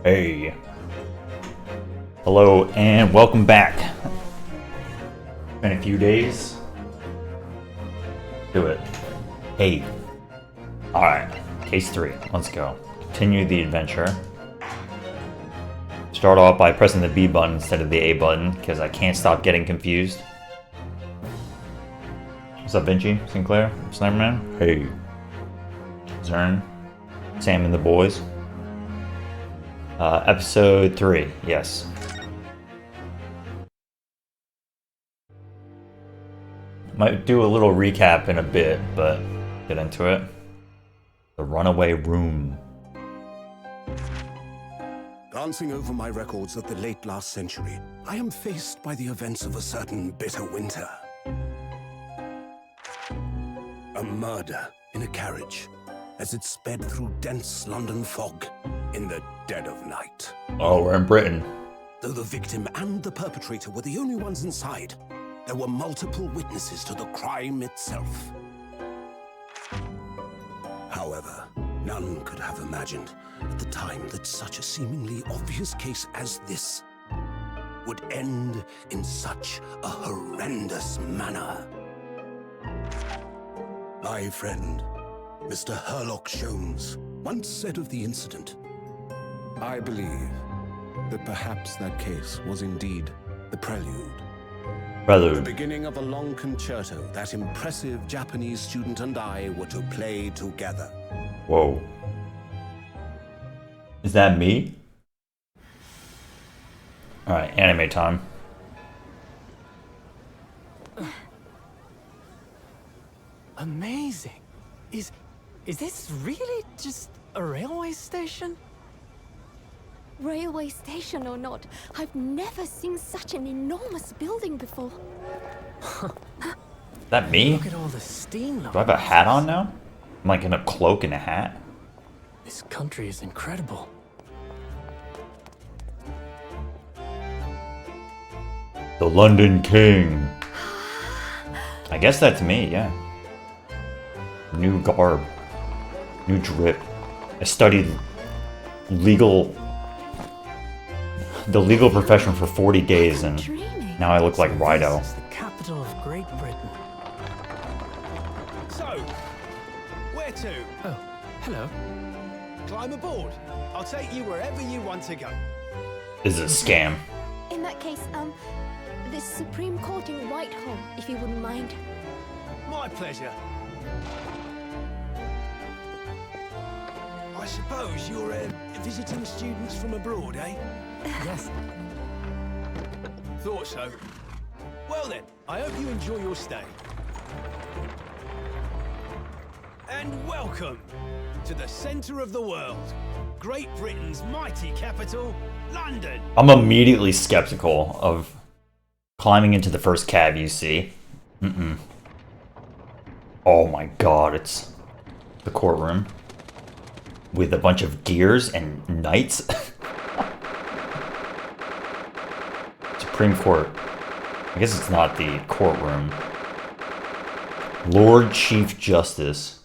Hey. Hello and welcome back. Been a few days. Do it. Hey. Alright. Case 3. Let's go. Continue the adventure. Start off by pressing the B button instead of the A button because I can't stop getting confused. What's up, Vinci? Sinclair? Sniperman? Hey. Zern? Sam and the boys? Episode 3, yes. Might do a little recap in a bit, but get into it. The Runaway Room. Glancing over my records of the late last century, I am faced by the events of a certain bitter winter. A murder in a carriage as it sped through dense London fog in the dead of night. Oh, we're in Britain. Though the victim and the perpetrator were the only ones inside, there were multiple witnesses to the crime itself. However, none could have imagined at the time that such a seemingly obvious case as this would end in such a horrendous manner. My friend, Mr. Herlock Sholmes, once said of the incident, "I believe that perhaps that case was indeed the prelude. The beginning of a long concerto that impressive Japanese student and I were to play together." Whoa. Is that me? Alright, anime time. Amazing. Is this really just a railway station? Railway station or not, I've never seen such an enormous building before. Is that me? Look at all the steam. Do I have a hat on now? I'm like in a cloak and a hat. This country is incredible. The London King. I guess that's me, yeah. New garb. New drip. I studied the legal profession for 40 days and now I look like Rido. This is the capital of Great Britain. So, where to? Oh, hello. Climb aboard. I'll take you wherever you want to go. This is a scam. In that case, the Supreme Court in Whitehall, if you wouldn't mind. My pleasure. I suppose you're visiting students from abroad, eh? Yes. Thought so. Well then, I hope you enjoy your stay. And welcome to the centre of the world, Great Britain's mighty capital, London. I'm immediately skeptical of climbing into the first cab you see. Oh my god, it's the courtroom with a bunch of gears and knights. Supreme Court. I guess it's not the courtroom. Lord Chief Justice.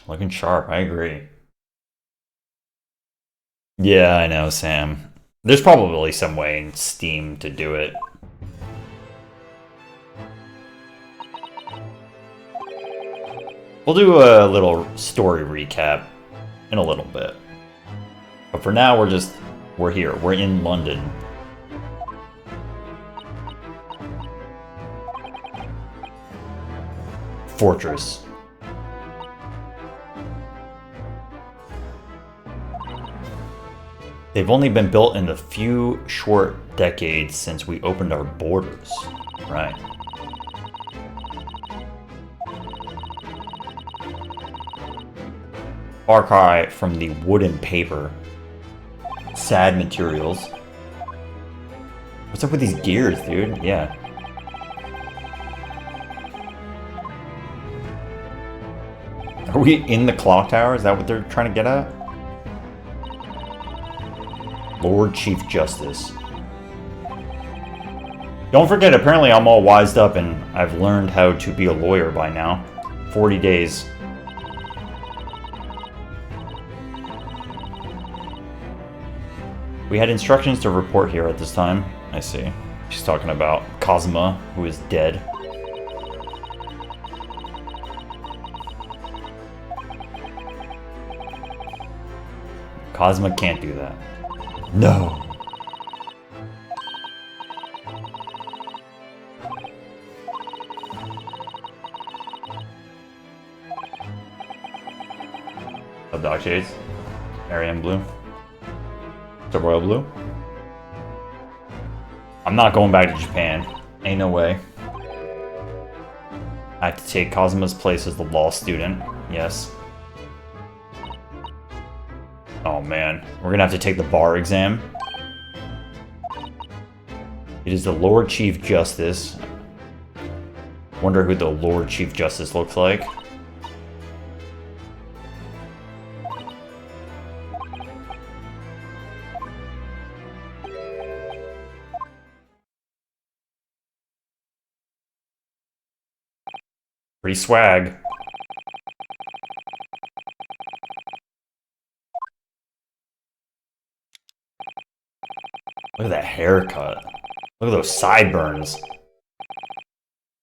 Looking sharp, I agree. Yeah, I know, Sam. There's probably some way in Steam to do it. We'll do a little story recap in a little bit. But for now, we're here. We're in London. Fortress. They've only been built in the few short decades since we opened our borders. Right. Far cry from the wood and paper. Sad materials. What's up with these gears, dude? Yeah. Are we in the clock tower? Is that what they're trying to get at? Lord Chief Justice. Don't forget, apparently I'm all wised up and I've learned how to be a lawyer by now. 40 days. We had instructions to report here at this time. I see. She's talking about Kazuma, who is dead. Kazuma can't do that. No. Of Dark Shades. Ariane Blue. The Royal Blue. I'm not going back to Japan. Ain't no way. I have to take Kazuma's place as the law student. Yes. Oh man, we're gonna have to take the bar exam. It is the Lord Chief Justice. Wonder who the Lord Chief Justice looks like. Pretty swag. Look at that haircut. Look at those sideburns.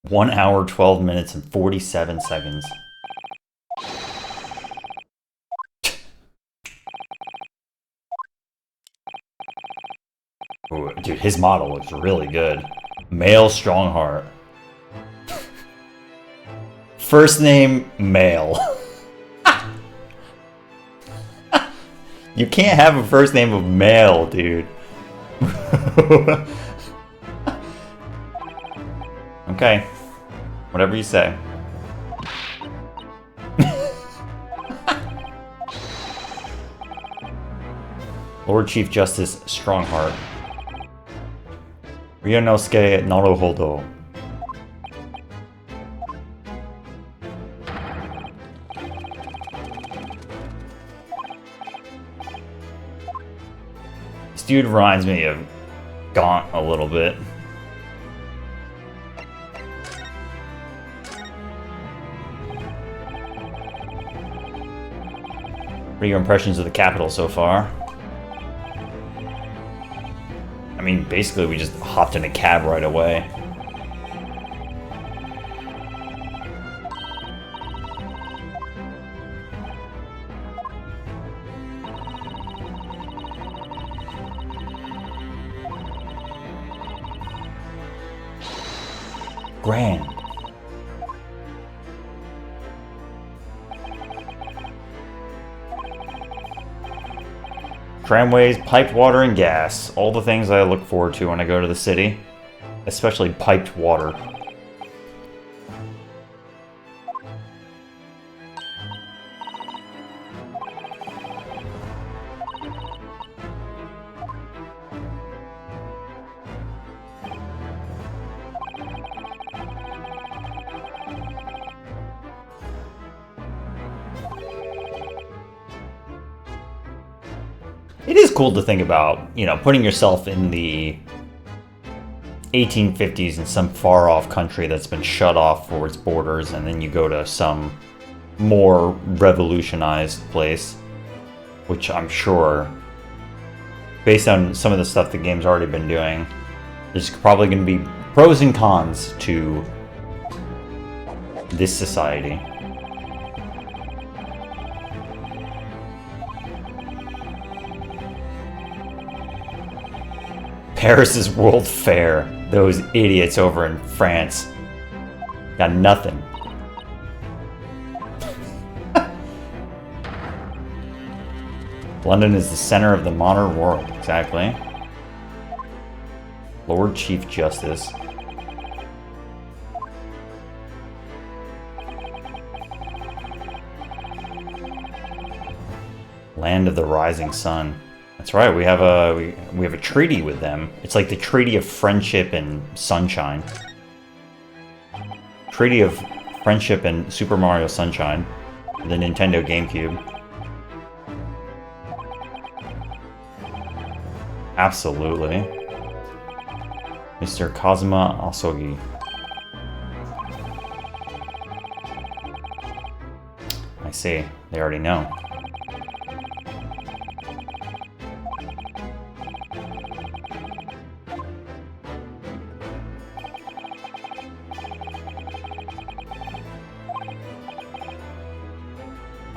1 hour, 12 minutes, and 47 seconds. Ooh, dude, his model looks really good. Male Strongheart. First name, male. You can't have a first name of male, dude. Okay. Whatever you say. Lord Chief Justice Strongheart. Ryunosuke Naruhodo. This dude reminds me of Gaunt a little bit. What are your impressions of the capital so far? I mean, basically we just hopped in a cab right away. Grand. Tramways, piped water, and gas. All the things I look forward to when I go to the city. Especially piped water. It is cool to think about, you know, putting yourself in the 1850s in some far-off country that's been shut off for its borders, and then you go to some more revolutionized place, which I'm sure, based on some of the stuff the game's already been doing, there's probably going to be pros and cons to this society. Paris's World Fair. Those idiots over in France. Got nothing. London is the center of the modern world. Exactly. Lord Chief Justice. Land of the Rising Sun. That's right. We have a treaty with them. It's like the Treaty of Friendship and Sunshine. Treaty of Friendship and Super Mario Sunshine, the Nintendo GameCube. Absolutely. Mr. Kazuma Asogi. I see. They already know.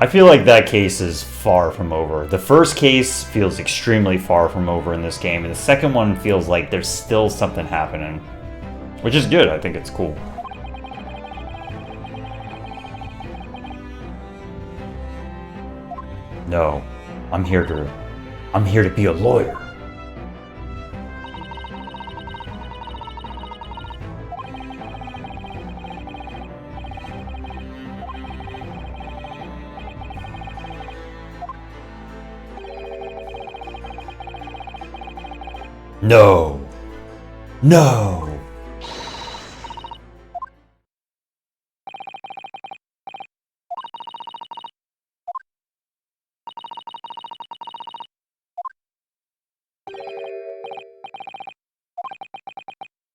I feel like that case is far from over. The first case feels extremely far from over in this game, and the second one feels like there's still something happening. Which is good, I think it's cool. No, I'm here to be a lawyer. No. No.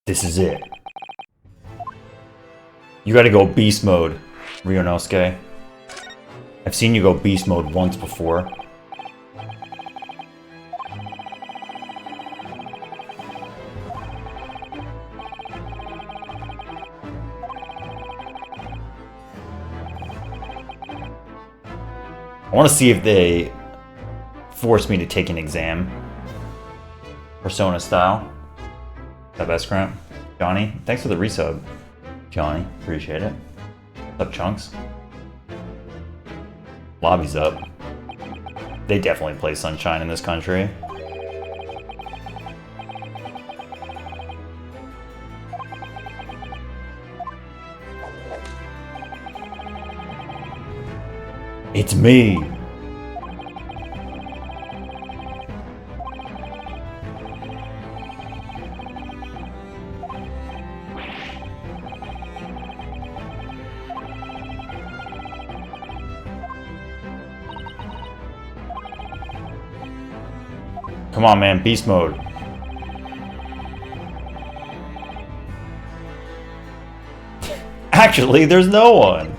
This is it. You gotta go beast mode, Ryunosuke. I've seen you go beast mode once before. I want to see if they force me to take an exam. Persona style. That best cramp. Johnny, thanks for the resub. Johnny, appreciate it. What's up, Chunks? Lobby's up. They definitely play Sunshine in this country. It's me! Come on, man, beast mode. Actually, there's no one.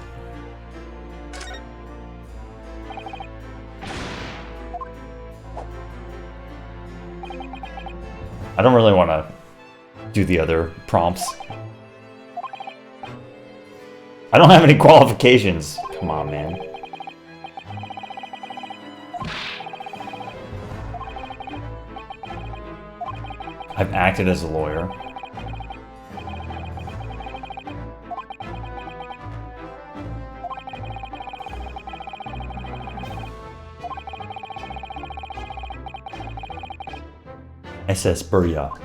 I don't really want to do the other prompts. I don't have any qualifications. Come on, man. I've acted as a lawyer. SS Burya.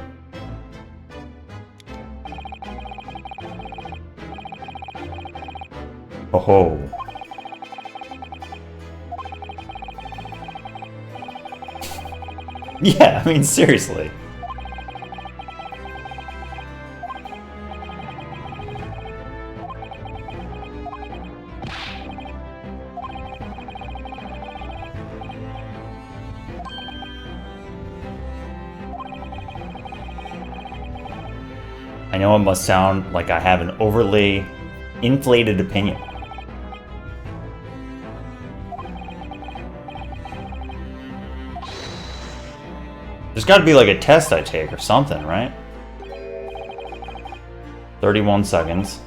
Oh ho. Yeah, I mean, seriously. I know it must sound like I have an overly inflated opinion. There's got to be like a test I take or something, right? 31 seconds.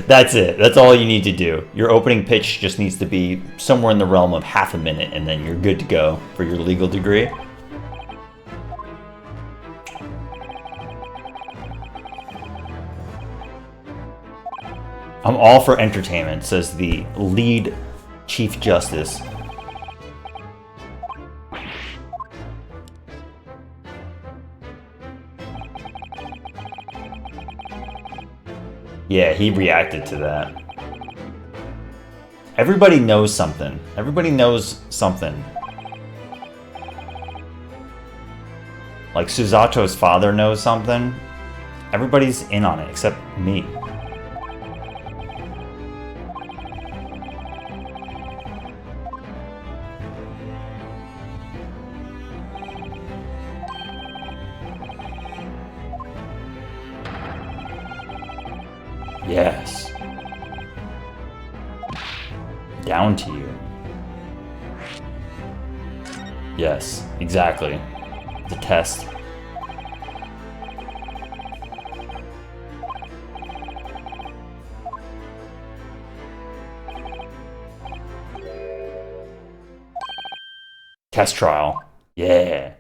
That's it. That's all you need to do. Your opening pitch just needs to be somewhere in the realm of half a minute, and then you're good to go for your legal degree. I'm all for entertainment, says the lead Chief Justice. Yeah, he reacted to that. Everybody knows something. Everybody knows something. Like Suzato's father knows something. Everybody's in on it except me. Yes. Down to you. Yes, exactly. The test. Test trial. Yeah.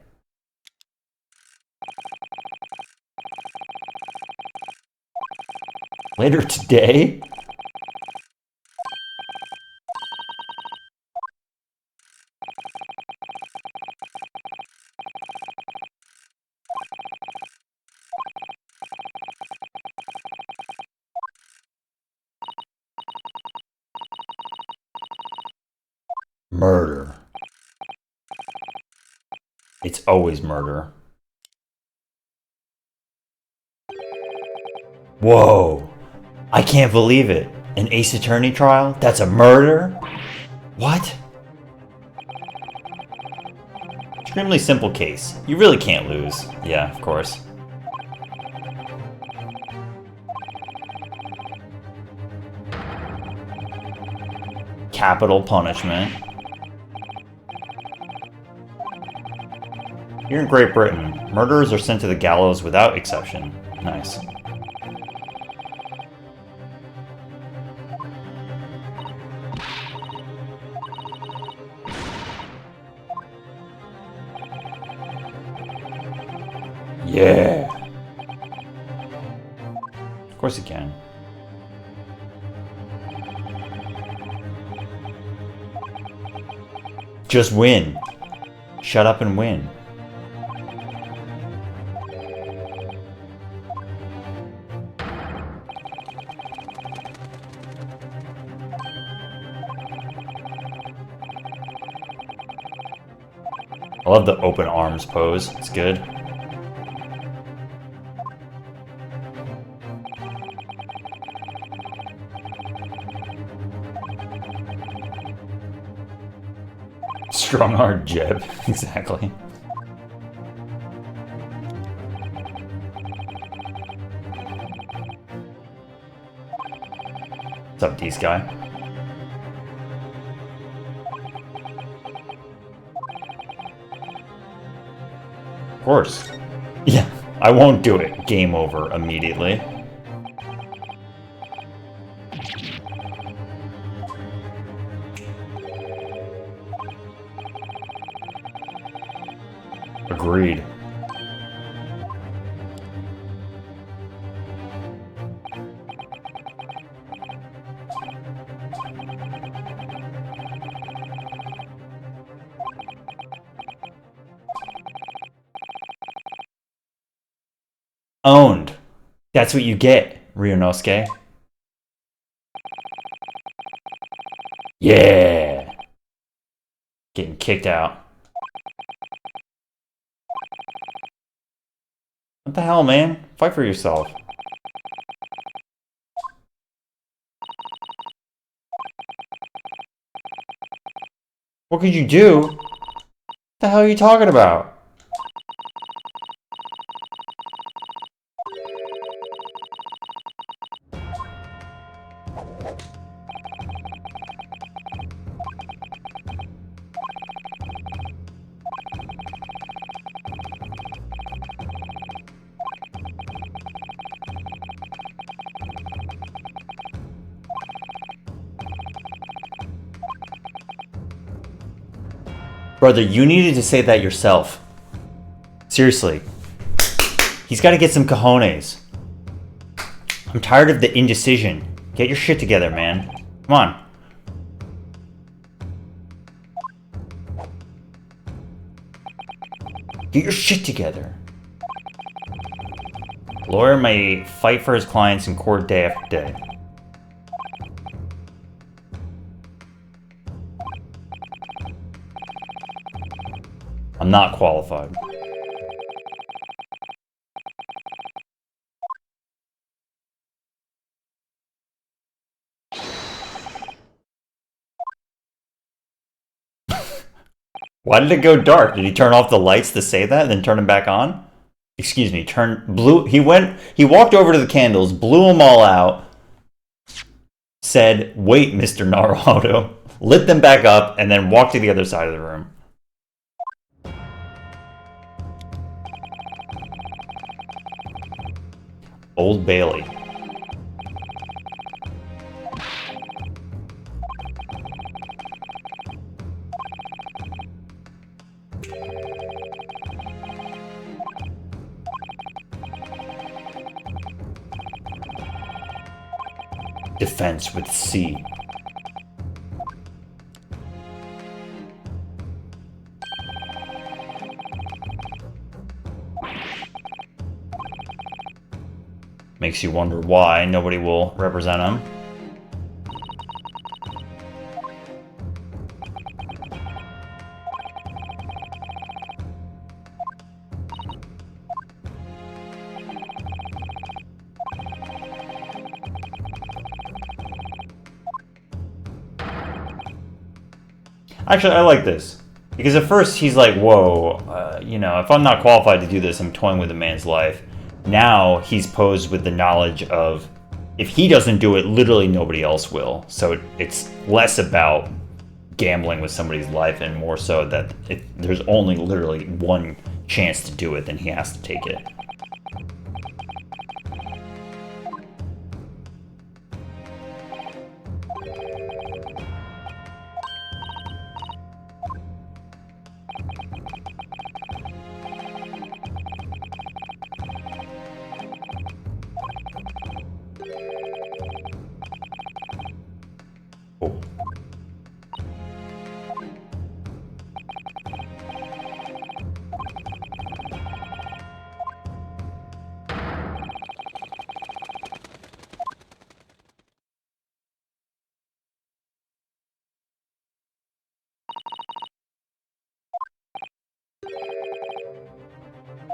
Later today? Murder. It's always murder. Whoa. I can't believe it. An Ace Attorney trial? That's a murder? What? Extremely simple case. You really can't lose. Yeah, of course. Capital punishment. Here in Great Britain, murderers are sent to the gallows without exception. Nice. Yeah. Of course you can. Just win. Shut up and win. I love the open arms pose. It's good. Strong hard jab. Exactly. What's up, D-Sky? Of course. Yeah, I won't do it. Game over immediately. Agreed. Owned. That's what you get, Ryunosuke. Yeah. Getting kicked out. What the hell, man? Fight for yourself. What could you do? What the hell are you talking about? Brother, you needed to say that yourself. Seriously. He's got to get some cojones. I'm tired of the indecision. Get your shit together, man. Come on. Get your shit together. Lawyer may fight for his clients in court day after day. I'm not qualified. Why did it go dark? Did he turn off the lights to say that and then turn them back on? Excuse me, he walked over to the candles, blew them all out, said, "Wait, Mr. Naruhodo," lit them back up, and then walked to the other side of the room. Old Bailey. Defense with C. Makes you wonder why nobody will represent him. Actually, I like this. Because at first he's like, whoa, you know, if I'm not qualified to do this, I'm toying with a man's life. Now he's posed with the knowledge of, if he doesn't do it, literally nobody else will. So it's less about gambling with somebody's life and more so that if there's only literally one chance to do it, then he has to take it. Oh.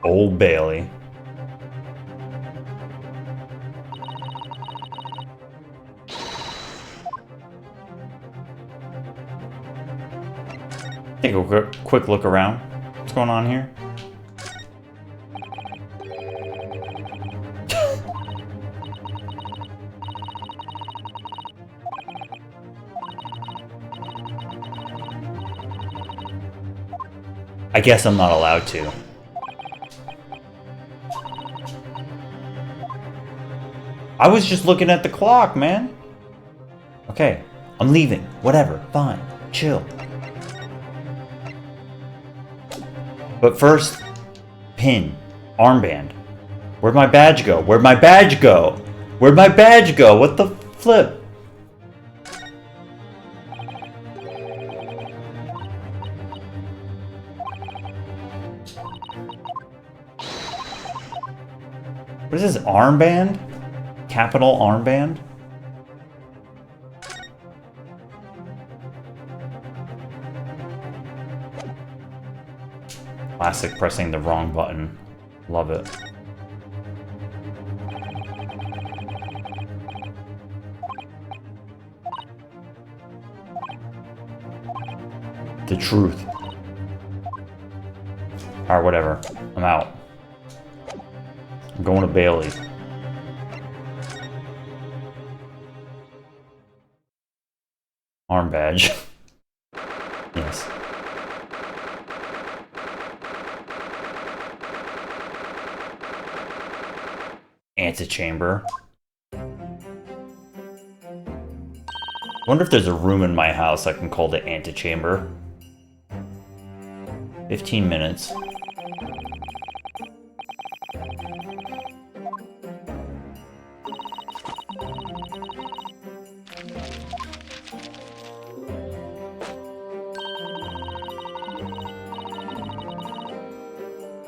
Old Bailey. Take a quick look around. What's going on here? I guess I'm not allowed to. I was just looking at the clock, man. Okay, I'm leaving. Whatever, fine, chill. But first, pin, armband. Where'd my badge go? Where'd my badge go? Where'd my badge go? What the flip? What is this, armband? Capital armband? Classic pressing the wrong button. Love it. The truth. Alright, whatever. I'm out. I'm going to Bailey. Arm badge. Yes. Antechamber. Wonder if there's a room in my house I can call the antechamber. 15 minutes.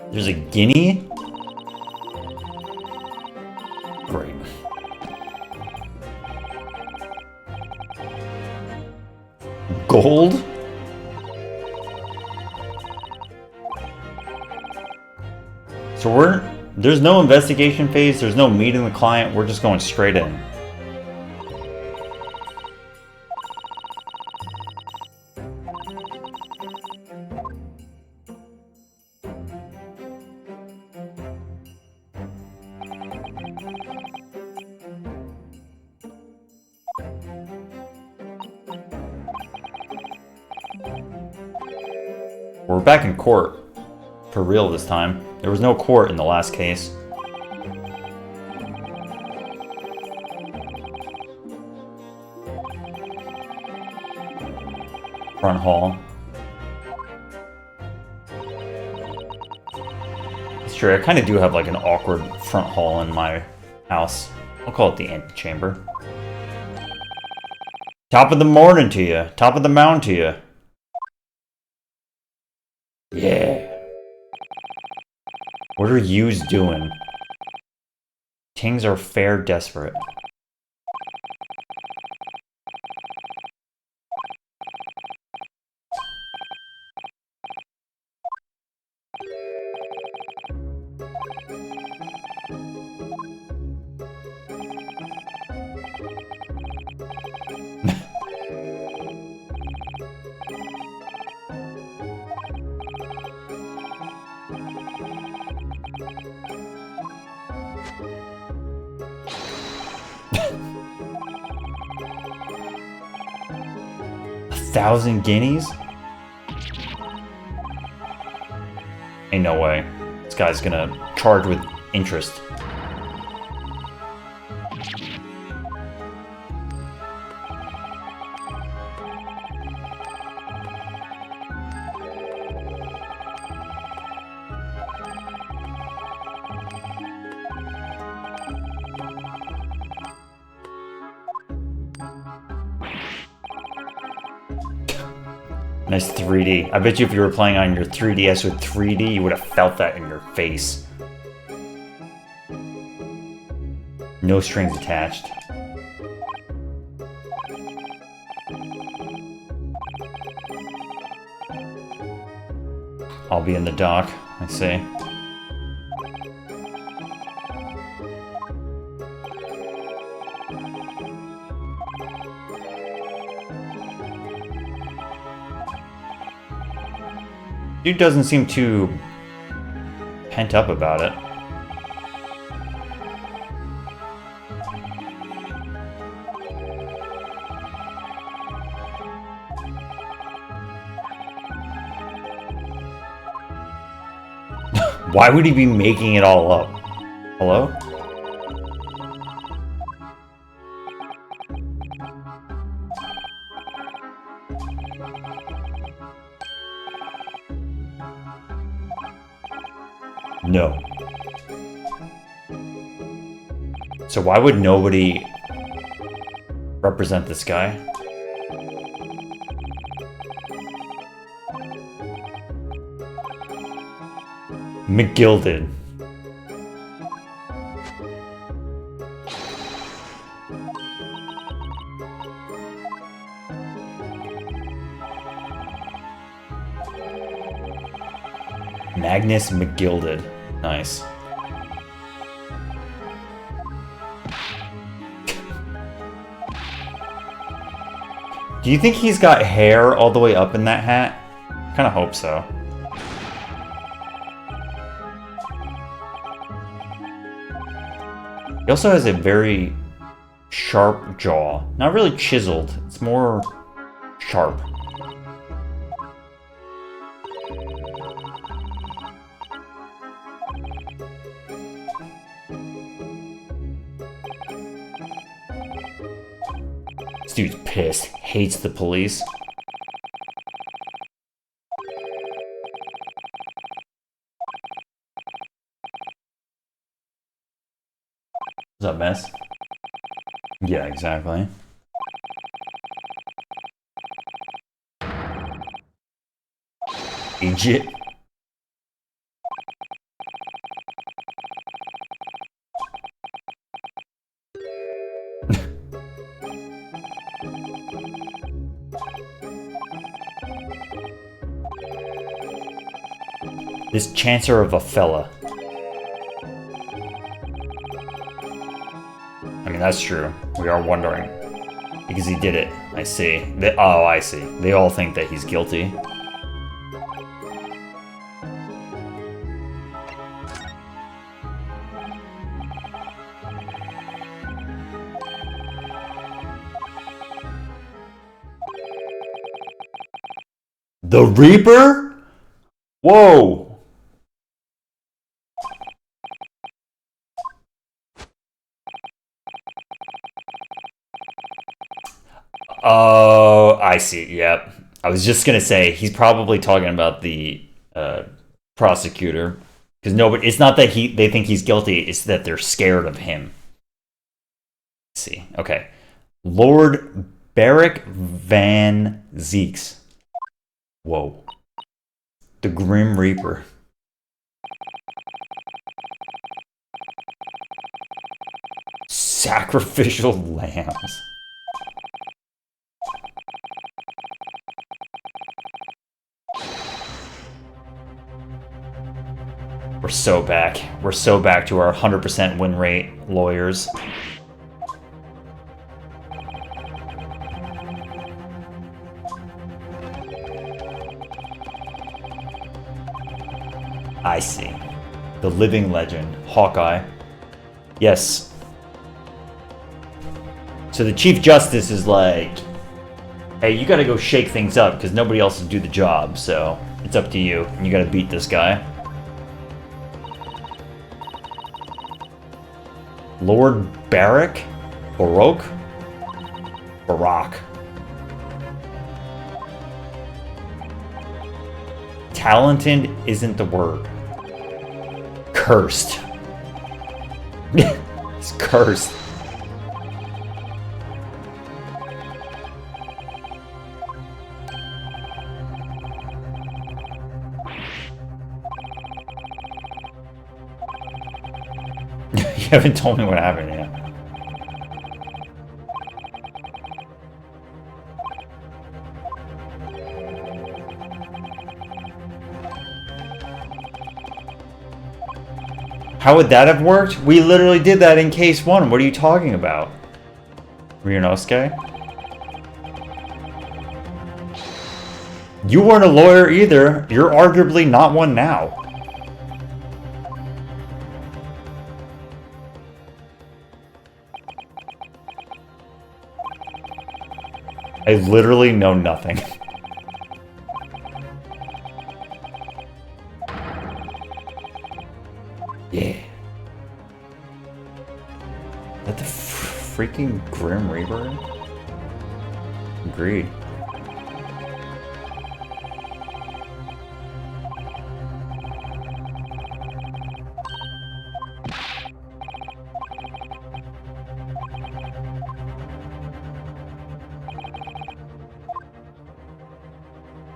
There's a guinea? Great. Gold? So there's no investigation phase, there's no meeting the client, we're just going straight in. We're back in court. For real this time. There was no court in the last case. front hall. It's true, I kind of do have like an awkward front hall in my house. I'll call it the antechamber. Top of the morning to you. Top of the mountain to you. Yeah. What are yous doing? Tings are fair desperate. $1,000 guineas? Ain't no way. This guy's gonna charge with interest. Nice 3D. I bet you if you were playing on your 3DS with 3D, you would have felt that in your face. No strings attached. I'll be in the dock, I say. Dude doesn't seem too pent up about it. Why would he be making it all up? Hello? No. So why would nobody represent this guy? McGilded. Magnus McGilded. Nice. Do you think he's got hair all the way up in that hat? Kinda hope so. He also has a very sharp jaw. Not really chiseled, it's more sharp. This dude's pissed, hates the police. What's up, mess? Yeah, exactly. Egypt. This chancer of a fella. I mean, that's true. We are wondering. Because he did it. I see. Oh, I see. They all think that he's guilty. The Reaper? Whoa! Oh, I see. Yep. I was just gonna say he's probably talking about the prosecutor, because nobody. It's not that they think he's guilty. It's that they're scared of him. Let's see, okay, Lord Beric Van Zeeks. Whoa, the Grim Reaper. Sacrificial lambs. We're so back. We're so back to our 100% win rate lawyers. I see. The living legend, Hawkeye. Yes. So the Chief Justice is like, hey, you gotta go shake things up because nobody else will do the job, so it's up to you. And you gotta beat this guy. Lord Barak? Baroque? Barak. Talented isn't the word. Cursed. He's cursed. You haven't told me what happened yet. How would that have worked? We literally did that in case 1. What are you talking about? Ryunosuke? You weren't a lawyer either. You're arguably not one now. I literally know nothing. Yeah. That the freaking Grim Reaper? Agreed.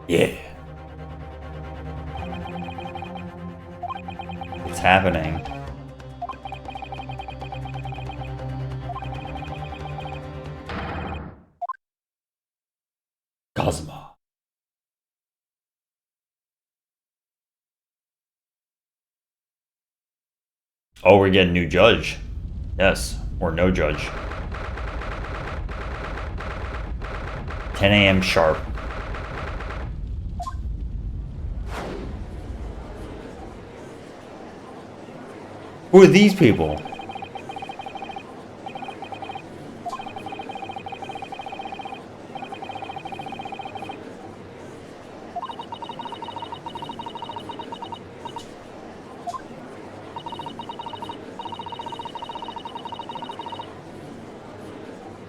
Yeah. It's happening. Cosmo. Oh, we're getting a new judge. Yes, or no judge. 10 a.m. sharp. Who are these people?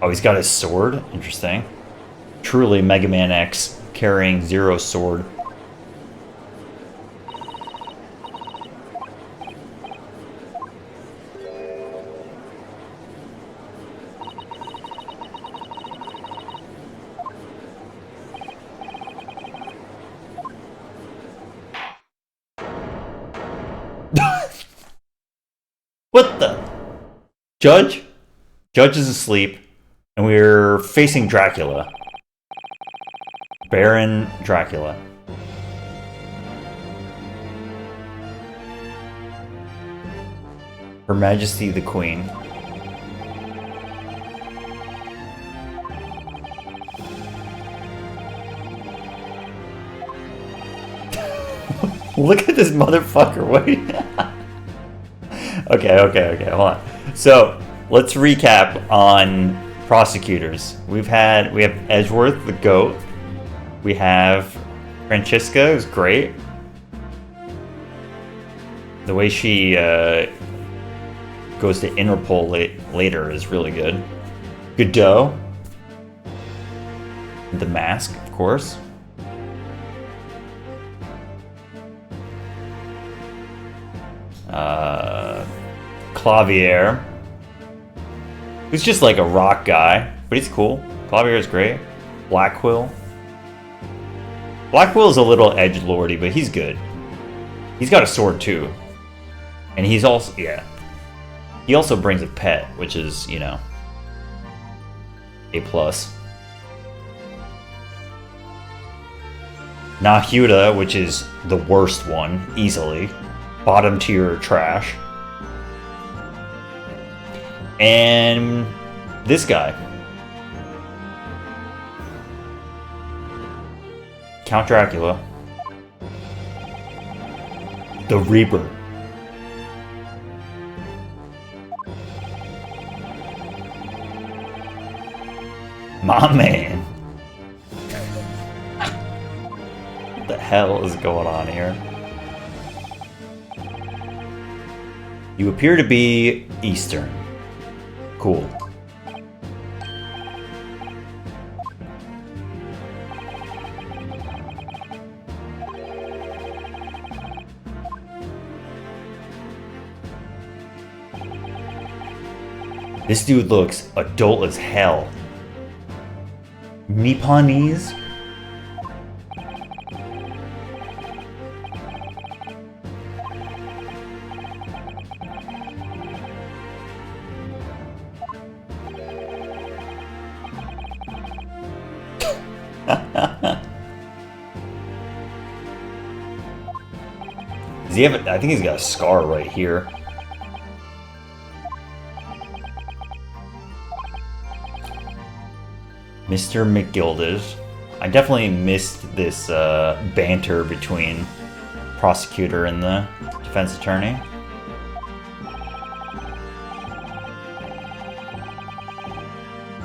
Oh, he's got his sword? Interesting. Truly Mega Man X carrying Zero's sword. What the? Judge? Judge is asleep, and we're facing Dracula. Baron Dracula. Her Majesty the Queen. Look at this motherfucker, wait. Okay, hold on. So, let's recap on prosecutors. We have Edgeworth, the GOAT. We have Francesca, who's great. The way she goes to Interpol later is really good. Godot. The Mask, of course. Clavier, who's just like a rock guy, but he's cool. Clavier is great. Blackquill. Blackquill is a little edgelordy, but he's good. He's got a sword too. And he's also, yeah. He also brings a pet, which is, you know, A+. Nahuda, which is the worst one, easily. Bottom tier trash. And this guy. Count Dracula. The Reaper. My man. What the hell is going on here? You appear to be Eastern. Cool. This dude looks adult as hell. Nipponese? Does he have I think he's got a scar right here. Mr. McGildas. I definitely missed this banter between prosecutor and the defense attorney.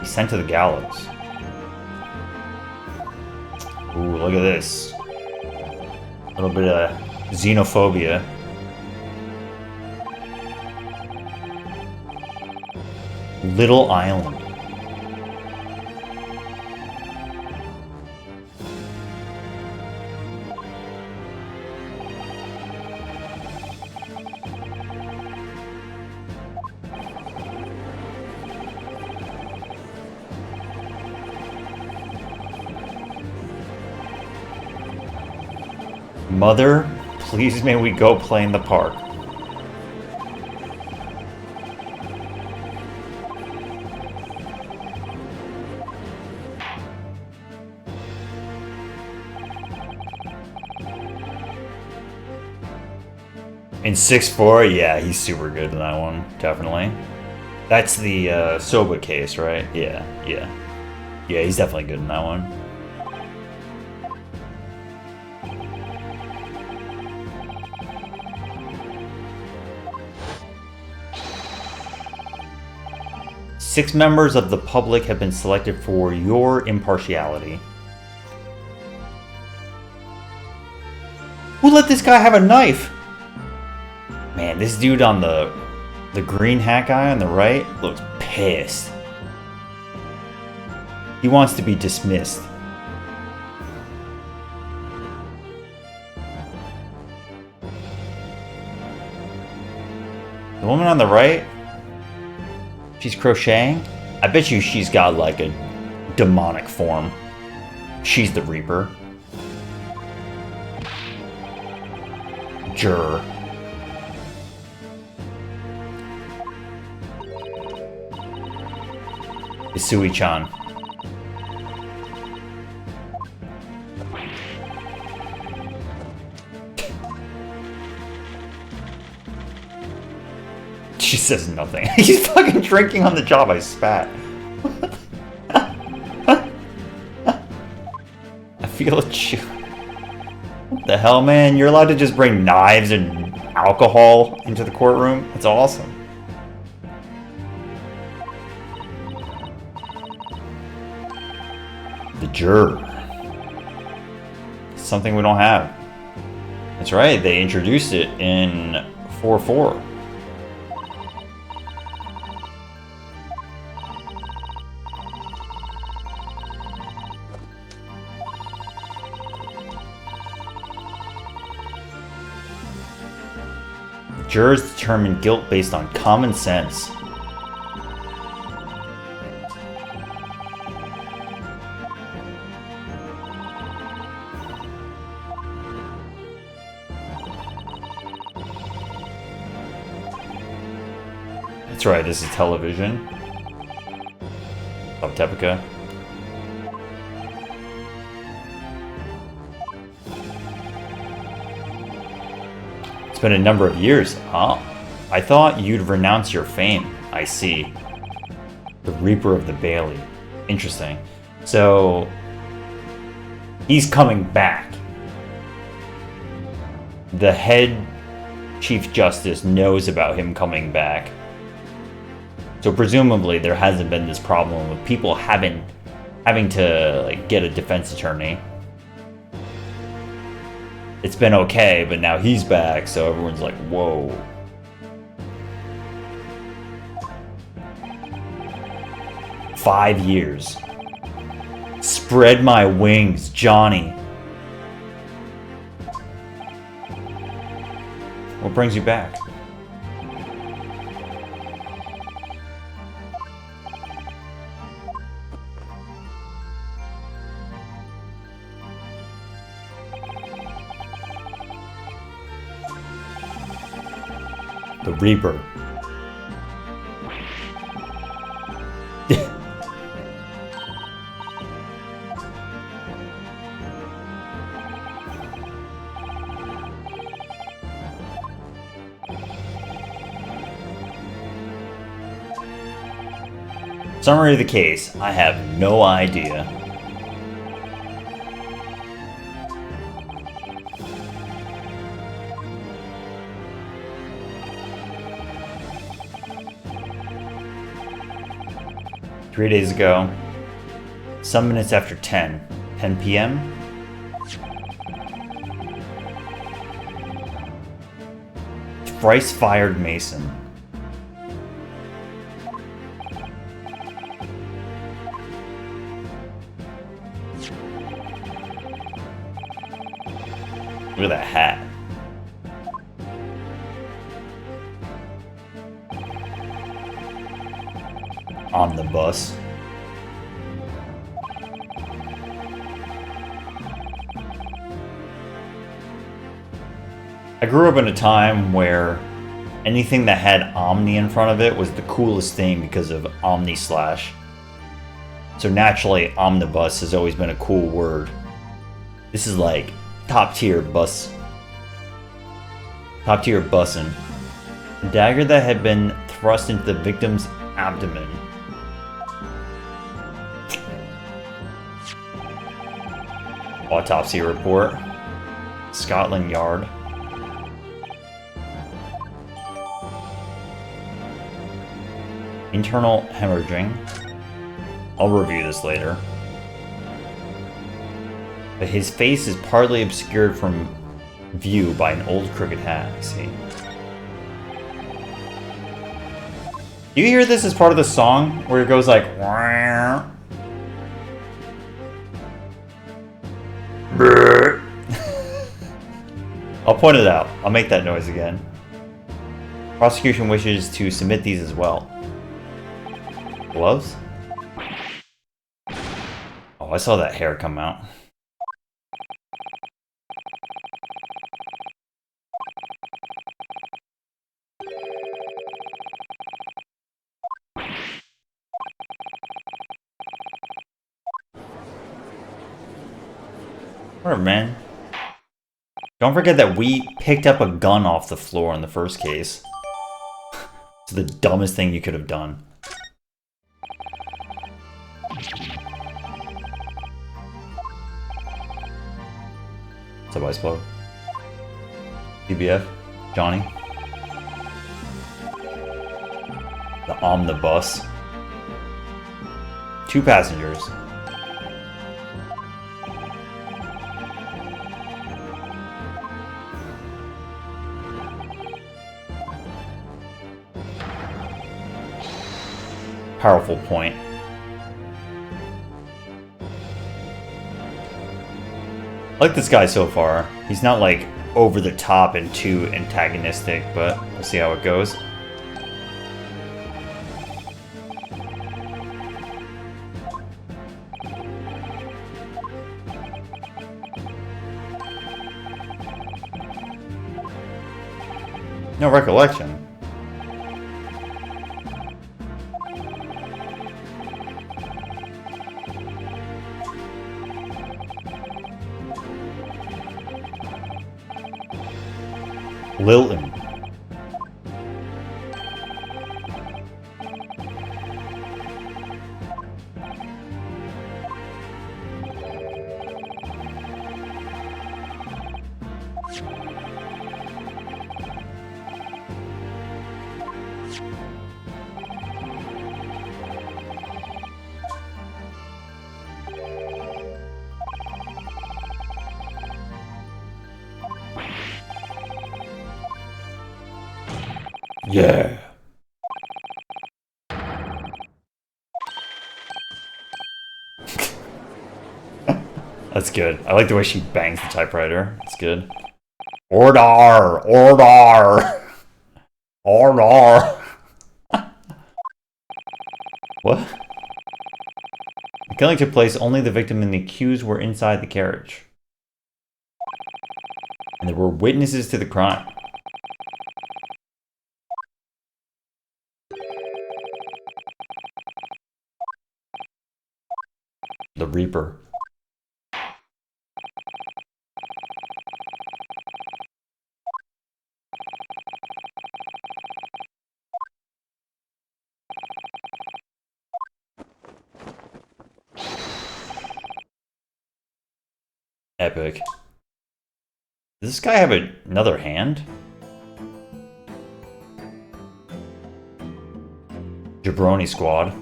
He's sent to the gallows. Ooh, look at this. A little bit of xenophobia. Little Island. Mother, please may we go play in the park. In 6'4", yeah, he's super good in that one, definitely. That's the Soba case, right? Yeah. Yeah, he's definitely good in that one. Six members of the public have been selected for your impartiality. Who let this guy have a knife? Man, this dude on the green hat guy on the right looks pissed. He wants to be dismissed. The woman on the right, she's crocheting. I bet you she's got like a demonic form. She's the Reaper. Jur. Isui-chan. She says nothing. He's fucking drinking on the job. I spat. I feel a chill. What the hell, man? You're allowed to just bring knives and alcohol into the courtroom? That's awesome. The juror. Something we don't have. That's right, they introduced it in 4-4. Jurors determine guilt based on common sense. That's right, this is television. Subtepica. It's been a number of years, huh? I thought you'd renounce your fame. I see. The Reaper of the Bailey. Interesting. So, he's coming back. The head Chief Justice knows about him coming back. So presumably there hasn't been this problem with people having to like get a defense attorney. It's been okay, but now he's back, so everyone's like, whoa. "5 years. Spread my wings, Johnny." What brings you back? The Reaper. Summary of the case. I have no idea. "3 days ago, some minutes after 10 p.m. Thrice fired Mason. Look at that hat. On the bus. I grew up in a time where anything that had Omni in front of it was the coolest thing because of Omni Slash. So naturally, omnibus has always been a cool word. This is like top tier bus. Top tier bussin'. A dagger that had been thrust into the victim's abdomen. Autopsy report. Scotland Yard. Internal hemorrhaging. I'll review this later. But his face is partly obscured from view by an old crooked hat, I see. Do you hear this as part of the song? Where it goes like... I'll point it out. I'll make that noise again. Prosecution wishes to submit these as well. Gloves? Oh, I saw that hair come out. Whatever, man. Don't forget that we picked up a gun off the floor in the first case. It's the dumbest thing you could have done. What's up, Ice Plug? DBF? Johnny? The omnibus. 2 passengers. Powerful point. I like this guy so far. He's not like over the top and too antagonistic, but we'll see how it goes. No recollection. Lilton. Yeah. That's good. I like the way she bangs the typewriter. It's good. Order! Order! Order! What? The killing took place, only the victim and the accused were inside the carriage. And there were witnesses to the crime. The Reaper. Epic. Does this guy have another hand? Jabroni Squad.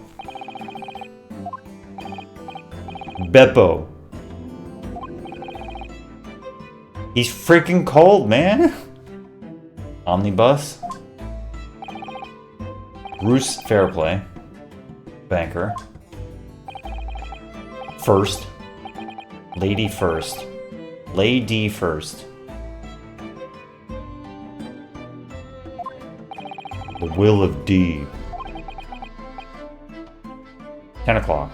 Beppo. He's freaking cold, man. Omnibus. Bruce Fairplay. Banker. First. Lady First. Lady First. The Will of D. 10 o'clock.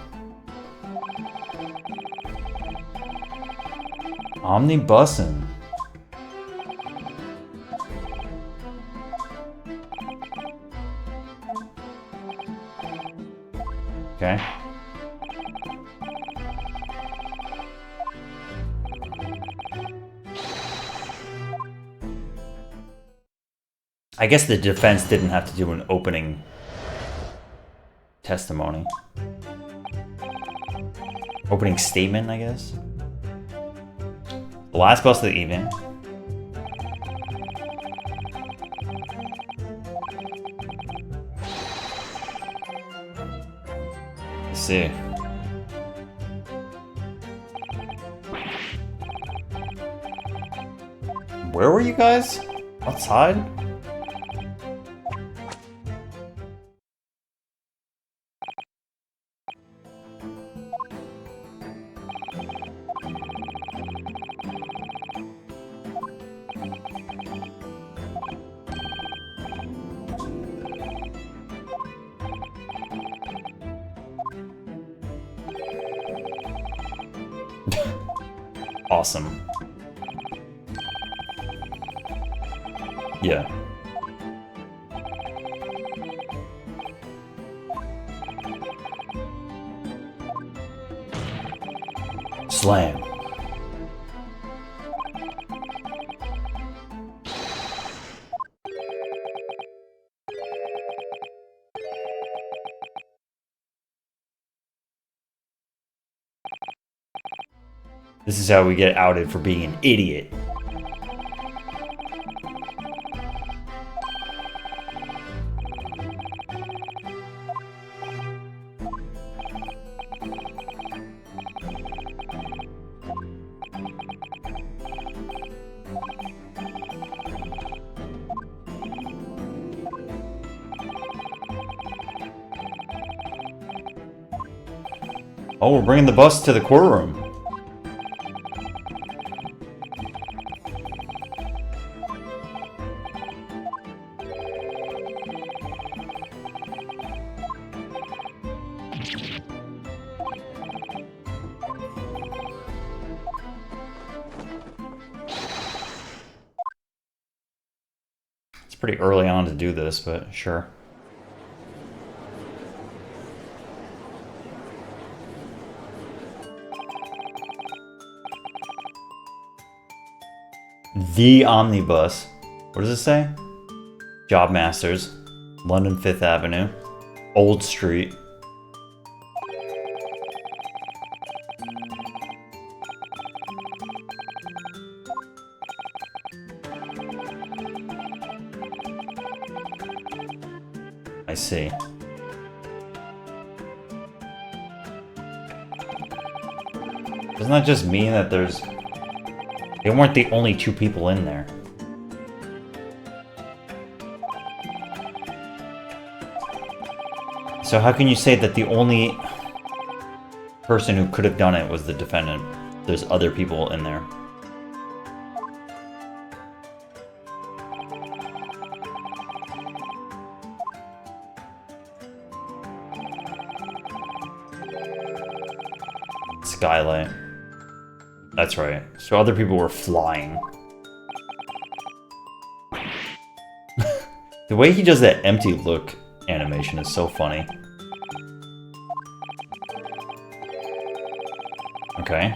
Omnibussin'. Okay. I guess the defense didn't have to do an opening testimony. Opening statement, I guess. The last bus of the evening. Let's see. Where were you guys? Outside? Awesome. Yeah. Slam. This is how we get outed for being an idiot. Oh, we're bringing the bus to the courtroom. pretty early on to do this, but sure. The Omnibus. What does it say? Job Masters. London 5th Avenue. Old Street. I see. Doesn't that just mean that they weren't the only two people in there? So how can you say that the only person who could have done it was the defendant? There's other people in there. Skylight. That's right. So other people were flying. The way he does that empty look animation is so funny. Okay.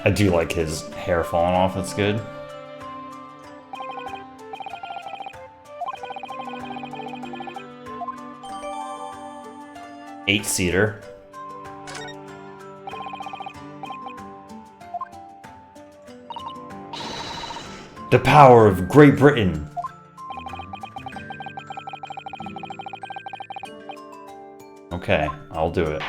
I do like his hair falling off, that's good. Eight-seater. The power of Great Britain. Okay, I'll do it.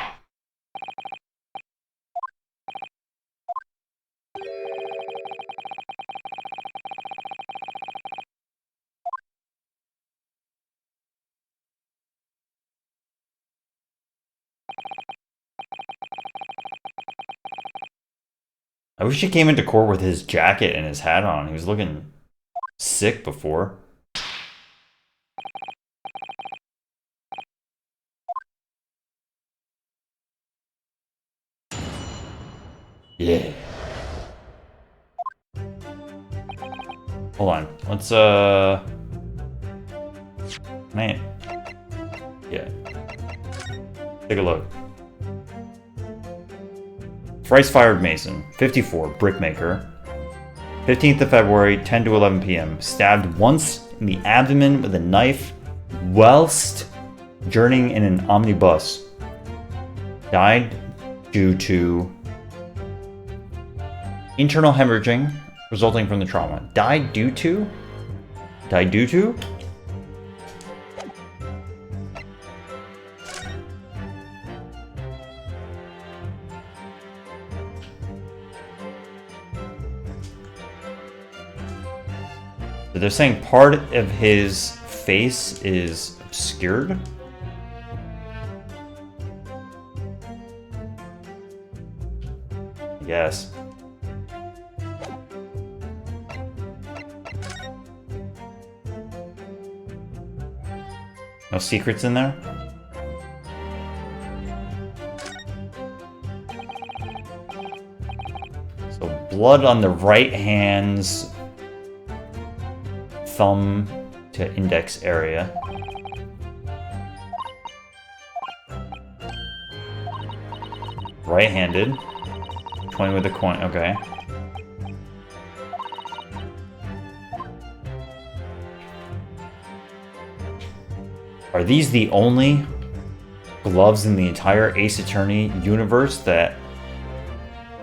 I wish he came into court with his jacket and his hat on. He was looking sick before. Yeah. Hold on. Let's, man. Yeah. Take a look. Thrice-fired Mason, 54, brickmaker. 15th of February, 10 to 11 p.m. Stabbed once in the abdomen with a knife whilst journeying in an omnibus. Died due to internal hemorrhaging resulting from the trauma. Died due to? Died due to? They're saying part of his face is obscured. Yes. No secrets in there? So blood on the right hand's thumb to index area. Right-handed. 20 with a coin, okay. Are these the only gloves in the entire Ace Attorney universe that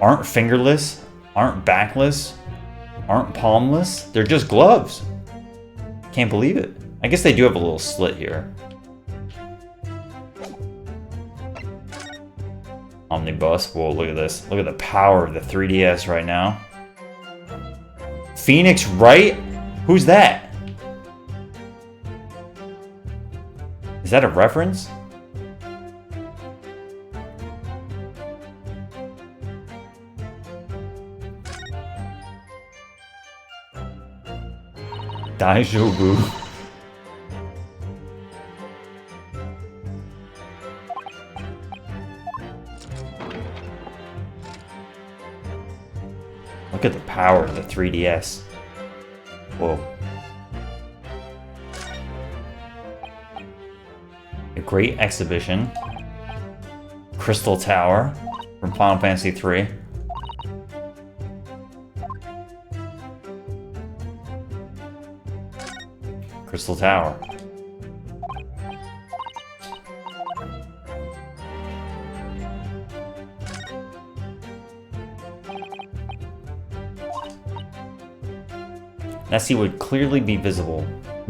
aren't fingerless, aren't backless, aren't palmless? They're just gloves. Can't believe it. I guess they do have a little slit here. Omnibus. Whoa, look at this. Look at the power of the 3DS right now. Phoenix Wright? Who's that? Is that a reference? Daijobu. Look at the power of the 3DS. Whoa. A great exhibition. Crystal Tower from Final Fantasy III. Crystal Tower. Nessie would clearly be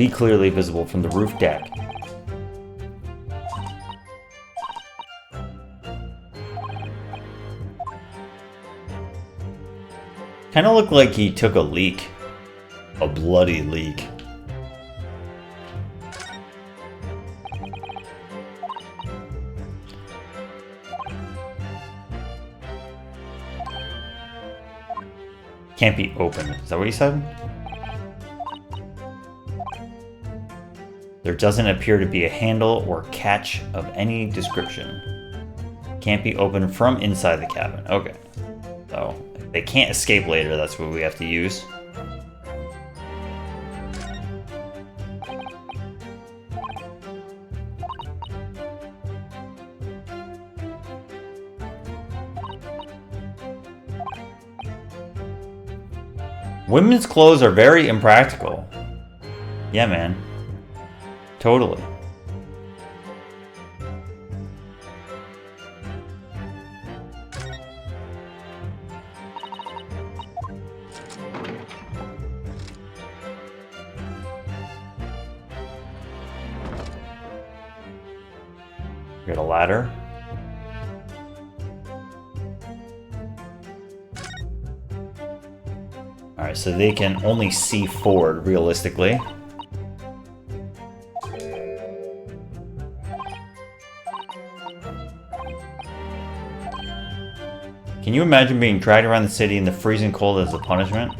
clearly visible from the roof deck. Kind of looked like he took a leak. A bloody leak. Can't be opened. Is that what he said? There doesn't appear to be a handle or catch of any description. Can't be opened from inside the cabin. Okay. So, if they can't escape later, that's what we have to use. Women's clothes are very impractical. Yeah, man. Totally. Got a ladder. Alright, so they can only see forward, realistically. Can you imagine being dragged around the city in the freezing cold as a punishment?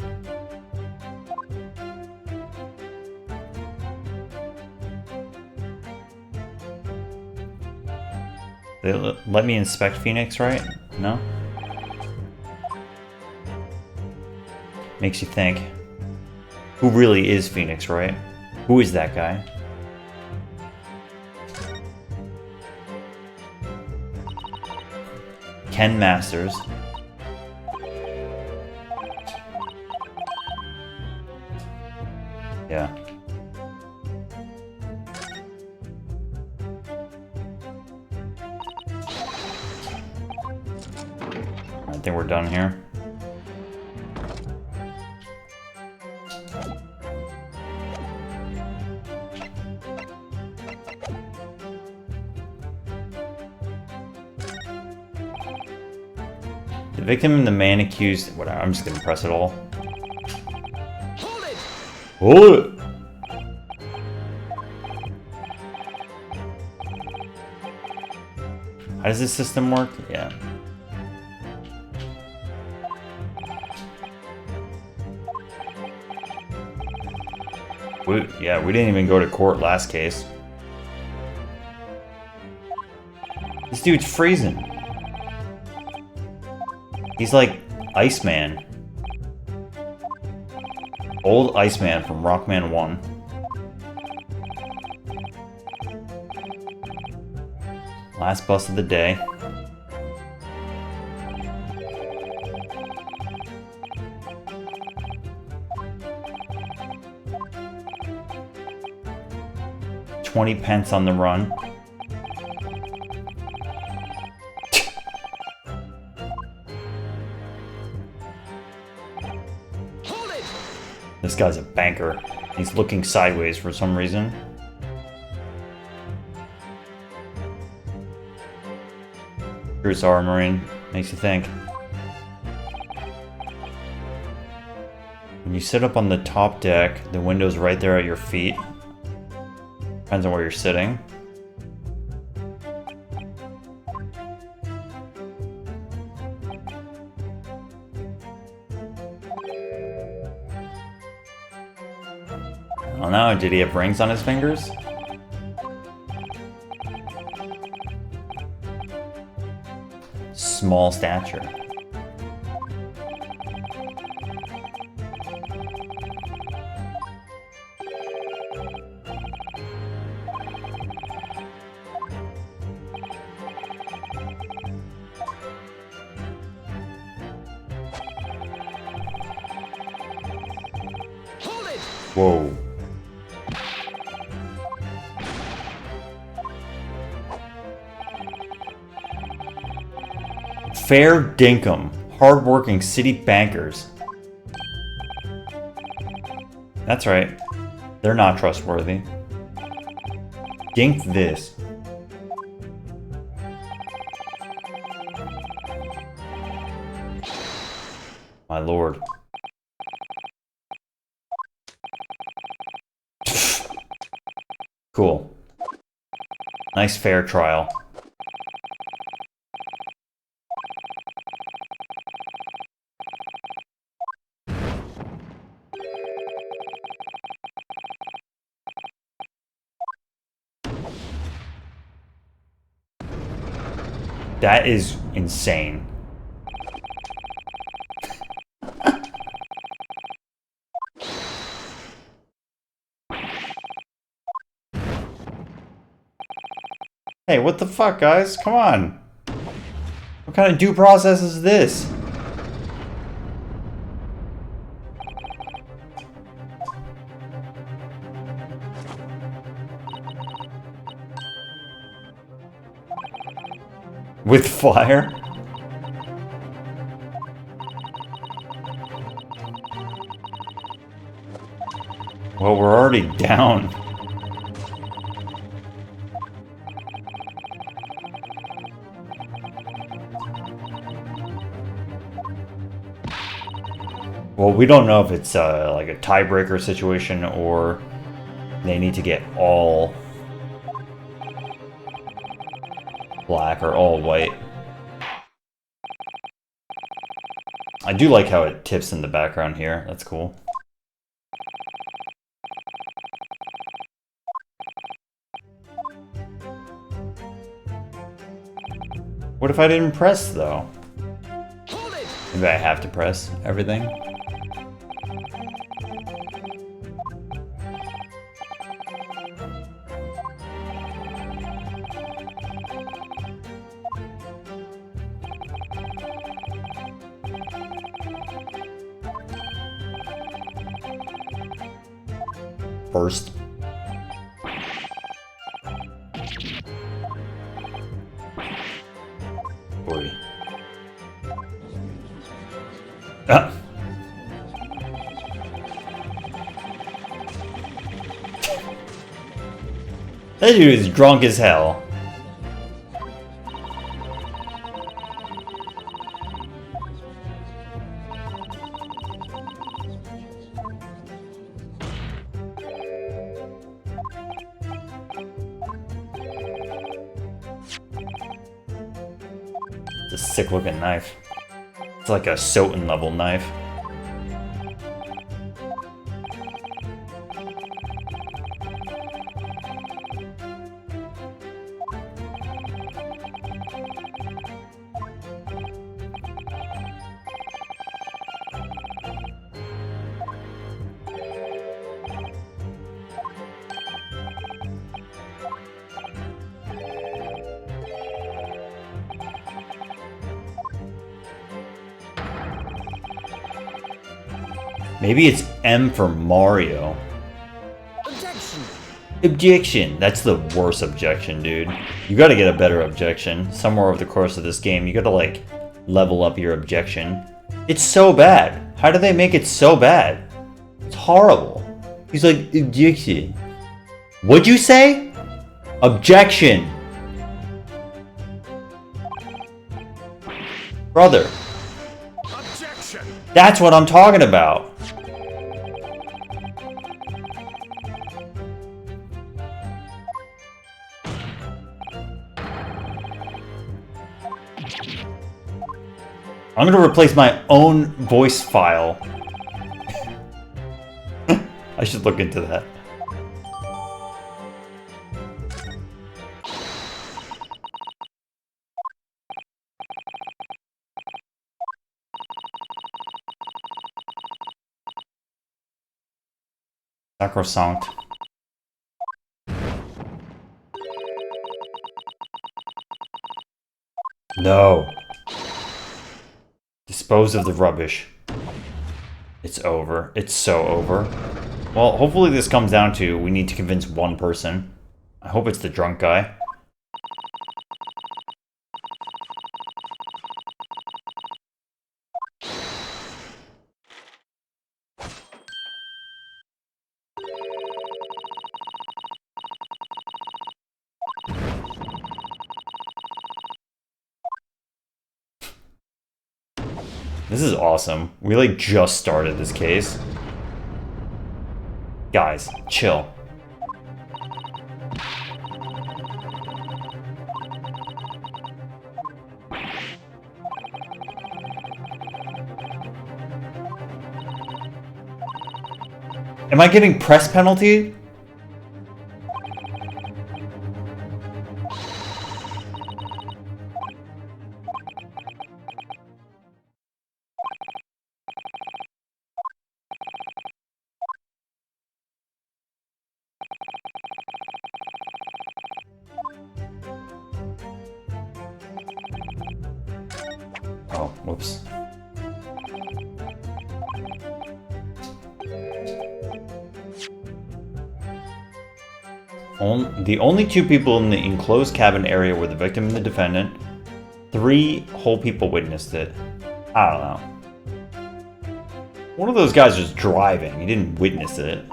They let me inspect Phoenix, right? No? Makes you think. Who really is Phoenix, right? Who is that guy? Ken Masters. Yeah. I think we're done here. The victim and the man accused. Whatever, I'm just gonna press it all. Hold it! Hold it! How does this system work? Yeah. We didn't even go to court last case. This dude's freezing. He's like Iceman. Old Iceman from Rockman 1. Last bus of the day. $20 on the run. This guy's a banker. He's looking sideways for some reason. Cruise Marine makes you think. When you sit up on the top deck, the window's right there at your feet. Depends on where you're sitting. I don't know, did he have rings on his fingers? Small stature. Hold it! Whoa. Fair dinkum. Hardworking city bankers. That's right. They're not trustworthy. Dink this. My lord. Cool. Nice fair trial. That is insane. Hey, what the fuck, guys? Come on. What kind of due process is this? With fire? Well, we're already down. Well, we don't know if it's like a tiebreaker situation or they need to get all black or all white. I do like how it tips in the background here. That's cool. What if I didn't press, though? Maybe I have to press everything. First. Boy. Ah. That dude is drunk as hell. It's a sick looking knife. It's like a Soten level knife. Maybe it's M for Mario. Objection! Objection! That's the worst objection, dude. You gotta get a better objection. Somewhere over the course of this game, you gotta, like, level up your objection. It's so bad. How do they make it so bad? It's horrible. He's like, objection. What'd you say? Objection! Brother. Objection! That's what I'm talking about. I'm gonna replace my own voice file. I should look into that. Sacrosanct. No. Dispose of the rubbish. It's over. It's so over. Well, hopefully this comes down to we need to convince one person. I hope it's the drunk guy. This is awesome. We like just started this case. Guys, chill. Am I getting press penalty? Oh, whoops. The only two people in the enclosed cabin area were the victim and the defendant. 3 whole people witnessed it. I don't know. One of those guys was driving. He didn't witness it.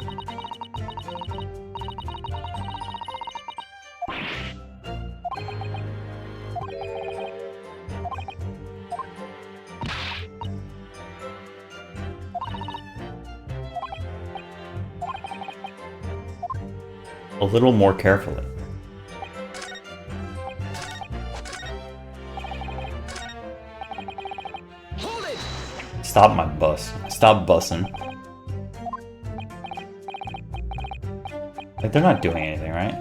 A little more carefully. Hold it! Stop my bus. Stop bussing. Like, they're not doing anything, right?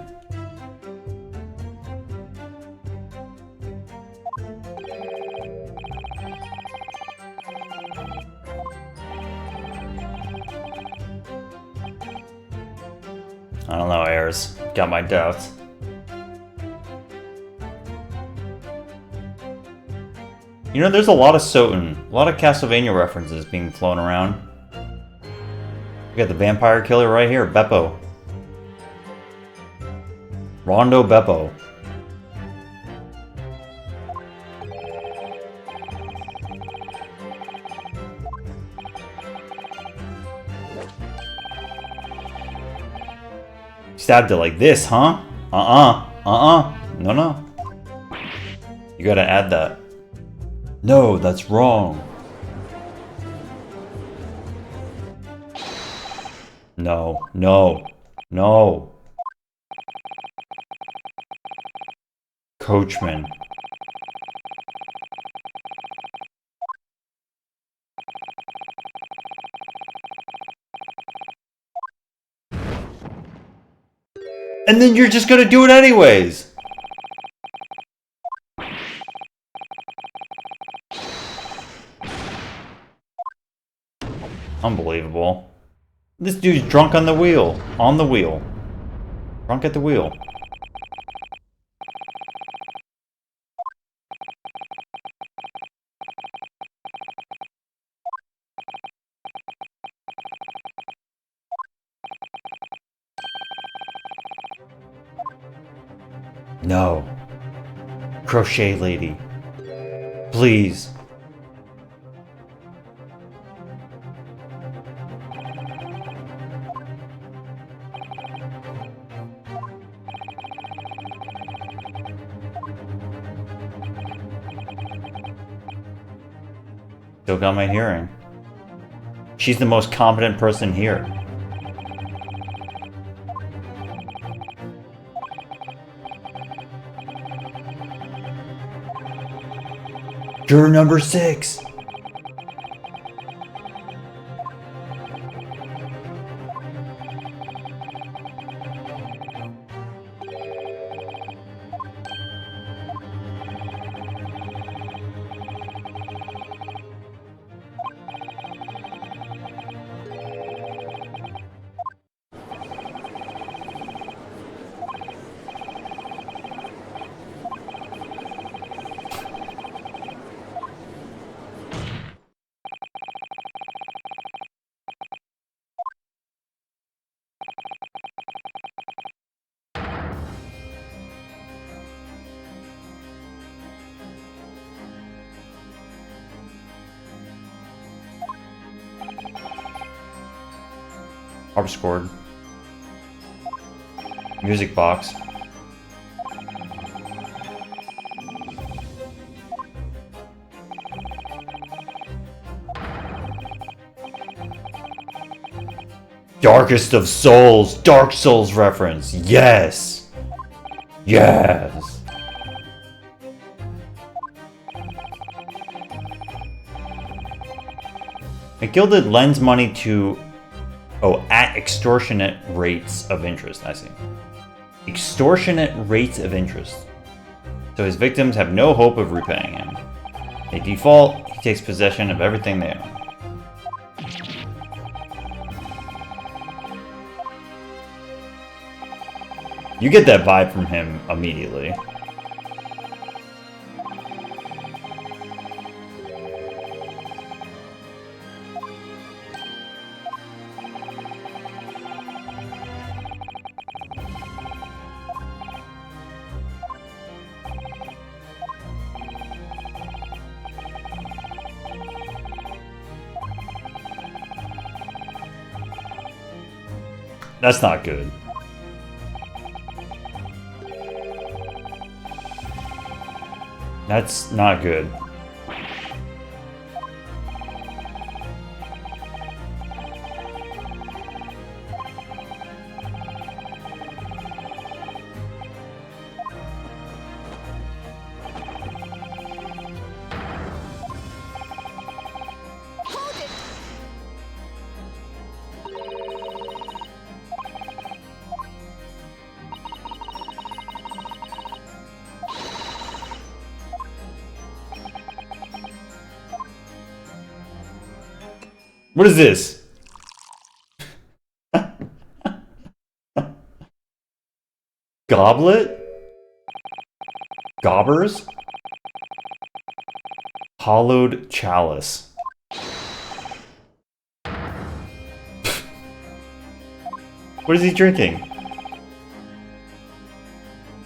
I don't know, Ayers. Got my doubts. You know, there's a lot of Soten, a lot of Castlevania references being flown around. We got the vampire killer right here, Beppo. Rondo Beppo. Stabbed it like this, huh? No, no. You gotta add that. No, that's wrong. No, no, no. Coachman. And then you're just gonna do it anyways. Unbelievable. This dude's drunk on the wheel. On the wheel. Drunk at the wheel. No. Crochet lady. Please. Still got my hearing. She's the most competent person here. Juror number 6. Harpsichord. Music box. Darkest of Souls! Dark Souls reference! Yes! Yes! McGilded lends money to... Oh, at extortionate rates of interest, I see. Extortionate rates of interest. So his victims have no hope of repaying him. They default, he takes possession of everything they own. You get that vibe from him immediately. That's not good. That's not good. What is this? Goblet? Gobbers? Hollowed chalice. What is he drinking?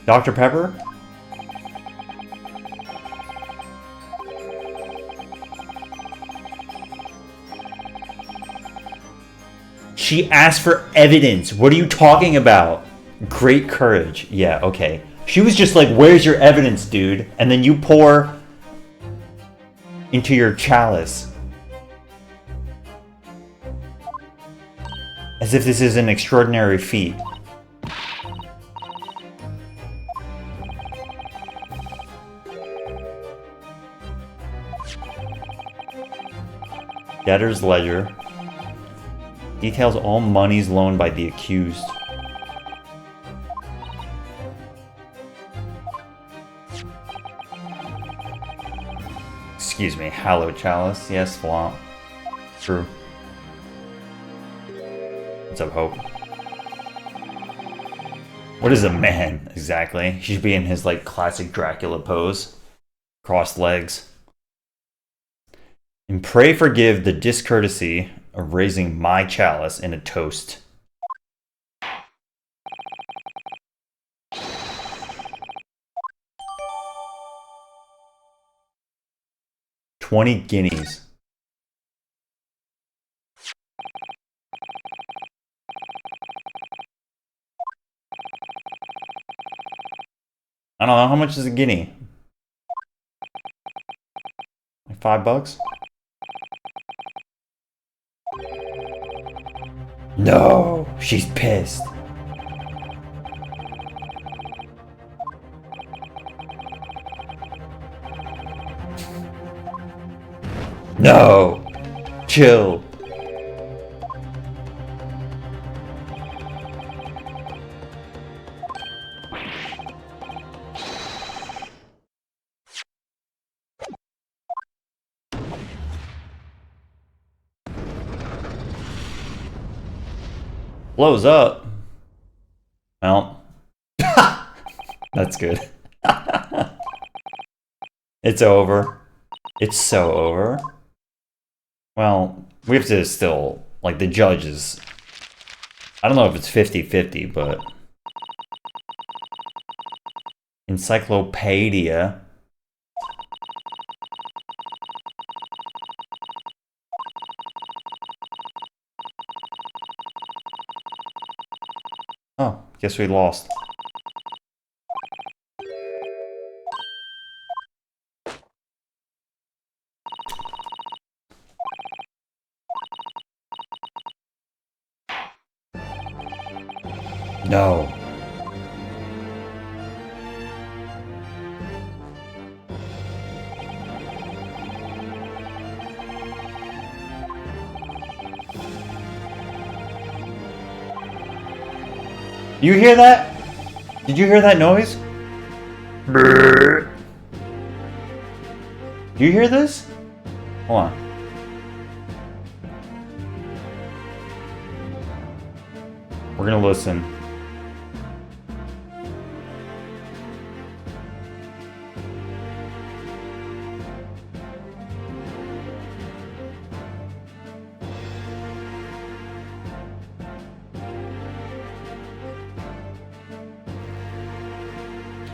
Dr. Pepper? She asked for evidence. What are you talking about? Great courage. Yeah, okay. She was just like, where's your evidence, dude? And then you pour into your chalice. As if this is an extraordinary feat. Debtor's ledger. Details all monies loaned by the accused. Excuse me, hallowed chalice. Yes, flaunt. True. What's up, Hope? What is a man, exactly? He should be in his, like, classic Dracula pose. Crossed legs. And pray forgive the discourtesy of raising my chalice in a toast. $20 guineas. I don't know, how much is a guinea? Like $5? No, she's pissed. No, chill. Blows up. Well, that's good. It's over. It's so over. Well, we have to still, like, the judges. I don't know if it's 50-50, but Encyclopedia. Oh, guess we lost. No. You hear that? Did you hear that noise? Do you hear this? Hold on. We're gonna listen.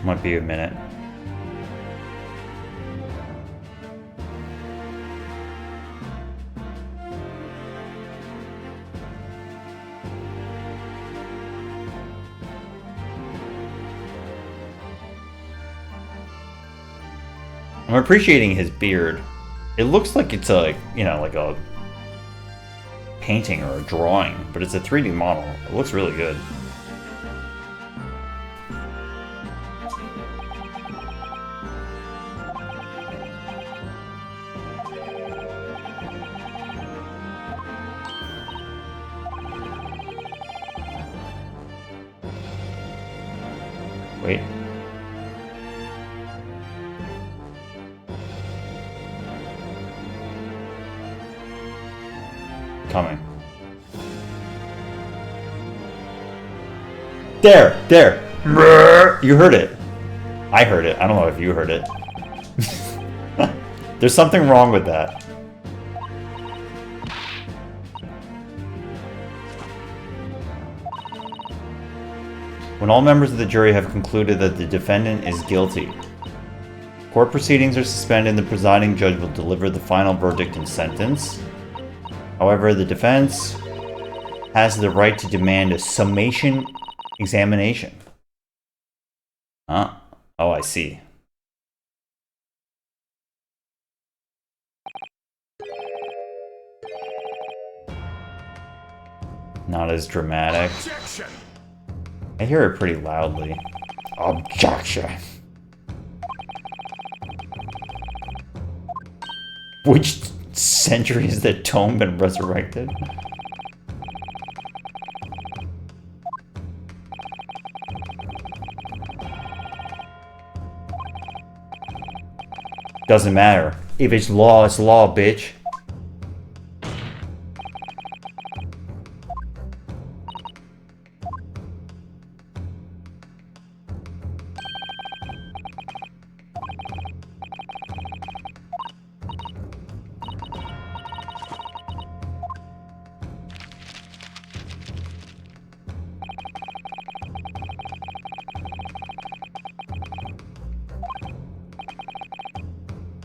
Might be a minute. I'm appreciating his beard. It looks like it's a, you know, like a painting or a drawing, but it's a 3D model. It looks really good. Wait. Coming. There! You heard it. I heard it. I don't know if you heard it. There's something wrong with that. When all members of the jury have concluded that the defendant is guilty, court proceedings are suspended and the presiding judge will deliver the final verdict and sentence. However, the defense has the right to demand a summation examination. Huh? Oh, I see. Not as dramatic. Objection! I hear it pretty loudly. Objection. Which century has the tome been resurrected? Doesn't matter. If it's law, bitch.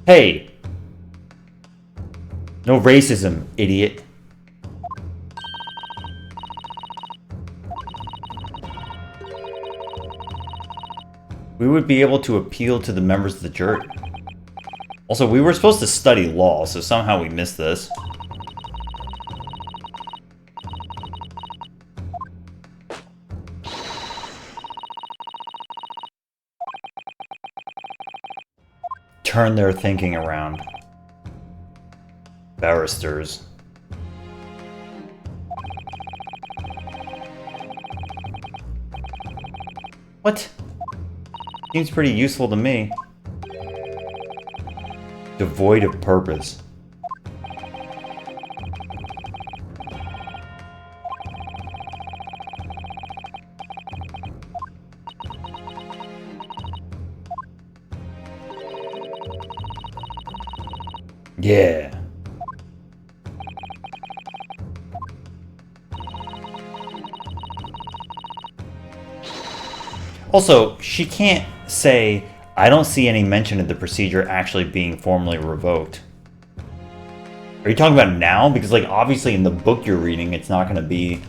Hey! No racism, idiot. We would be able to appeal to the members of the jury. Also, we were supposed to study law, so somehow we missed this. Turn their thinking around. Barristers. What? Seems pretty useful to me. Devoid of purpose. Yeah. Also, she can't say, I don't see any mention of the procedure actually being formally revoked. Are you talking about now? Because, like, obviously in the book you're reading, it's not going to be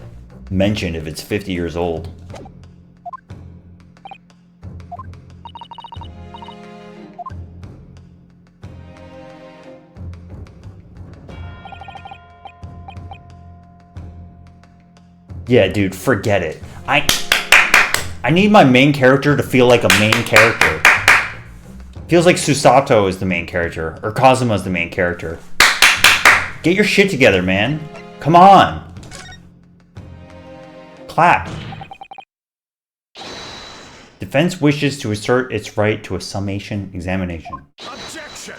mentioned if it's 50 years old. Yeah, dude, forget it. I need my main character to feel like a main character. Feels like Susato is the main character, or Kazuma is the main character. Get your shit together, man. Come on. Clap. Defense wishes to assert its right to a summation examination. Objection!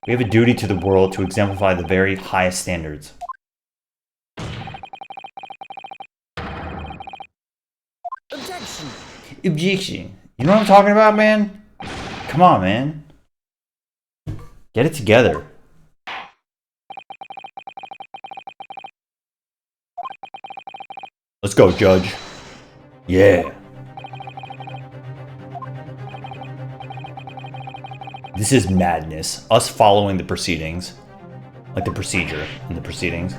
We have a duty to the world to exemplify the very highest standards. Objection! Objection. You know what I'm talking about, man? Come on, man. Get it together. Let's go, Judge. Yeah. This is madness. Us following the proceedings. Like the procedure in the proceedings.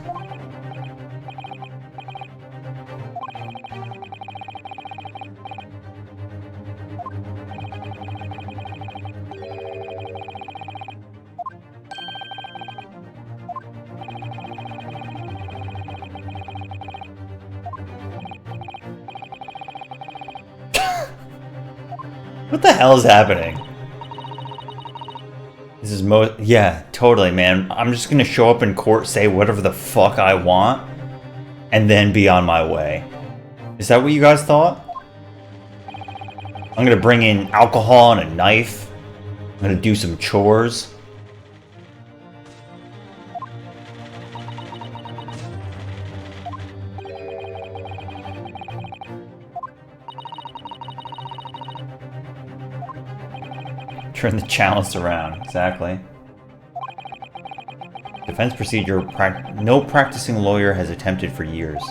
What the hell is happening? This is yeah, totally, man. I'm just gonna show up in court, say whatever the fuck I want, and then be on my way. Is that what you guys thought? I'm gonna bring in alcohol and a knife. I'm gonna do some chores. Turn the chalice around, exactly. Defense procedure, no practicing lawyer has attempted for years.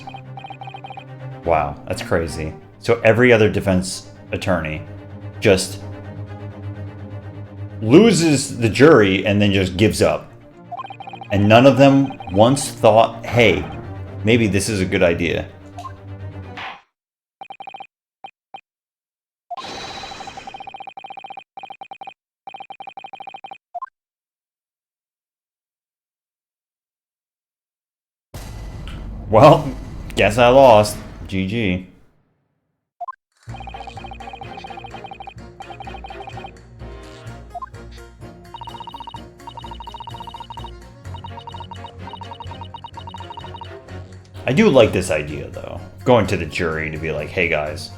Wow, that's crazy. So every other defense attorney just loses the jury and then just gives up. And none of them once thought, hey, maybe this is a good idea. Well, guess I lost. GG. I do like this idea, though. Going to the jury to be like, hey guys,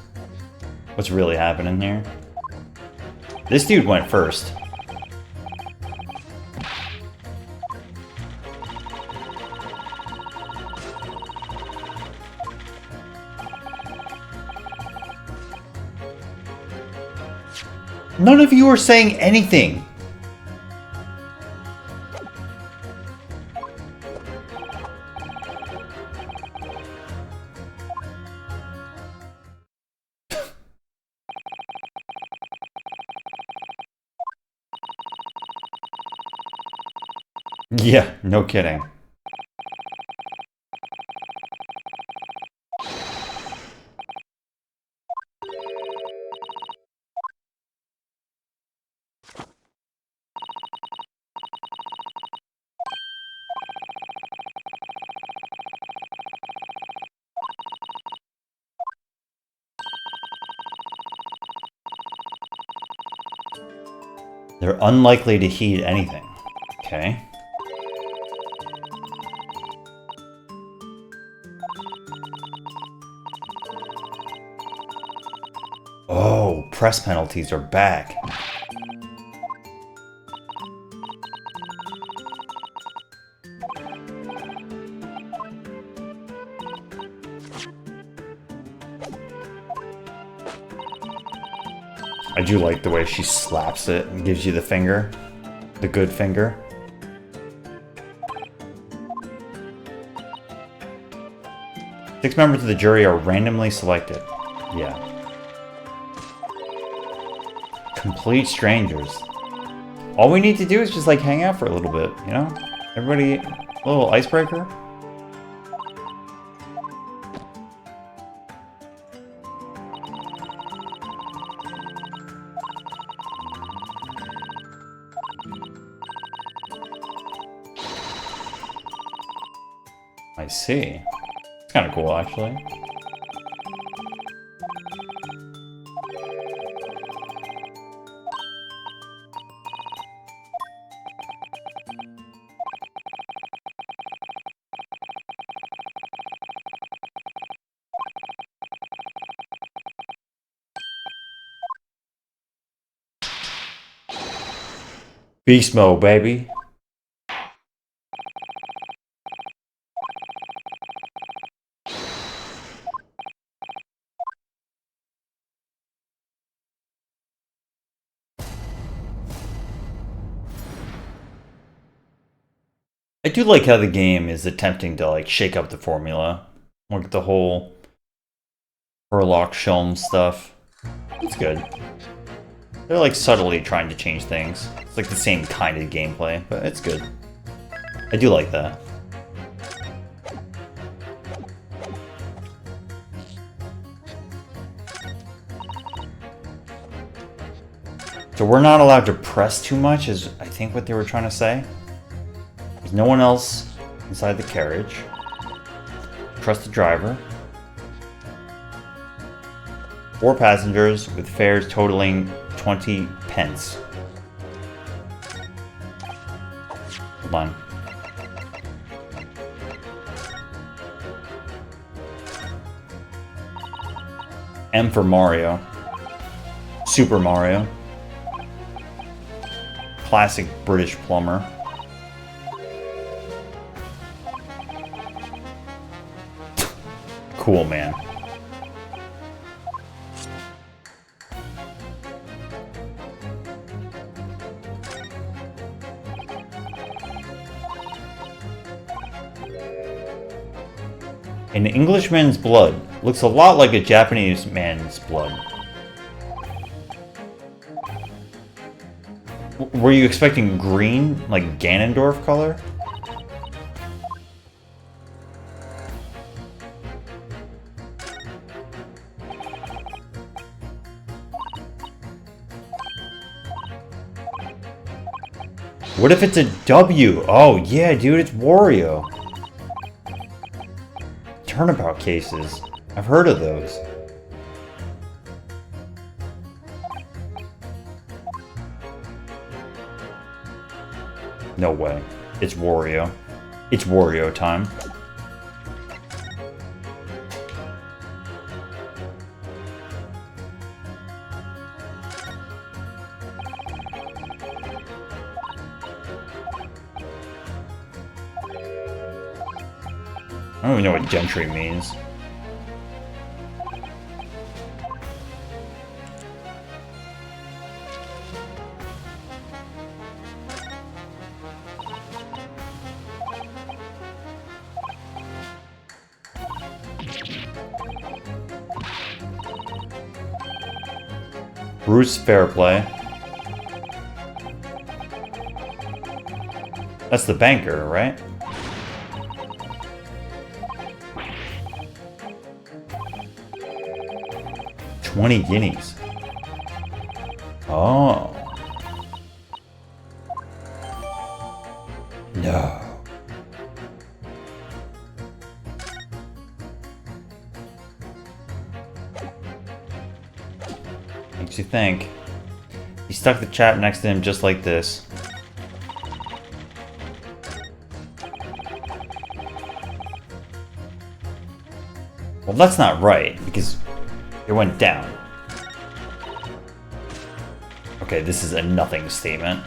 what's really happening here? This dude went first. None of you are saying anything. Yeah, no kidding. They're unlikely to heed anything. Okay. Oh, press penalties are back. I do like the way she slaps it and gives you the finger. The good finger. Six members of the jury are randomly selected. Yeah. Complete strangers. All we need to do is just like hang out for a little bit, you know? Everybody, a little icebreaker. I see. It's kind of cool, actually. Beast mode, baby. I do like how the game is attempting to like shake up the formula. Look at the whole Herlock Sholmes stuff. It's good. They're like subtly trying to change things. It's like the same kind of gameplay, but it's good. I do like that. So we're not allowed to press too much, is I think what they were trying to say. There's no one else inside the carriage. Trust the driver. 4 passengers with fares totaling 20 pence. Hold on. M for Mario. Super Mario. Classic British plumber. Cool, man. An Englishman's blood looks a lot like a Japanese man's blood. Were you expecting green, like Ganondorf color? What if it's a W? Oh yeah, dude, it's Wario. Turnabout cases. I've heard of those. No way. It's Wario. It's Wario time. I don't even know what gentry means. Bruce Fairplay. That's the banker, right? $20 guineas. Oh. No. Makes you think. He stuck the chap next to him just like this. Well, that's not right, because it went down. Okay, this is a nothing statement.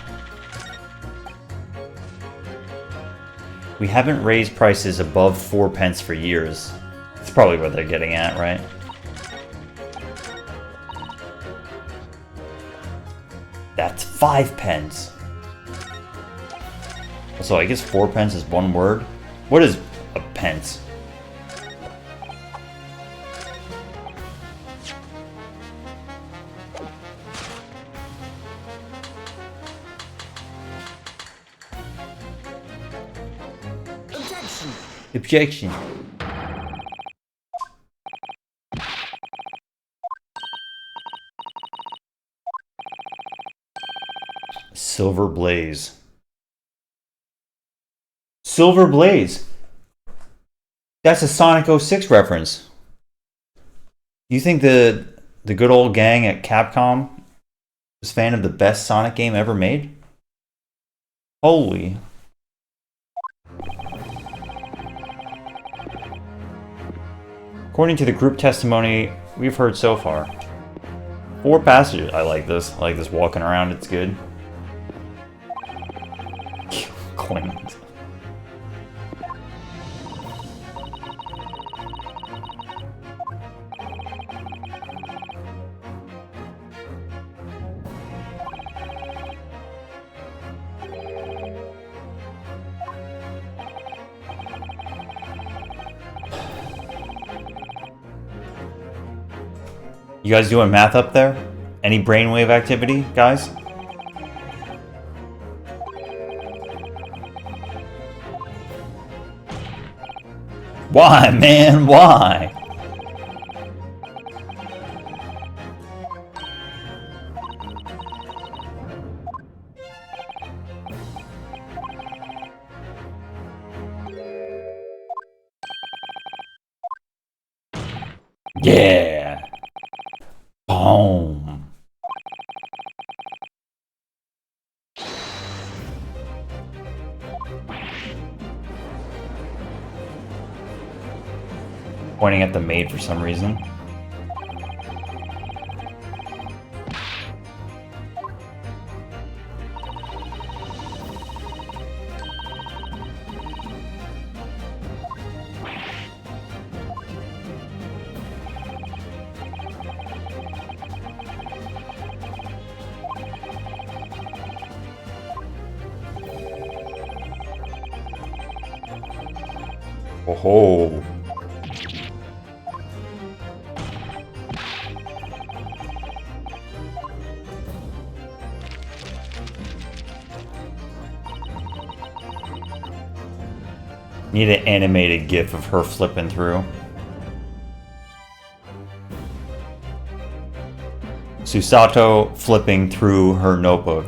We haven't raised prices above 4 pence for years. That's probably what they're getting at, right? That's 5 pence. So I guess 4 pence is one word. What is a pence? Objection. Silver Blaze. Silver Blaze. That's a Sonic 06 reference. You think the good old gang at Capcom was a fan of the best Sonic game ever made? Holy. According to the group testimony we've heard so far, 4 passages. I like this. I like this walking around. It's good. Coins. You guys doing math up there? Any brainwave activity, guys? Why, man? Why? Yeah. Boom. Pointing at the maid for some reason. Oh. Need an animated GIF of her flipping through. Susato flipping through her notebook.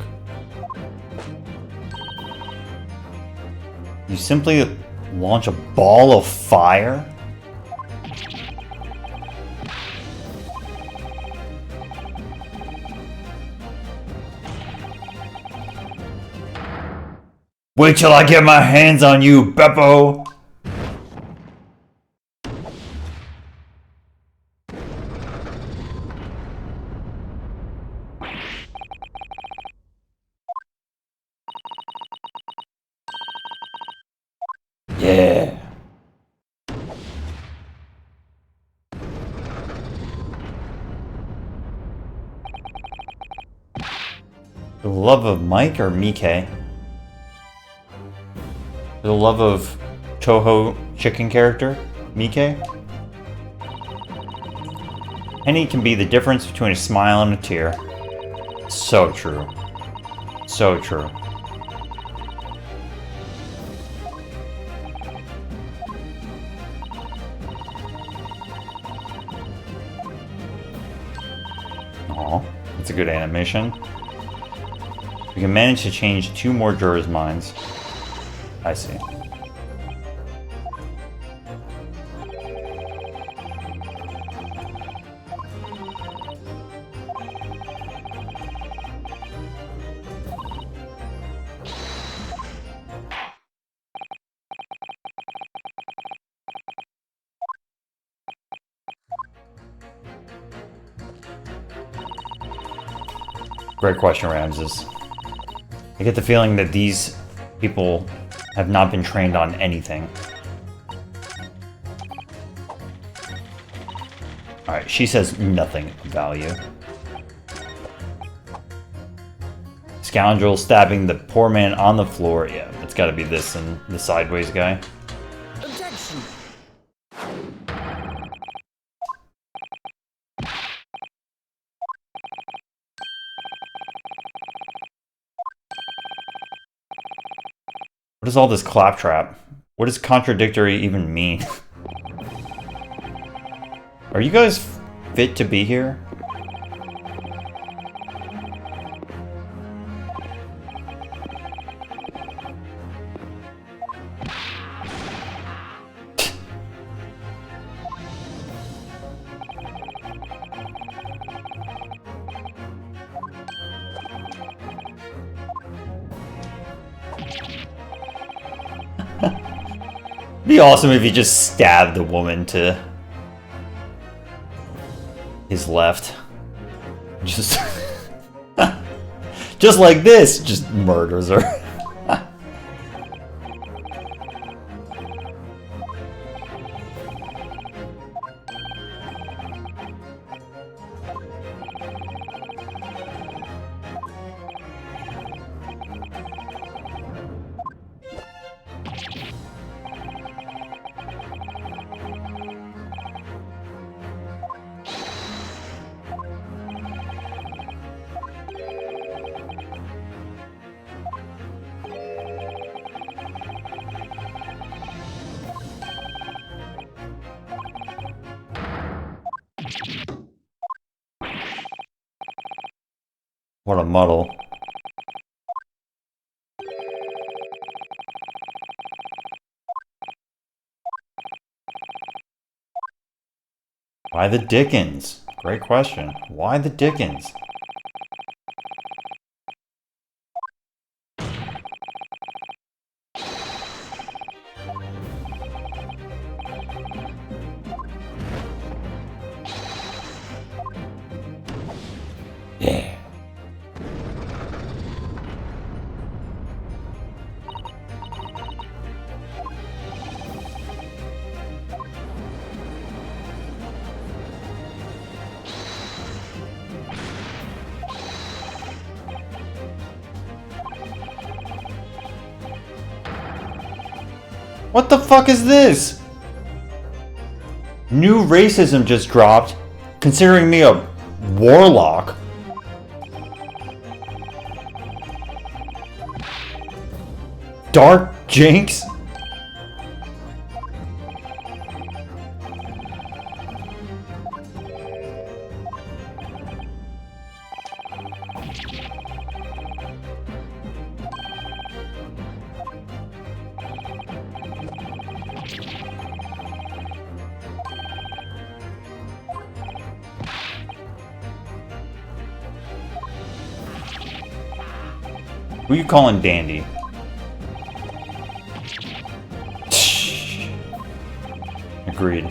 You simply launch a ball of fire? Wait till I get my hands on you, Beppo! Yeah. The love of Mike or Mike? The love of Toho chicken character, Mike? Penny can be the difference between a smile and a tear. So true. So true. Aw, that's a good animation. We can manage to change 2 more jurors' minds. I see. Great question, Ramses. I get the feeling that these people have not been trained on anything. Alright, she says nothing of value. Scoundrel stabbing the poor man on the floor. Yeah, it's gotta be this and the sideways guy. Objection! What is all this claptrap? What does contradictory even mean? Are you guys fit to be here? Be awesome if he just stabbed the woman to his left. Just just like this, just murders her. What a muddle. Why the Dickens? Great question. Why the Dickens? Yeah. What the fuck is this? New racism just dropped, considering me a warlock. Dark Jinx? Who you calling Dandy? Agreed.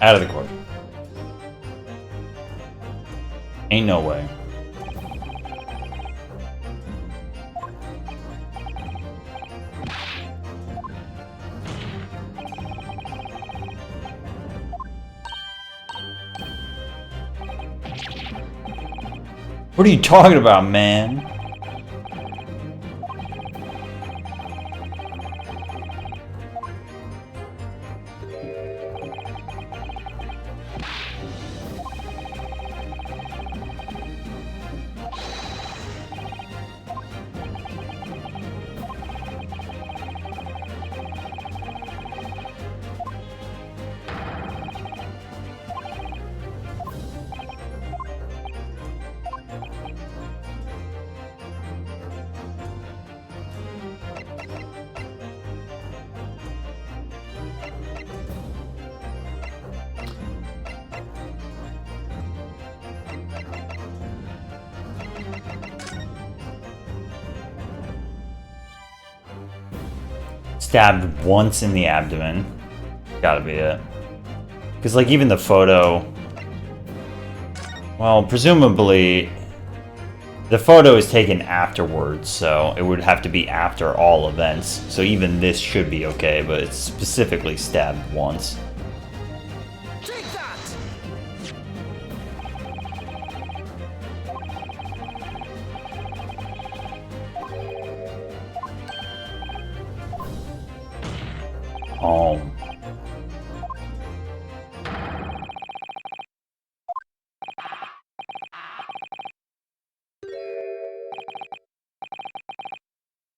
Out of the court. Ain't no way. What are you talking about, man? Stabbed once in the abdomen. Gotta be it. Because, like, even the photo... Well, presumably... The photo is taken afterwards, so it would have to be after all events. So even this should be okay, but it's specifically stabbed once. Take that! Oh.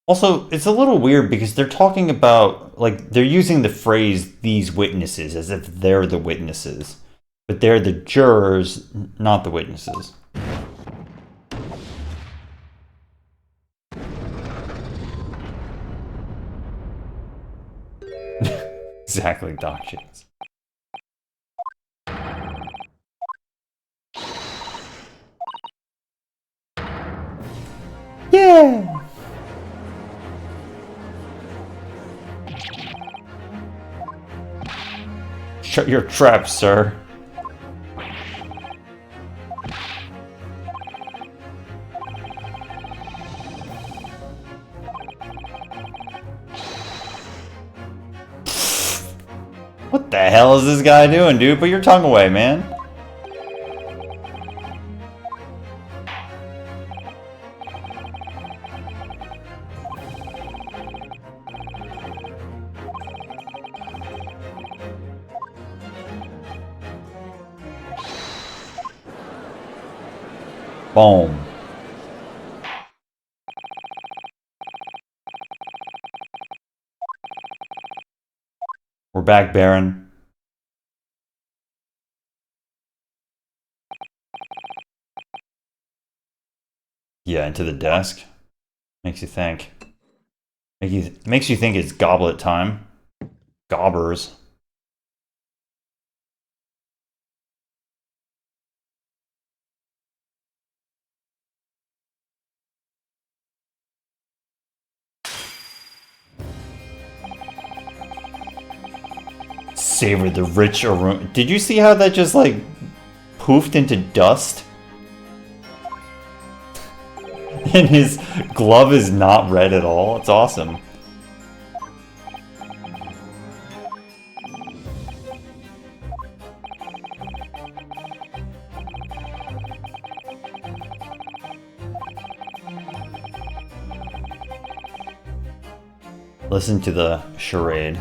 Also, it's a little weird because they're talking about, like, they're using the phrase "these witnesses" as if they're the witnesses, but they're the jurors, not the witnesses. Exactly, Doc Shades. Yeah! Shut your trap, sir. What the hell is this guy doing, dude? Put your tongue away, man. Boom. We're back, Baron. Yeah, into the desk. Makes you think. Makes you think it's goblet time. Gobbers. Savor the rich aroma. Did you see how that just like poofed into dust? And his glove is not red at all. It's awesome. Listen to the charade.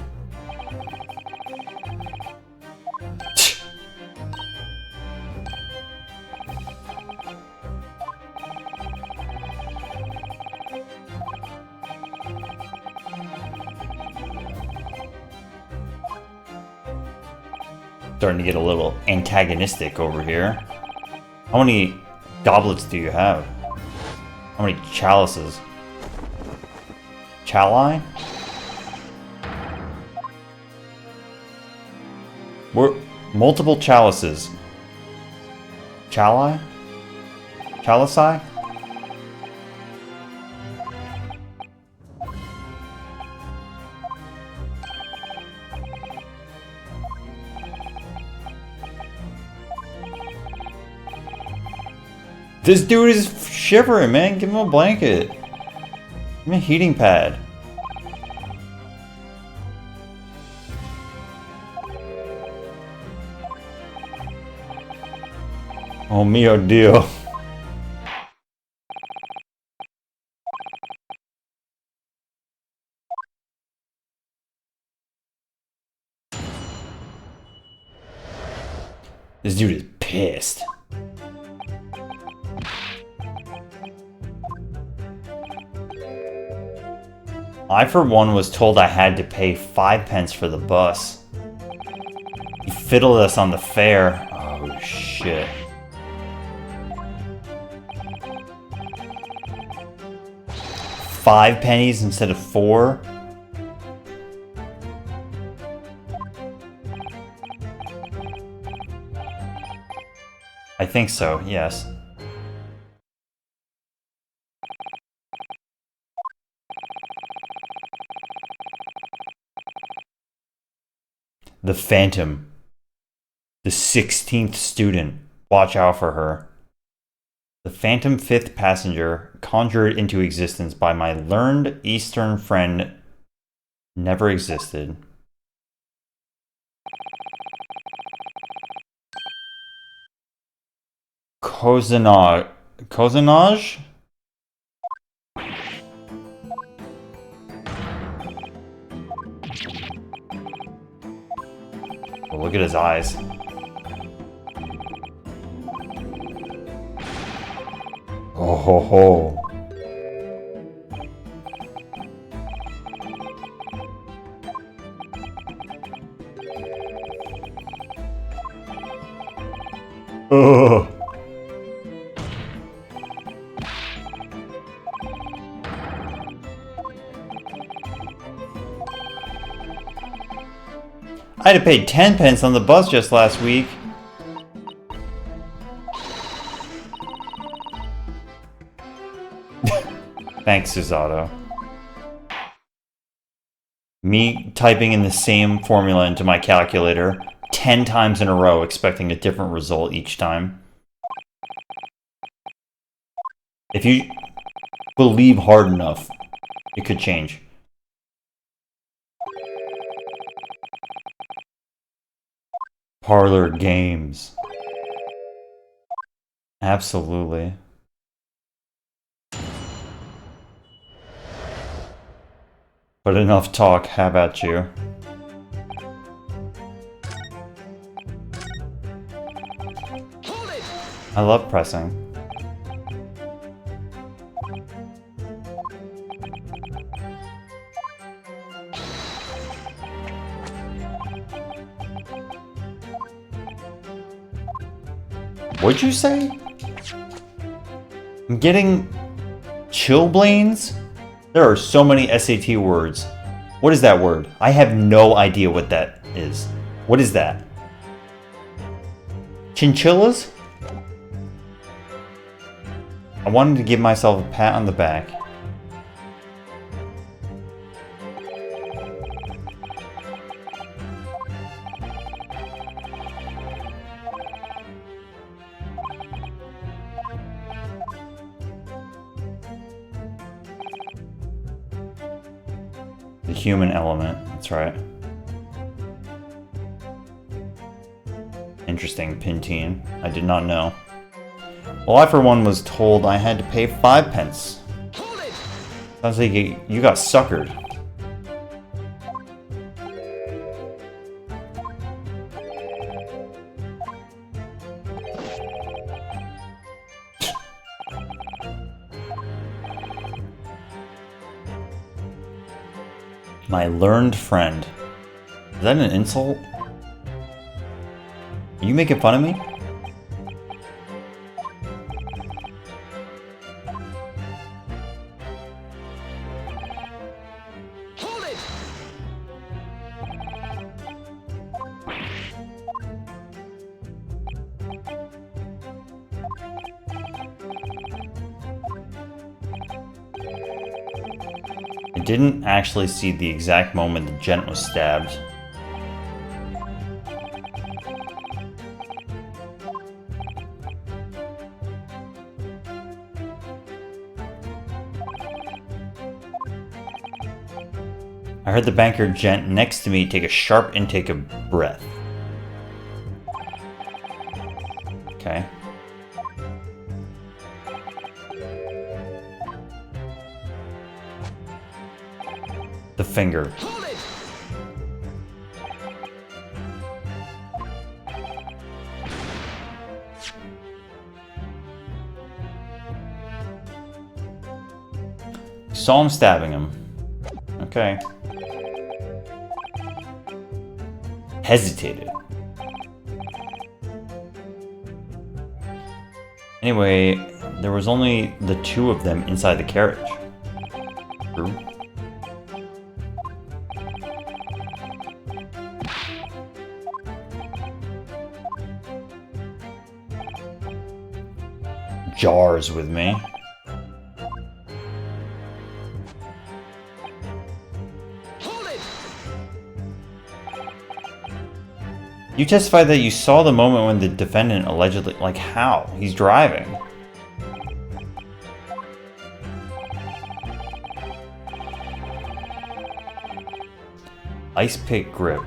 Starting to get a little antagonistic over here. How many goblets do you have? How many chalices? Chali? We're multiple chalices. Chali? Chalici? This dude is shivering, man. Give him a blanket. Give him a heating pad. Oh mio Dio. This dude is pissed. I, for one, was told I had to pay 5 pence for the bus. He fiddled us on the fare. Oh, shit. Five pennies instead of 4? I think so, yes. The Phantom. The 16th student. Watch out for her. The phantom 5th passenger, conjured into existence by my learned Eastern friend, never existed. Cozenage? Oh, look at his eyes. Oh ho ho. Ugh. I had to pay 10 pence on the bus just last week. Thanks, Susato. Me typing in the same formula into my calculator 10 times in a row, expecting a different result each time. If you believe hard enough, it could change. Parlor games. Absolutely. But enough talk, how about you? I love pressing. What'd you say? I'm getting chilblains? There are so many SAT words. What is that word? I have no idea what that is. What is that? Chinchillas? I wanted to give myself a pat on the back. The human element, that's right. Interesting, Pintine. I did not know. Well, I for one was told I had to pay 5 pence. Sounds like you got suckered. My learned friend. Is that an insult? Are you making fun of me? I didn't actually see the exact moment the gent was stabbed. I heard the banker gent next to me take a sharp intake of breath. Okay. The finger. Saw him stabbing him. Okay. Hesitated. Anyway, there was only the two of them inside the carriage. True. Jars with me. You testified that you saw the moment when the defendant allegedly... Like, how? He's driving. Ice pick grip.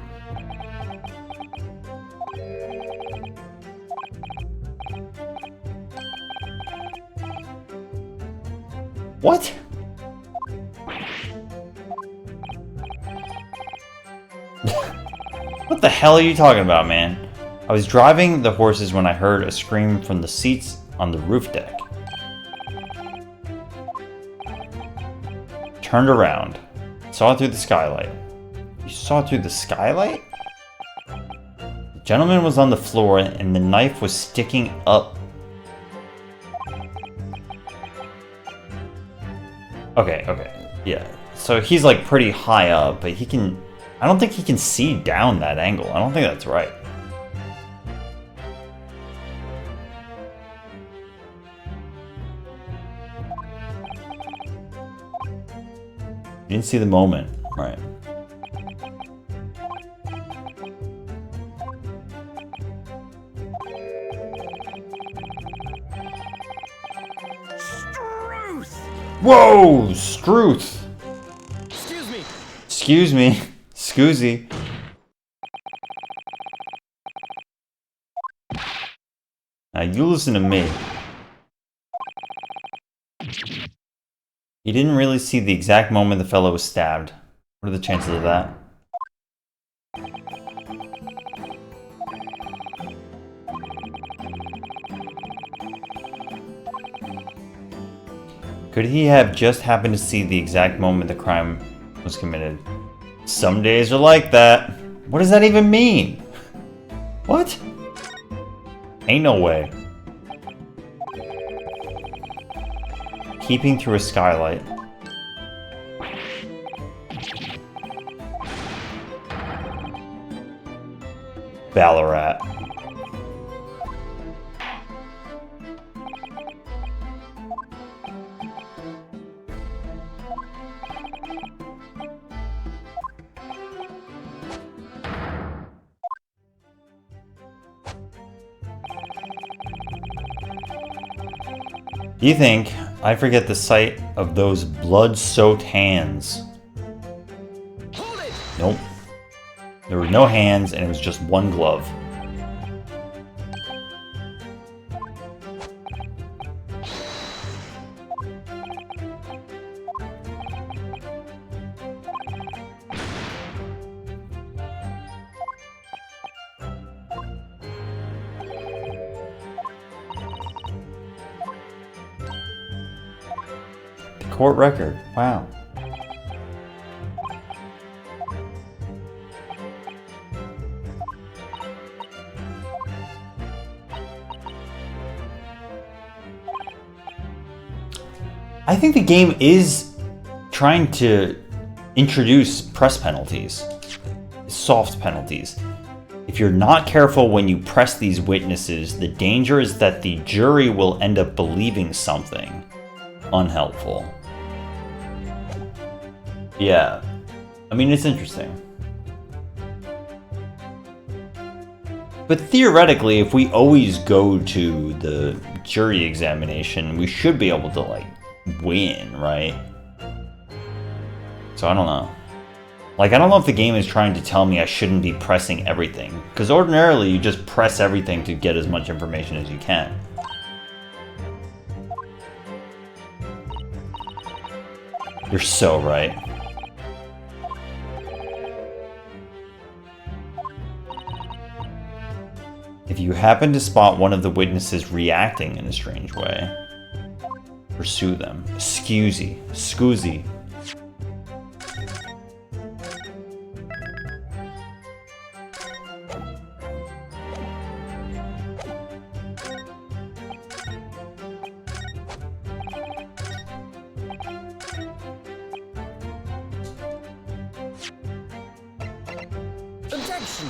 What? What the hell are you talking about, man? I was driving the horses when I heard a scream from the seats on the roof deck. Turned around. Saw it through the skylight. You saw it through the skylight? Gentleman was on the floor and the knife was sticking up. Okay, yeah. So he's like pretty high up, but I don't think he can see down that angle. I don't think that's right. You didn't see the moment, right? Struth! Whoa, Struth! Excuse me. Excuse me, Scoozy. Now you listen to me. You didn't really see the exact moment the fellow was stabbed. What are the chances of that? Could he have just happened to see the exact moment the crime was committed? Some days are like that. What does that even mean? What? Ain't no way. Peeping through a skylight. Ballarat. You think I forget the sight of those blood-soaked hands? Hold it! Nope. There were no hands, and it was just one glove. Court record. Wow. I think the game is trying to introduce press penalties, soft penalties. If you're not careful when you press these witnesses, the danger is that the jury will end up believing something unhelpful. Yeah, I mean, it's interesting. But theoretically, if we always go to the jury examination, we should be able to, like, win, right? So I don't know. Like, I don't know if the game is trying to tell me I shouldn't be pressing everything. Because ordinarily, you just press everything to get as much information as you can. You're so right. If you happen to spot one of the witnesses reacting in a strange way, pursue them. Scoozy. Objection!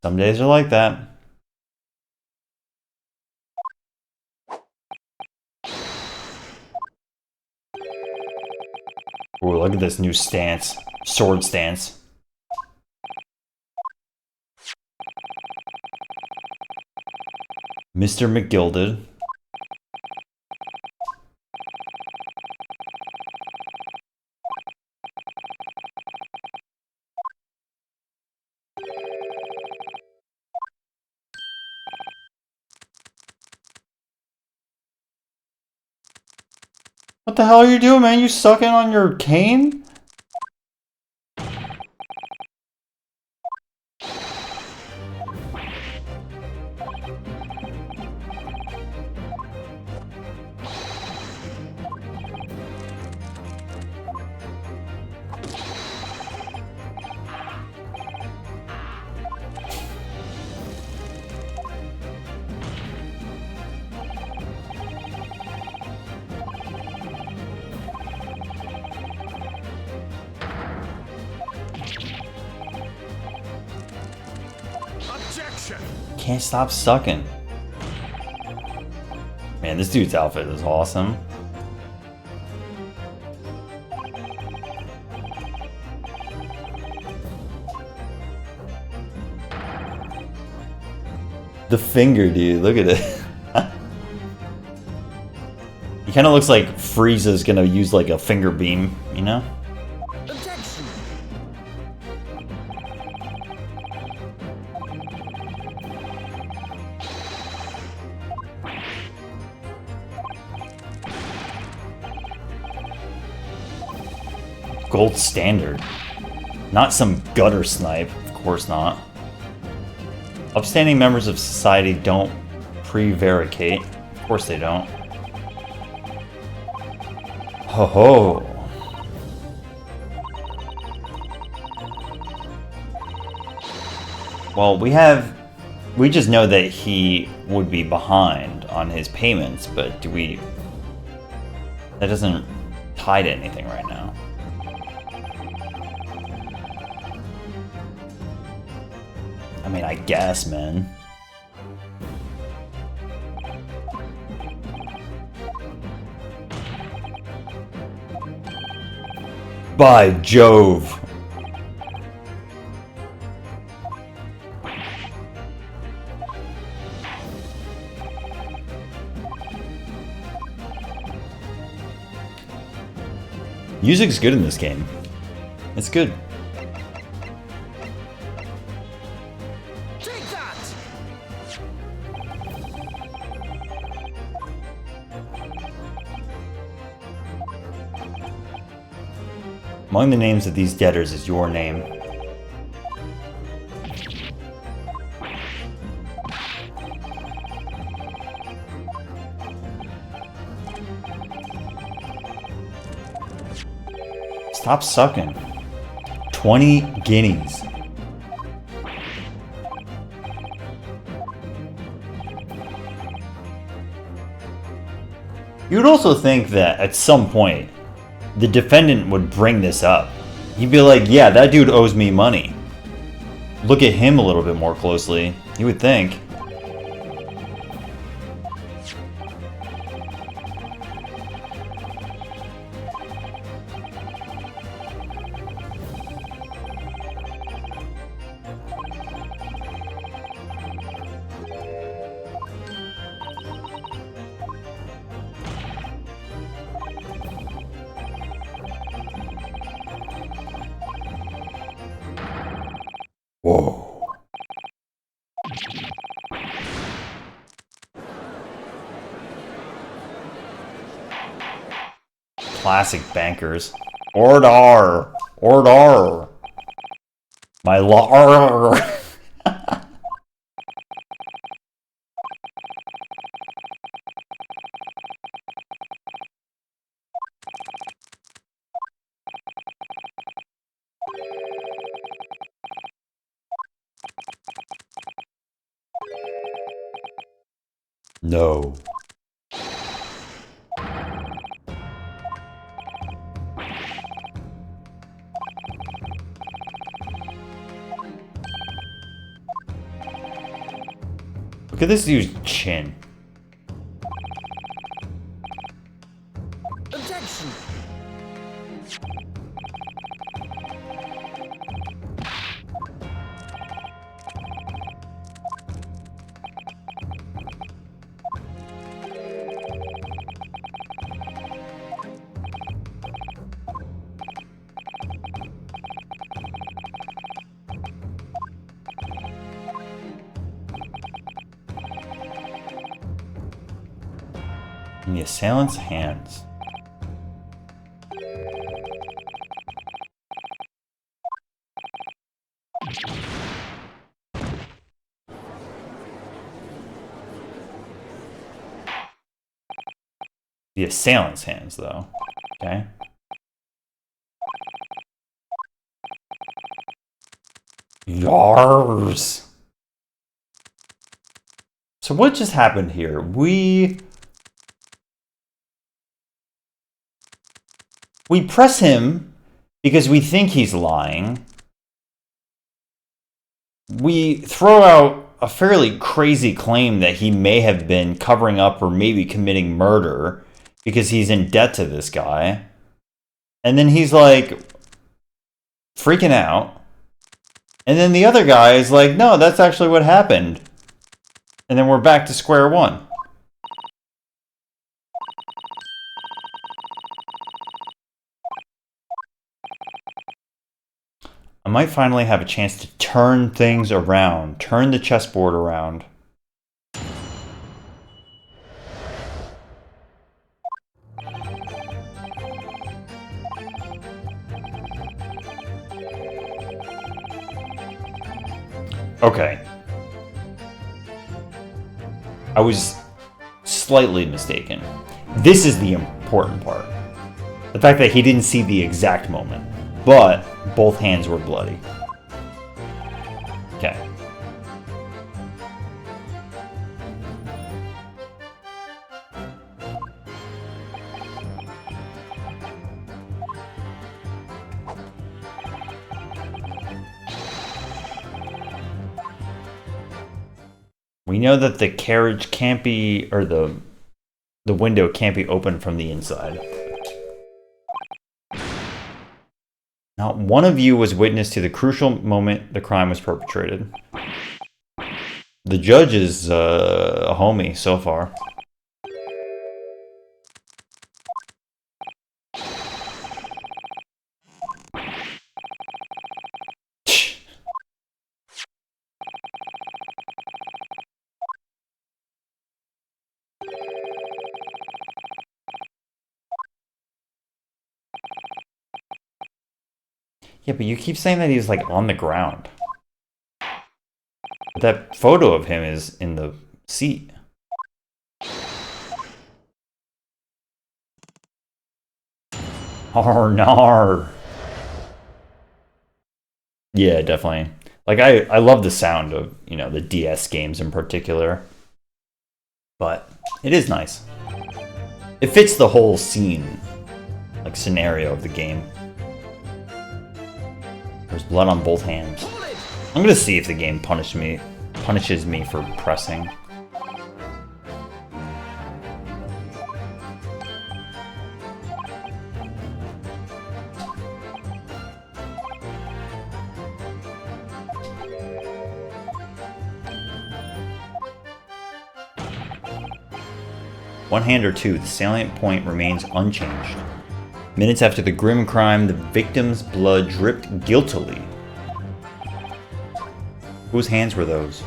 Some days are like that. Ooh, look at this new stance. Sword stance. Mr. McGilded. What the hell are you doing, man? You sucking on your cane? can't stop sucking. Man, this dude's outfit is awesome. The finger, dude. Look at it. He kind of looks like Frieza's gonna use like a finger beam, you know? Objection! Gold standard. Not some gutter snipe. Of course not. Upstanding members of society don't prevaricate. Of course they don't. Ho ho. Well, we just know that he would be behind on his payments, but that doesn't tie to anything right now. I mean, I guess, man. By Jove. Music's good in this game. It's good. Take that! Among the names of these debtors is your name. Stop sucking. 20 guineas. You'd also think that at some point, the defendant would bring this up. He'd be like, yeah, that dude owes me money. Look at him a little bit more closely. You would think. Whoa. Classic bankers. Order! Order! My lord! No. Look at this dude's chin. Objection! In the assailant's hands. The assailant's hands, though. Okay. Yars. So what just happened here? We press him because we think he's lying. We throw out a fairly crazy claim that he may have been covering up or maybe committing murder because he's in debt to this guy. And then he's like freaking out. And then the other guy is like, no, that's actually what happened. And then we're back to square one. I might finally have a chance to turn things around. Turn the chessboard around. Okay. I was slightly mistaken. This is the important part. The fact that he didn't see the exact moment. But both hands were bloody. Okay. We know that the carriage can't be, or the window can't be opened from the inside. Not one of you was witness to the crucial moment the crime was perpetrated. The judge is a homie so far. Yeah, but you keep saying that he was like on the ground. That photo of him is in the seat. Nar. Yeah, definitely. Like I love the sound of, you know, the DS games in particular. But it is nice. It fits the whole scene, like scenario of the game. There's blood on both hands. I'm gonna see if the game punishes me for pressing. One hand or two, the salient point remains unchanged. Minutes after the grim crime, the victim's blood dripped guiltily. Whose hands were those?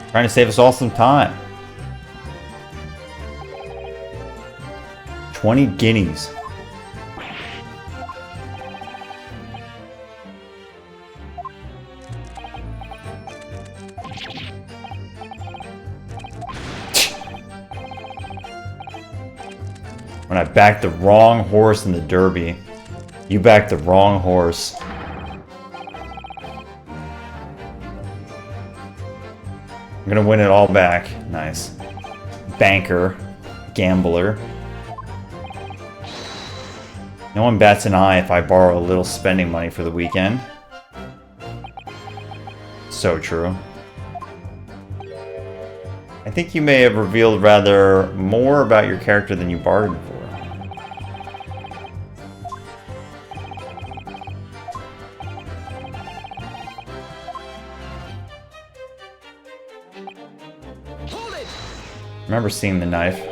Trying to save us all some time. 20 guineas. When I backed the wrong horse in the Derby. You backed the wrong horse. I'm gonna win it all back. Nice. Banker. Gambler. No one bats an eye if I borrow a little spending money for the weekend. So true. I think you may have revealed rather more about your character than you bargained for. Remember seeing the knife.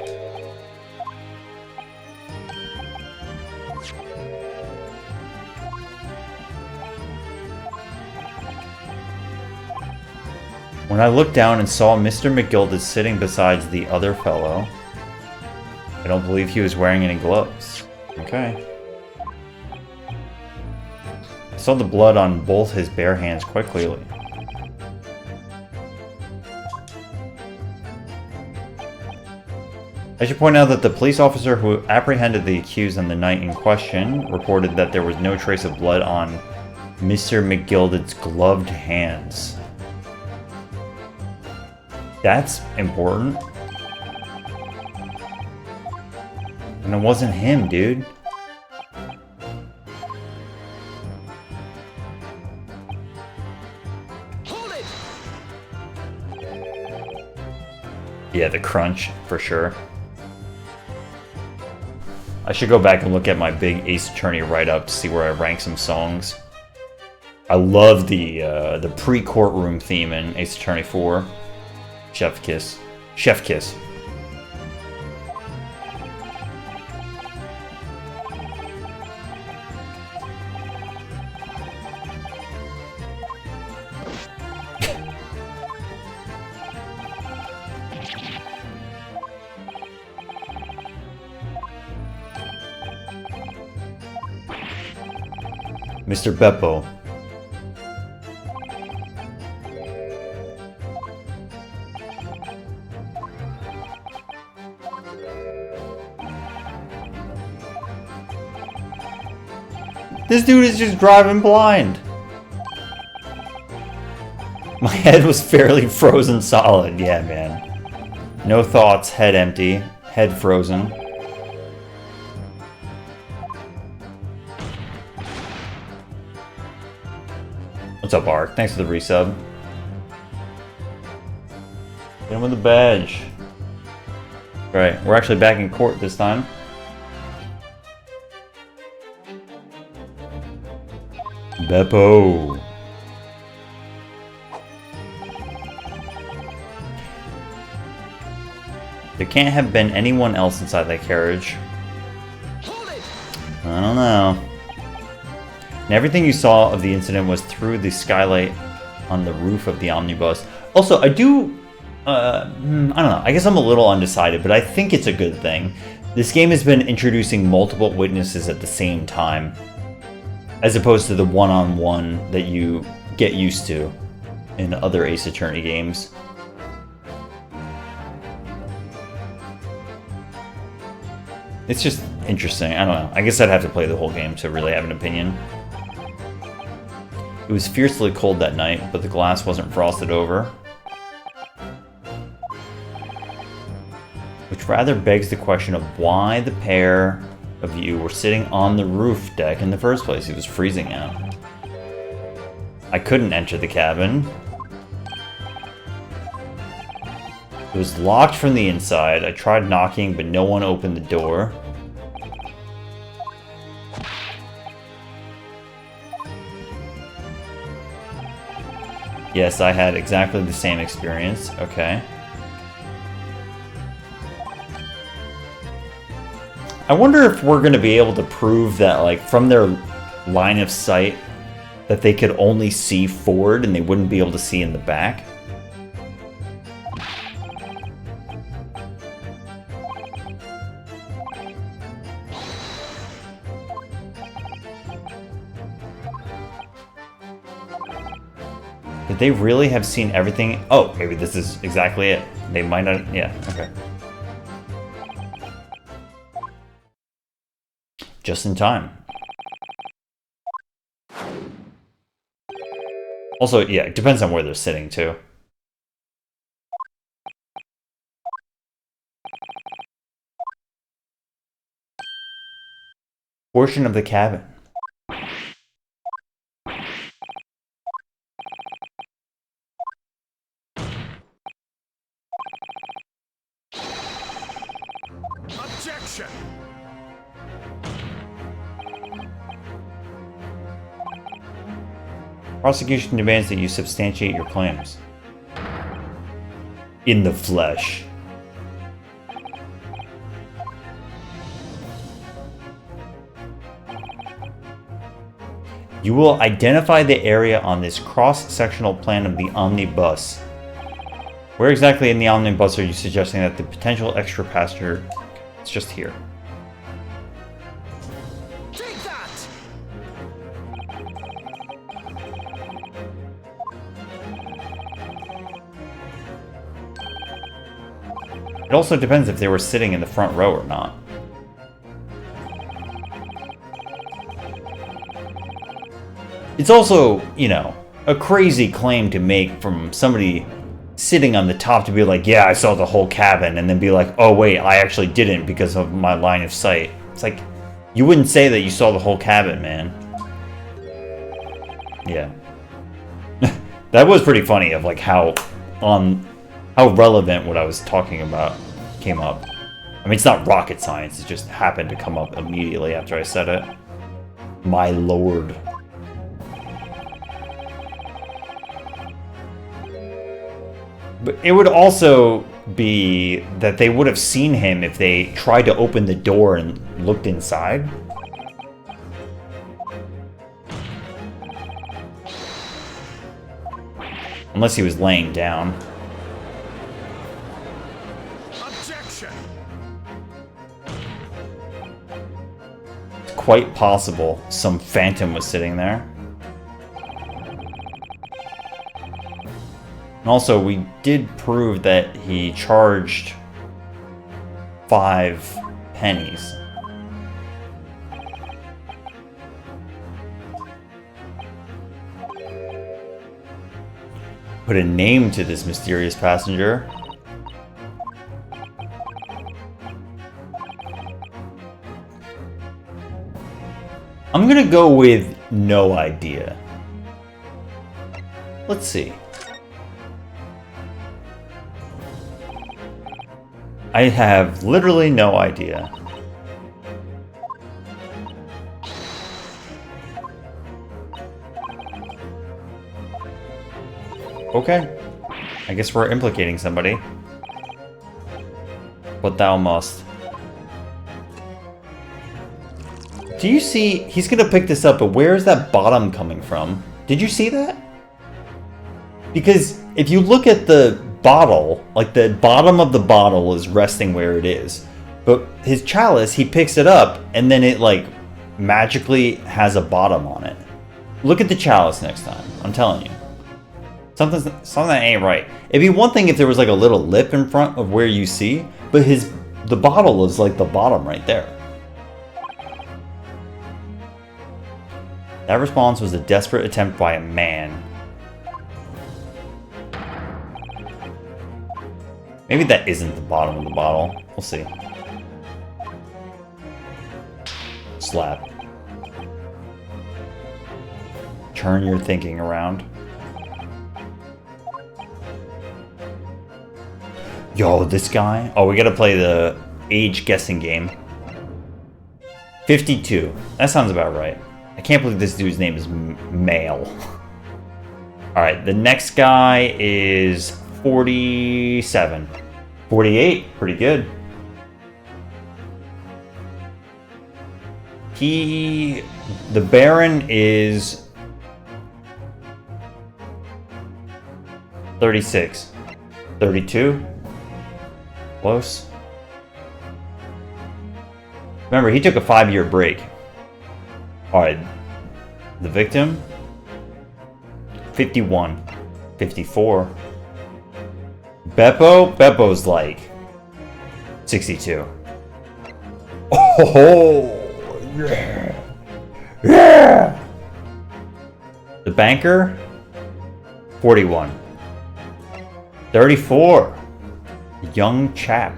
When I looked down and saw Mr. McGilded sitting beside the other fellow, I don't believe he was wearing any gloves. Okay. I saw the blood on both his bare hands quite clearly. I should point out that the police officer who apprehended the accused on the night in question reported that there was no trace of blood on Mr. McGilded's gloved hands. That's important. And it wasn't him, dude. Hold it! Yeah, the crunch, for sure. I should go back and look at my big Ace Attorney write-up to see where I rank some songs. I love the pre-courtroom theme in Ace Attorney 4. Chef Kiss. Chef Kiss. Mr. Beppo. This dude is just driving blind. My head was fairly frozen solid. Yeah, man. No thoughts, head empty, head frozen. What's up, Ark? Thanks for the resub. Get him with the badge. Right, we're actually back in court this time. Beppo. There can't have been anyone else inside that carriage. I don't know. And everything you saw of the incident was through the skylight on the roof of the omnibus. Also, I do... I don't know. I guess I'm a little undecided, but I think it's a good thing. This game has been introducing multiple witnesses at the same time, as opposed to the one-on-one that you get used to in other Ace Attorney games. It's just interesting. I don't know. I guess I'd have to play the whole game to really have an opinion. It was fiercely cold that night, but the glass wasn't frosted over. Which rather begs the question of why the pair of you were sitting on the roof deck in the first place. It was freezing out. I couldn't enter the cabin. It was locked from the inside. I tried knocking, but no one opened the door. Yes, I had exactly the same experience. Okay. I wonder if we're going to be able to prove that, like, from their line of sight, that they could only see forward and they wouldn't be able to see in the back. Did they really have seen everything? Oh, maybe this is exactly it. They might not... Yeah, okay. Just in time. Also, yeah, it depends on where they're sitting, too. Portion of the cabin. Objection! Prosecution demands that you substantiate your claims. In the flesh. You will identify the area on this cross-sectional plan of the omnibus. Where exactly in the omnibus are you suggesting that the potential extra passenger... It's just here. Take that! It also depends if they were sitting in the front row or not. It's also, you know, a crazy claim to make from somebody sitting on the top to be like, yeah, I saw the whole cabin, and then be like, oh wait, I actually didn't because of my line of sight. It's like, you wouldn't say that you saw the whole cabin, man. Yeah. That was pretty funny of like how relevant what I was talking about came up. I mean, it's not rocket science, it just happened to come up immediately after I said it. My lord. But it would also be that they would have seen him if they tried to open the door and looked inside. Unless he was laying down. Objection! It's quite possible some phantom was sitting there. And also, we did prove that he charged 5 pennies. Put a name to this mysterious passenger. I'm gonna go with no idea. Let's see. I have literally no idea. Okay. I guess we're implicating somebody. But thou must. Do you see? He's gonna pick this up, but where is that bottom coming from? Did you see that? Because if you look at the bottle, like the bottom of the bottle is resting where it is. But his chalice, he picks it up, and then it like magically has a bottom on it. Look at the chalice next time. I'm telling you. Something ain't right. It'd be one thing if there was like a little lip in front of where you see, but the bottle is like the bottom right there. That response was a desperate attempt by a man. Maybe that isn't the bottom of the bottle. We'll see. Slap. Turn your thinking around. Yo, this guy. Oh, we gotta play the age guessing game. 52. That sounds about right. I can't believe this dude's name is Male. Alright, the next guy is 47. 48. Pretty good. The Baron is 36. 32. Close. Remember, he took a 5-year break. Alright. The victim? 51. 54. Beppo's like 62. Oh, yeah. Yeah. The banker? 41. 34. Young chap.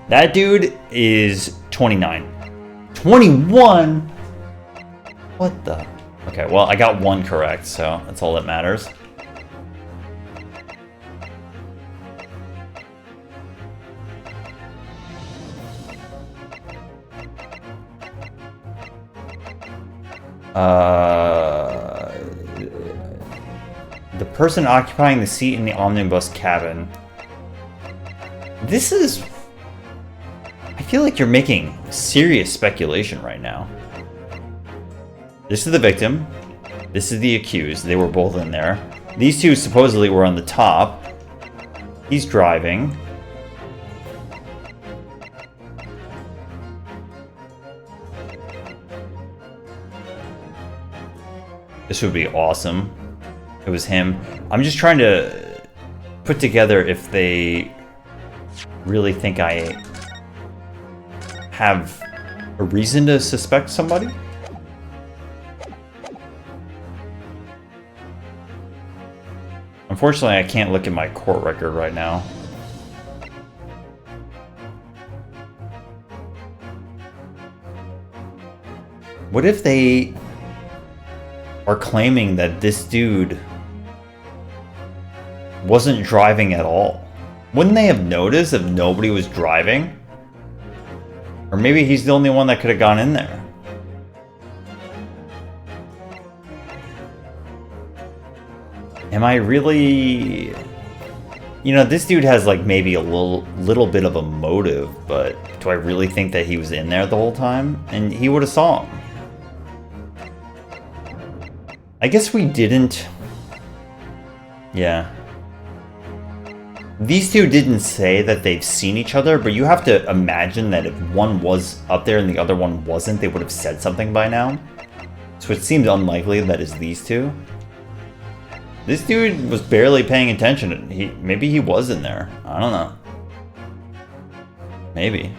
That dude is 29. 21? What the? Okay, well, I got one correct, so that's all that matters. The person occupying the seat in the omnibus cabin. This is... I feel like you're making serious speculation right now. This is the victim. This is the accused. They were both in there. These two supposedly were on the top. He's driving. This would be awesome. It was him. I'm just trying to put together if they really think I have a reason to suspect somebody. Unfortunately, I can't look at my court record right now. What if they are claiming that this dude wasn't driving at all? Wouldn't they have noticed if nobody was driving? Or maybe he's the only one that could have gone in there. Am I really... You know, this dude has like maybe a little bit of a motive, but do I really think that he was in there the whole time? And he would have saw him. I guess we didn't... Yeah. These two didn't say that they've seen each other, but you have to imagine that if one was up there and the other one wasn't, they would have said something by now. So it seems unlikely that it's these two. This dude was barely paying attention. Maybe he was in there. I don't know. Maybe.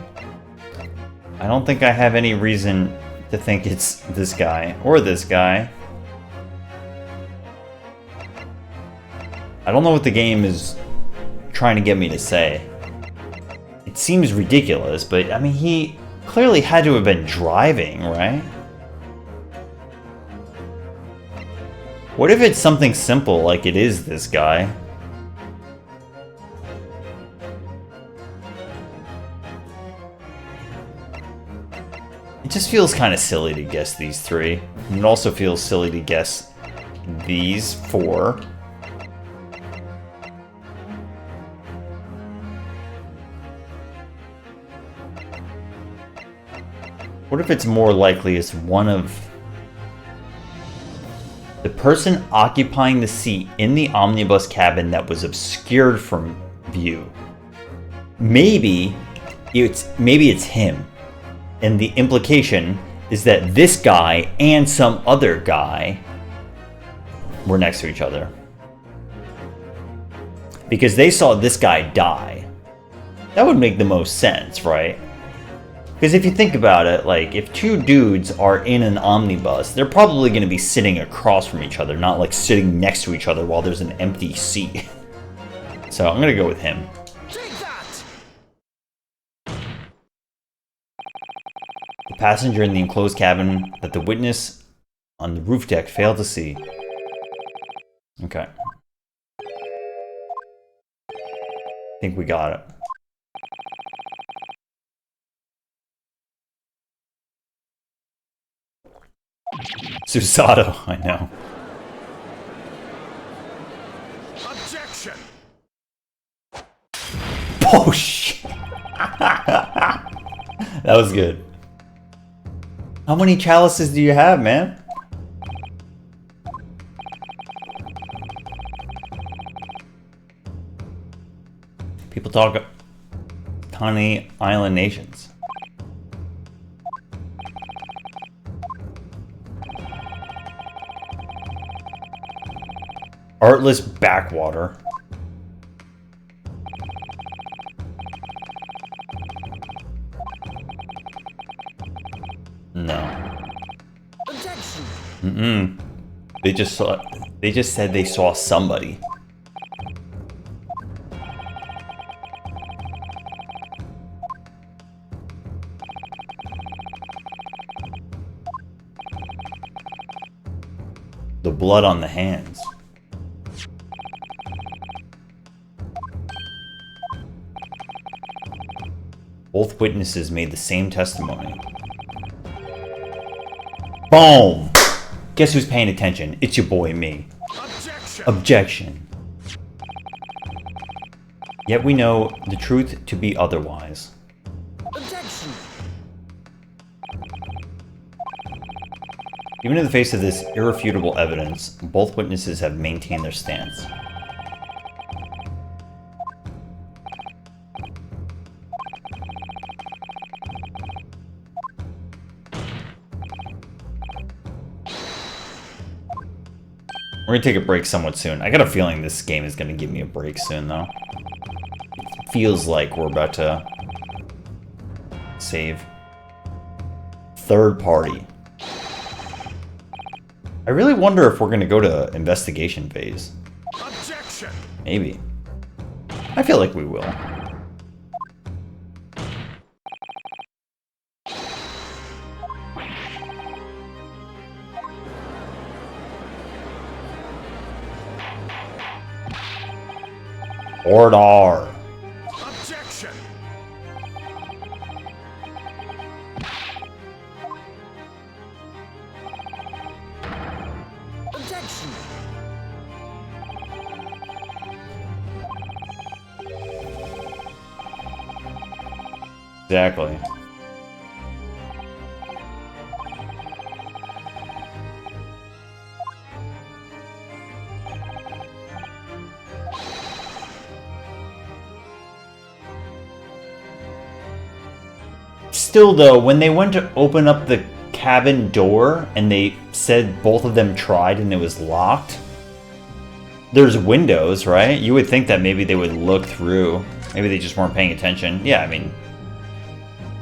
I don't think I have any reason to think it's this guy or this guy. I don't know what the game is trying to get me to say. It seems ridiculous, but I mean, he clearly had to have been driving, right? What if it's something simple like it is this guy? It just feels kind of silly to guess these three. And it also feels silly to guess these four. What if it's more likely it's one of the person occupying the seat in the omnibus cabin that was obscured from view? Maybe it's him. And the implication is that this guy and some other guy were next to each other. Because they saw this guy die. That would make the most sense, right? Because if you think about it, like, if two dudes are in an omnibus, they're probably going to be sitting across from each other, not like sitting next to each other while there's an empty seat. So I'm going to go with him. Take that! The passenger in the enclosed cabin that the witness on the roof deck failed to see. Okay. I think we got it. Susato, I know. Objection! Oh, shit. That was good. How many chalices do you have, man? People talk tiny island nations. Artless backwater. No. Objection! Mm-mm. They just said they saw somebody. The blood on the hands. Both witnesses made the same testimony. Boom! Guess who's paying attention? It's your boy, me. Objection! Objection. Yet we know the truth to be otherwise. Objection! Even in the face of this irrefutable evidence, both witnesses have maintained their stance. We're gonna take a break somewhat soon. I got a feeling this game is gonna give me a break soon, though. It feels like we're about to save. Third party. I really wonder if we're gonna go to investigation phase. Objection! Maybe. I feel like we will. Order. Objection! Objection! Exactly. Still though, when they went to open up the cabin door and they said both of them tried and it was locked, there's windows, right? You would think that maybe they would look through. Maybe they just weren't paying attention. Yeah, I mean,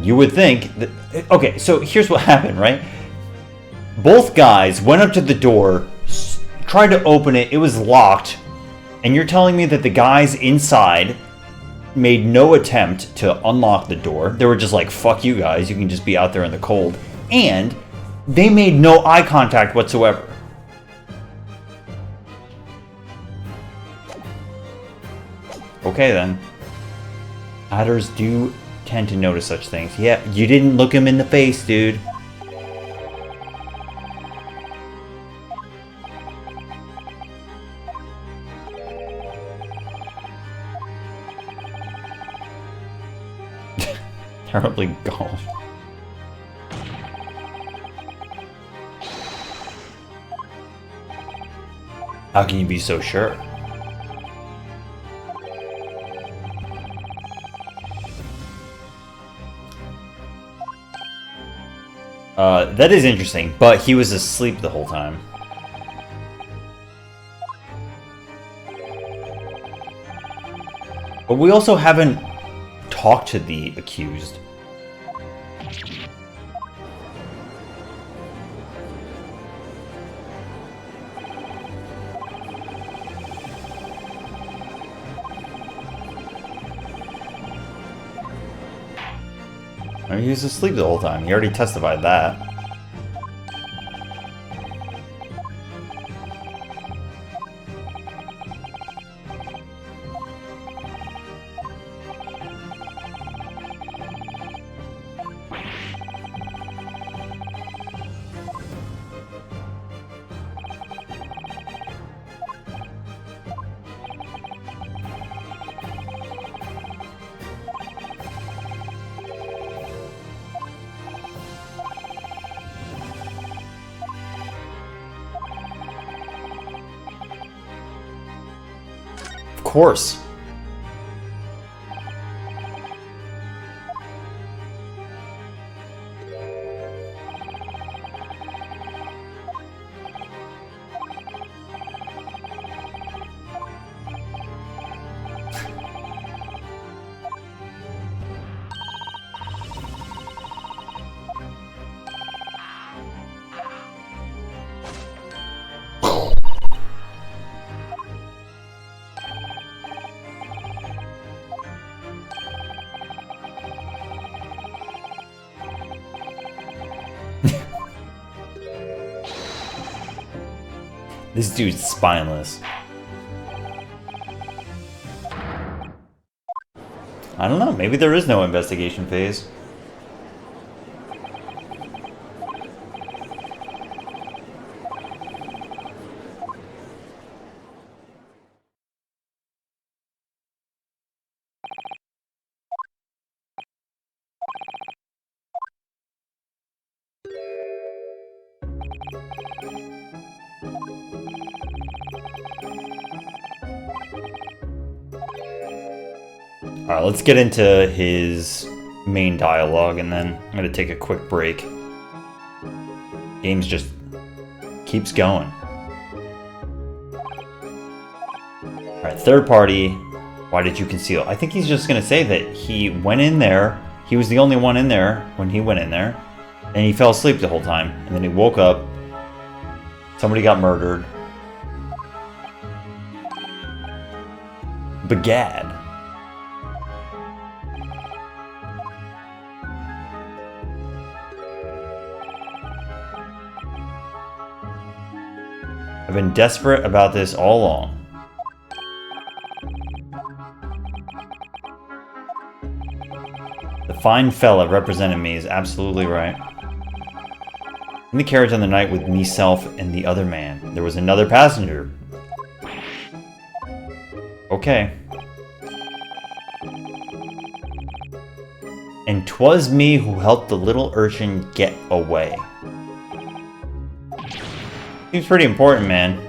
you would think that... Okay, so here's what happened, right? Both guys went up to the door, tried to open it, it was locked, and you're telling me that the guys inside made no attempt to unlock the door. They were just like, fuck you guys, you can just be out there in the cold. And they made no eye contact whatsoever. Okay then. Adders do tend to notice such things. Yeah, you didn't look him in the face, dude. Terribly gone. How can you be so sure? That is interesting, but he was asleep the whole time. But we also haven't talked to the accused. I mean, he was asleep the whole time. He already testified that. Of course. This dude's spineless. I don't know, maybe there is no investigation phase. Alright, let's get into his main dialogue and then I'm gonna take a quick break. Games just keeps going. Alright, third party, why did you conceal? I think he's just gonna say that he went in there, he was the only one in there when he went in there, and he fell asleep the whole time. And then he woke up, somebody got murdered. Begad. I've been desperate about this all along. The fine fella representing me is absolutely right. In the carriage on the night with meself and the other man, there was another passenger. Okay. And 'twas me who helped the little urchin get away. Seems pretty important, man.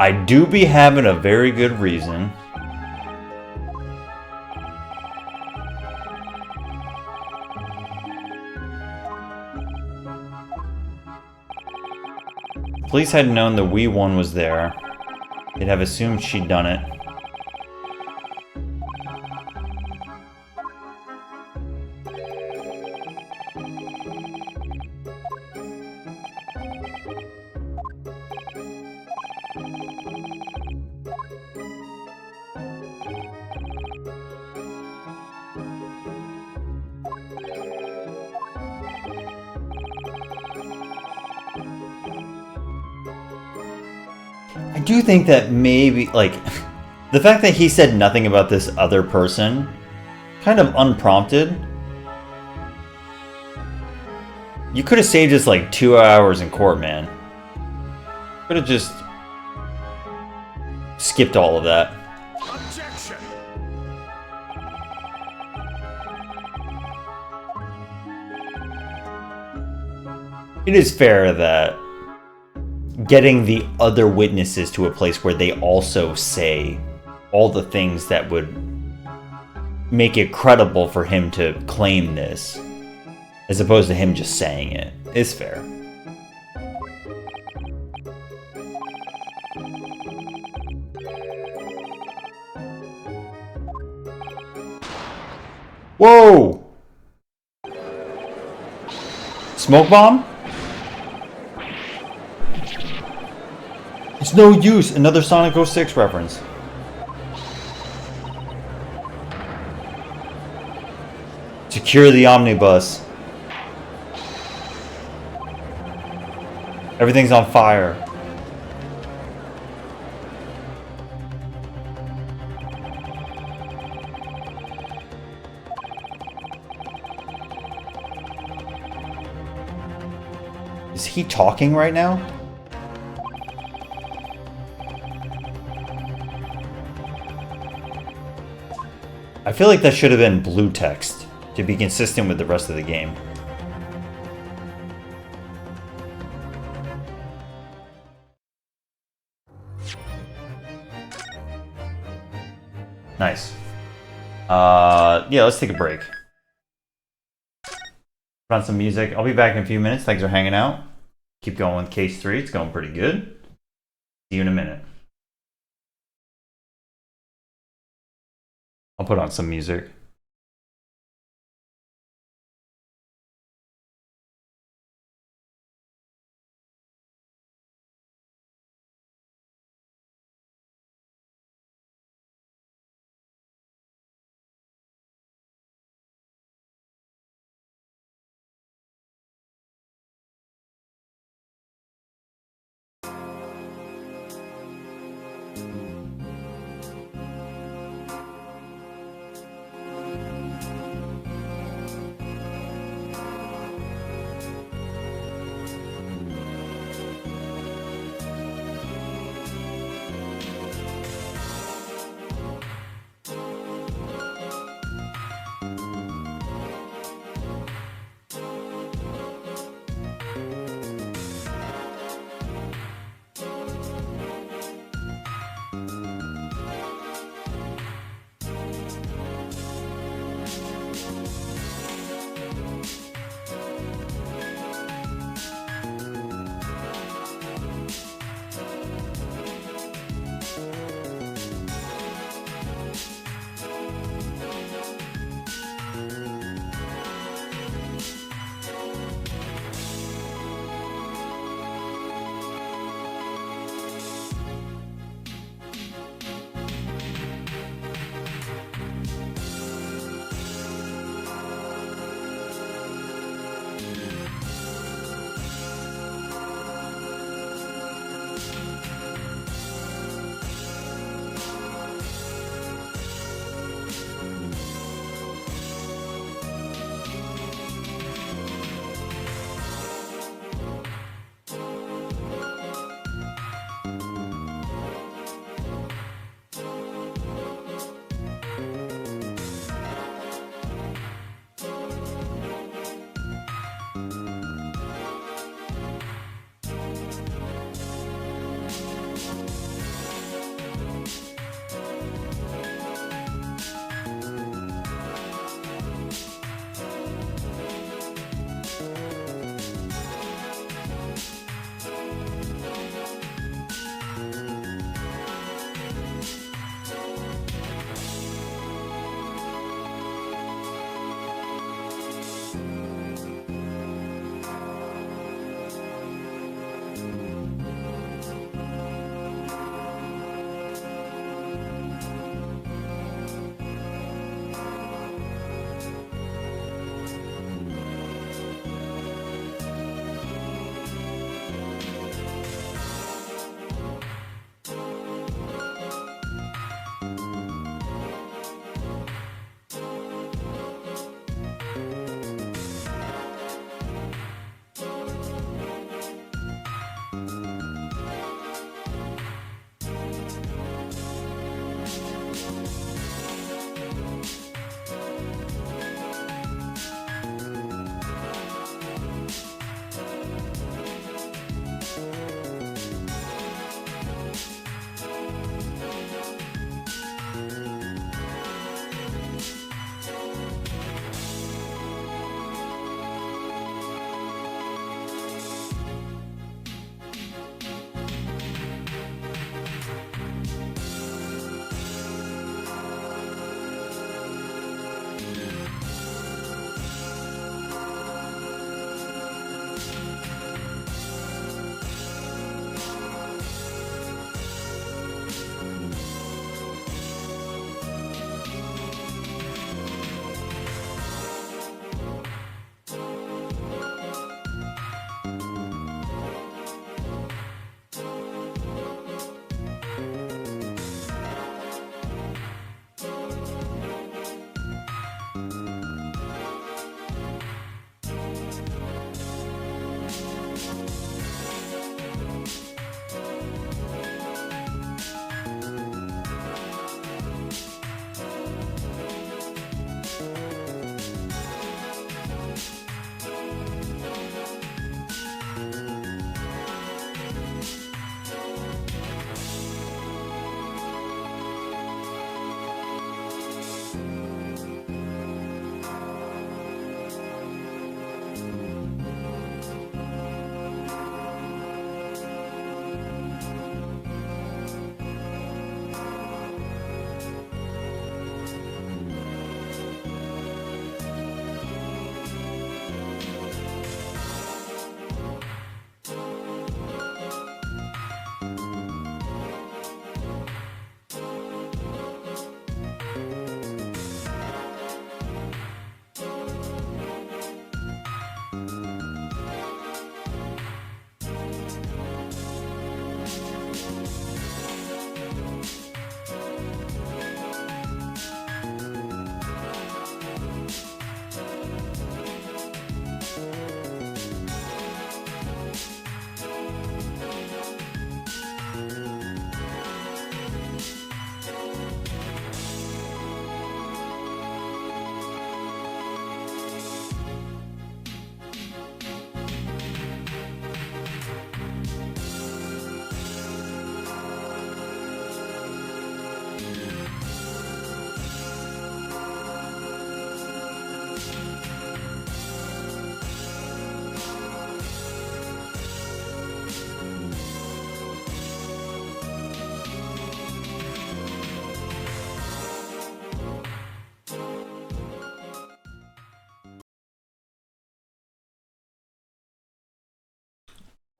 I do be having a very good reason. Police had known the wee one was there. They'd have assumed she'd done it. I do think that maybe, like, the fact that he said nothing about this other person, kind of unprompted. You could have saved us like 2 hours in court, man. Could have just skipped all of that. Objection! It is fair that getting the other witnesses to a place where they also say all the things that would make it credible for him to claim this, as opposed to him just saying it, is fair. Whoa! Smoke bomb? It's no use. Another Sonic 06 reference. Secure the omnibus. Everything's on fire. Is he talking right now? I feel like that should have been blue text to be consistent with the rest of the game. Nice. Yeah, let's take a break. Put on some music. I'll be back in a few minutes. Thanks for hanging out. Keep going with case 3. It's going pretty good. See you in a minute. I'll put on some music.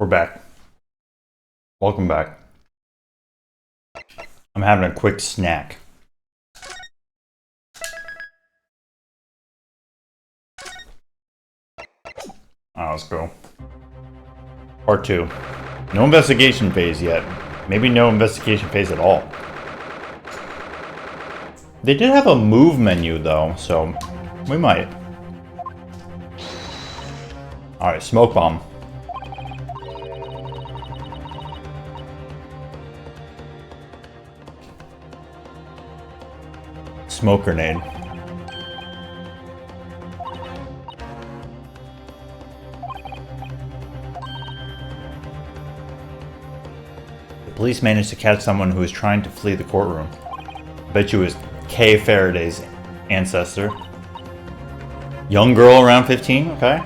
We're back. Welcome back. I'm having a quick snack. Oh, let's go. Part 2. No investigation phase yet. Maybe no investigation phase at all. They did have a move menu though, so we might. Alright, smoke bomb. Smoke grenade. The police managed to catch someone who was trying to flee the courtroom. I bet you it was Kay Faraday's ancestor. Young girl around 15, okay.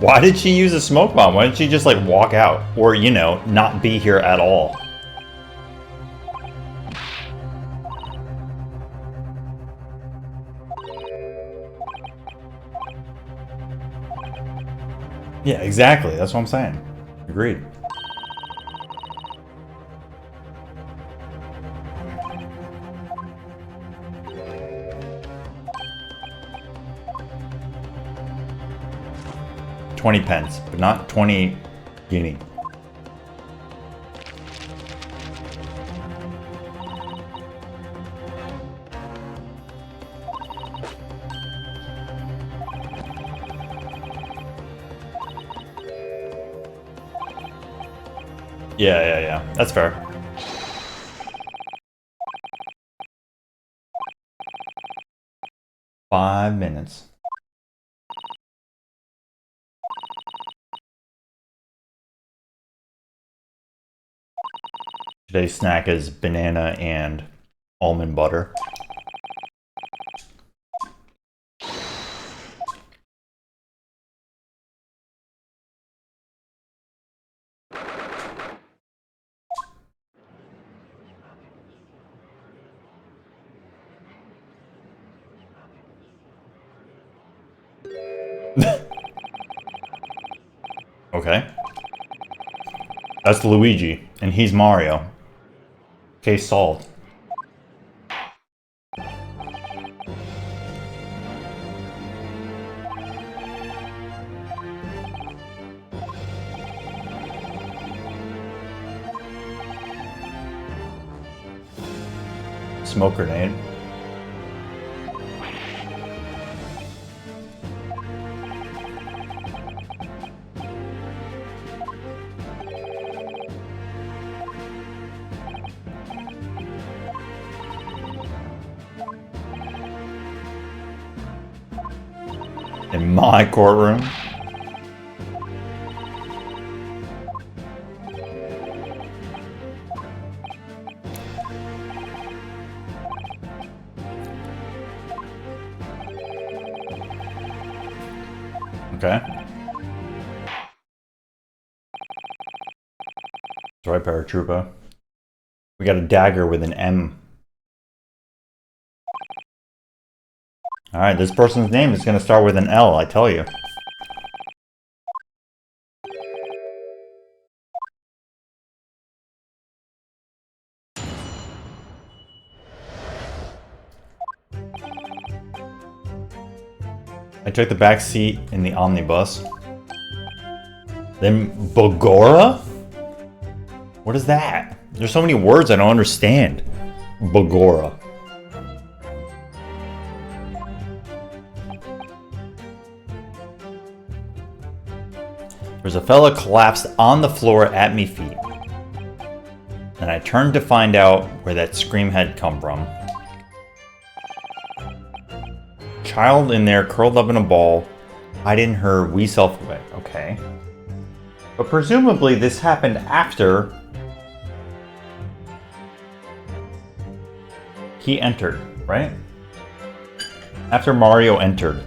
Why did she use a smoke bomb? Why didn't she just like walk out? Or, you know, not be here at all? Yeah, exactly. That's what I'm saying. Agreed. £20, but not 20 guinea. Yeah. That's fair. Five minutes. Today's snack is banana and almond butter. Okay. That's Luigi, and he's Mario. Case solved. Smoke grenade. In my courtroom. Okay. That's right, paratrooper. We got a dagger with an M. Alright, this person's name is going to start with an L, I tell you. I took the back seat in the omnibus. Then Bogora? What is that? There's so many words I don't understand. Bogora. There's a fella collapsed on the floor at me feet. And I turned to find out where that scream had come from. Child in there curled up in a ball, hiding her wee self away. Okay. But presumably this happened after he entered, right? After Mario entered.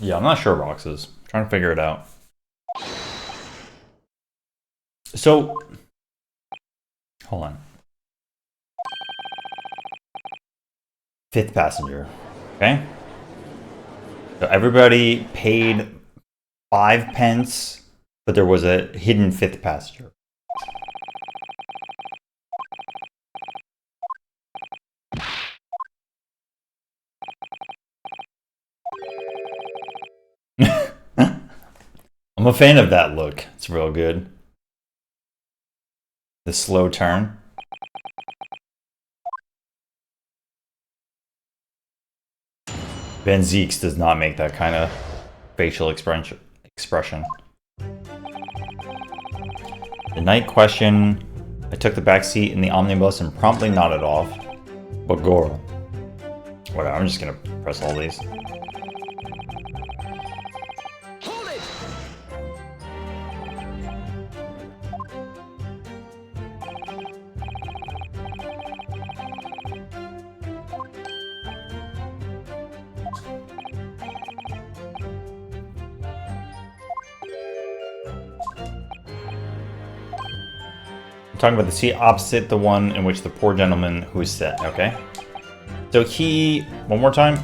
Yeah, I'm not sure Roxas. Trying to figure it out. So, hold on. 5th passenger. Okay. So everybody paid 5 pence, but there was a hidden 5th passenger. I'm a fan of that look. It's real good. The slow turn. Ben Zeeks does not make that kind of facial expression. The night question. I took the back seat in the omnibus and promptly nodded off. Bagora. Whatever, I'm just gonna press all these. Hold it! I'm talking about the seat opposite the one in which the poor gentleman who is set, okay? So he... one more time.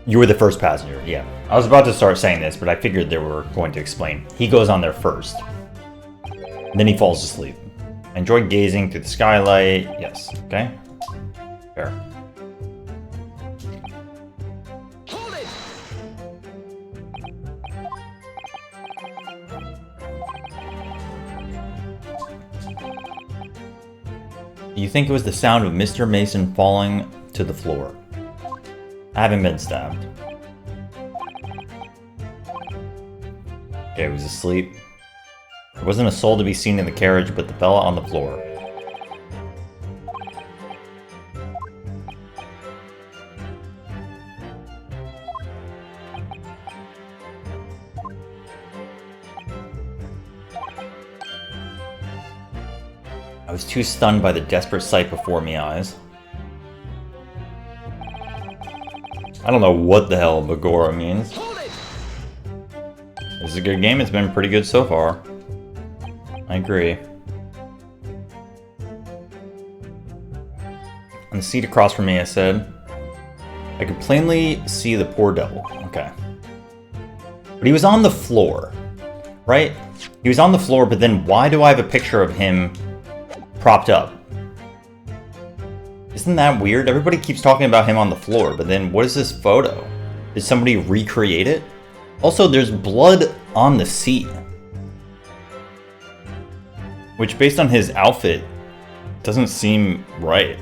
You were the first passenger, yeah. I was about to start saying this, but I figured they were going to explain. He goes on there first. And then he falls asleep. I enjoyed gazing through the skylight. Yes, okay? Fair. Hold it! Do you think it was the sound of Mr. Mason falling to the floor? I haven't been stabbed. Okay, he was asleep. There wasn't a soul to be seen in the carriage but the fella on the floor. I was too stunned by the desperate sight before me eyes. I don't know what the hell Bagora means. This is a good game, it's been pretty good so far. I agree. On the seat across from me, I said, I could plainly see the poor devil. Okay. But he was on the floor, right? He was on the floor, but then why do I have a picture of him propped up? Isn't that weird? Everybody keeps talking about him on the floor, but then what is this photo? Did somebody recreate it? Also, there's blood on the seat. Which, based on his outfit, doesn't seem right.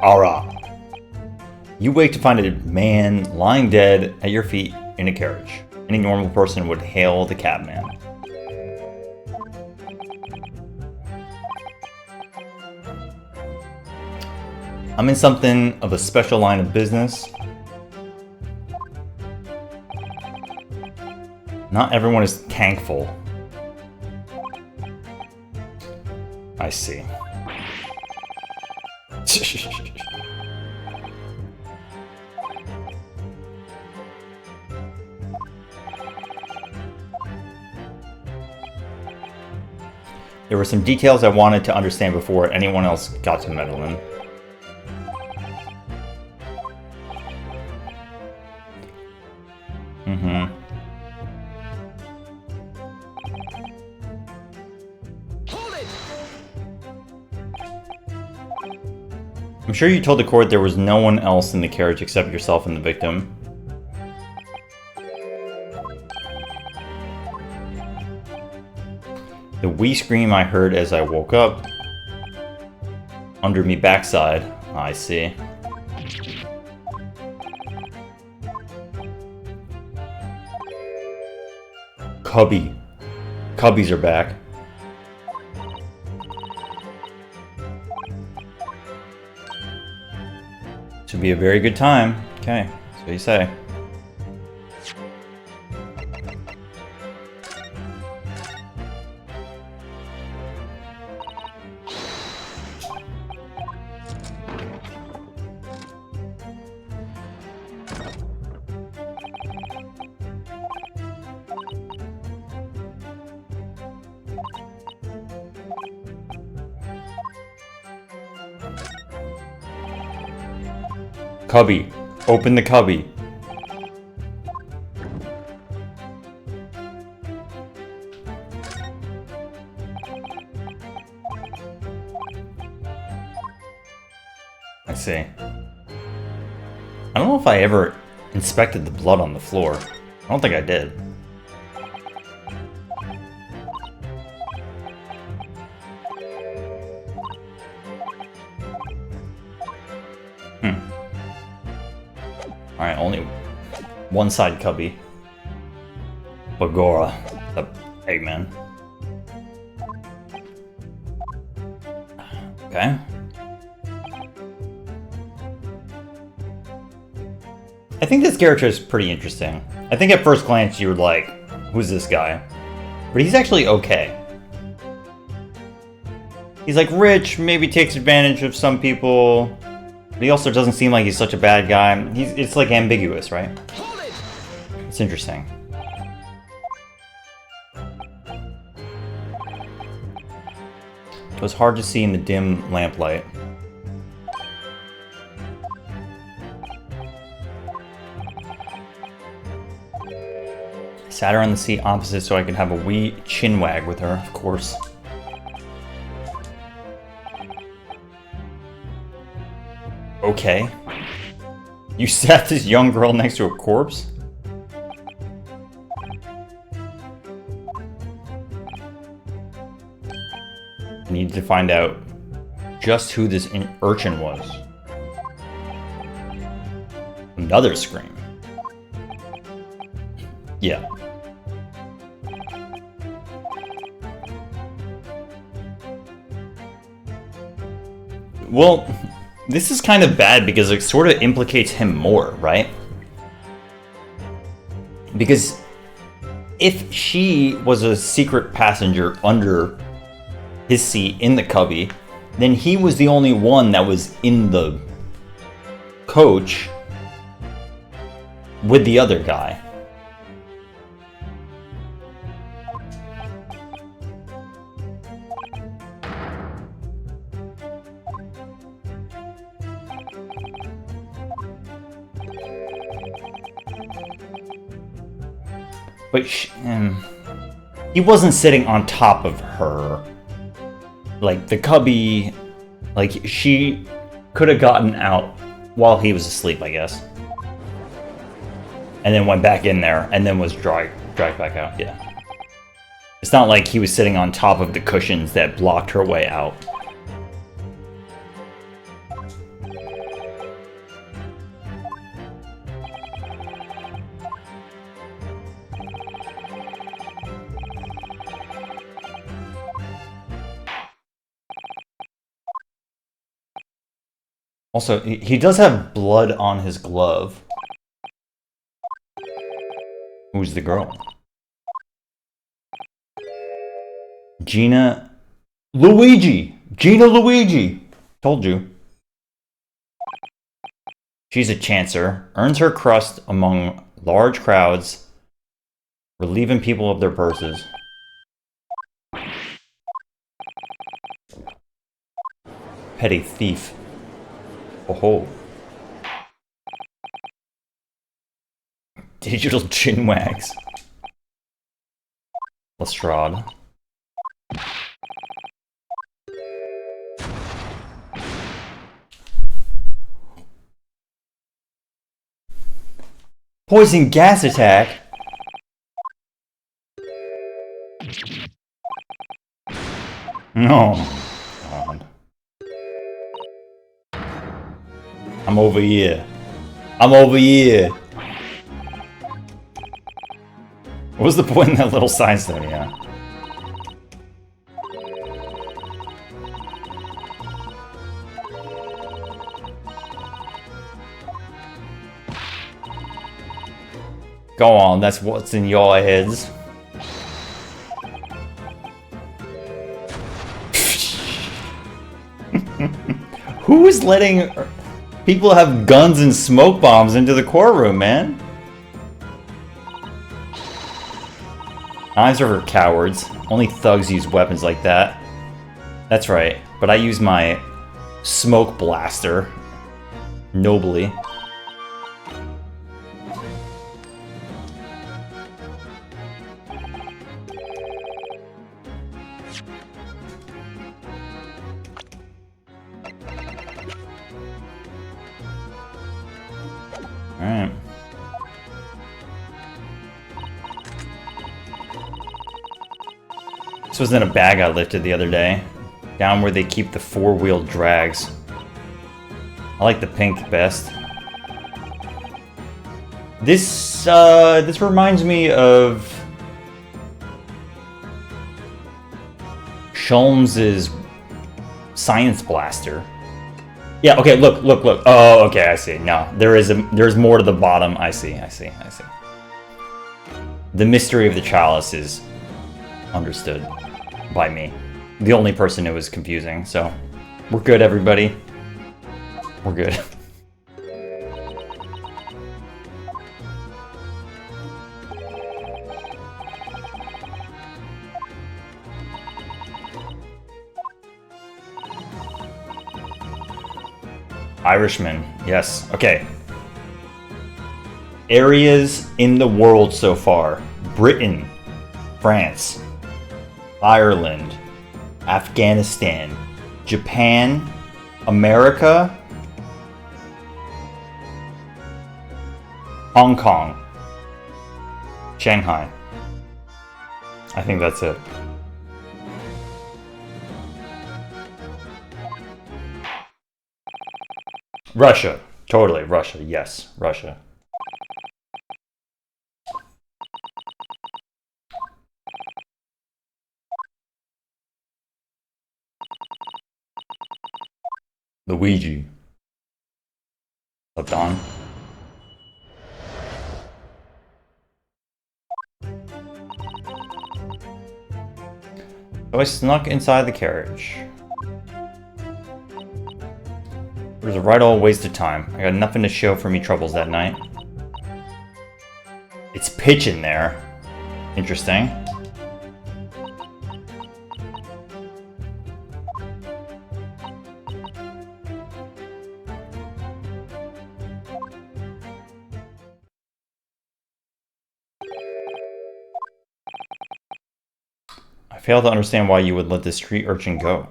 Ara. You wake to find a man lying dead at your feet in a carriage. Any normal person would hail the cabman. I'm in something of a special line of business. Not everyone is thankful. I see. There were some details I wanted to understand before anyone else got to meddle in. I'm sure you told the court there was no one else in the carriage except yourself and the victim. The wee scream I heard as I woke up. Under me backside. I see. Cubby. Cubbies are back. Should be a very good time. Okay, that's what you say. Cubby. Open the cubby. I see. I don't know if I ever inspected the blood on the floor. I don't think I did. Alright, only one side cubby. Bagora, the Eggman. Okay. I think this character is pretty interesting. I think at first glance you were like, who's this guy? But he's actually okay. He's like rich, maybe takes advantage of some people. But he also doesn't seem like he's such a bad guy. It's like ambiguous, right? It's interesting. It was hard to see in the dim lamplight. I sat her on the seat opposite so I could have a wee chinwag with her, of course. Okay. You sat this young girl next to a corpse? I needed to find out just who this urchin was. Another scream. Yeah. Well, this is kind of bad because it sort of implicates him more, right? Because if she was a secret passenger under his seat in the cubby, then he was the only one that was in the coach with the other guy. But he wasn't sitting on top of her. Like, the cubby... Like, she could have gotten out while he was asleep, I guess. And then went back in there, and then was dragged back out, yeah. It's not like he was sitting on top of the cushions that blocked her way out. Also, he does have blood on his glove. Who's the girl? Gina Luigi! Gina Luigi! Told you. She's a chancer, earns her crust among large crowds, relieving people of their purses. Petty thief. Oh. Digital chinwags. Lestrade. Poison gas attack? No. God. I'm over here. I'm over here. What was the point in that little sign there? Yeah. Go on, that's what's in your heads. Who is letting people have guns and smoke bombs into the courtroom, man? Knives are for cowards. Only thugs use weapons like that. That's right, but I use my smoke blaster nobly. Alright. This was in a bag I lifted the other day. Down where they keep the four-wheel drags. I like the pink best. This reminds me of Sholmes's science blaster. Yeah, okay, look. Oh, okay, I see. No, there's more to the bottom. I see. The mystery of the chalice is understood by me. The only person who was confusing, so we're good, everybody. We're good. Irishman, yes. Okay. Areas in the world so far. Britain, France, Ireland, Afghanistan, Japan, America, Hong Kong, Shanghai. I think that's it. Russia. Totally. Russia. Yes. Russia. Luigi. Up on. So I snuck inside the carriage. It was a right old waste of time. I got nothing to show for me troubles that night. It's pitch in there. Interesting. I fail to understand why you would let this street urchin go.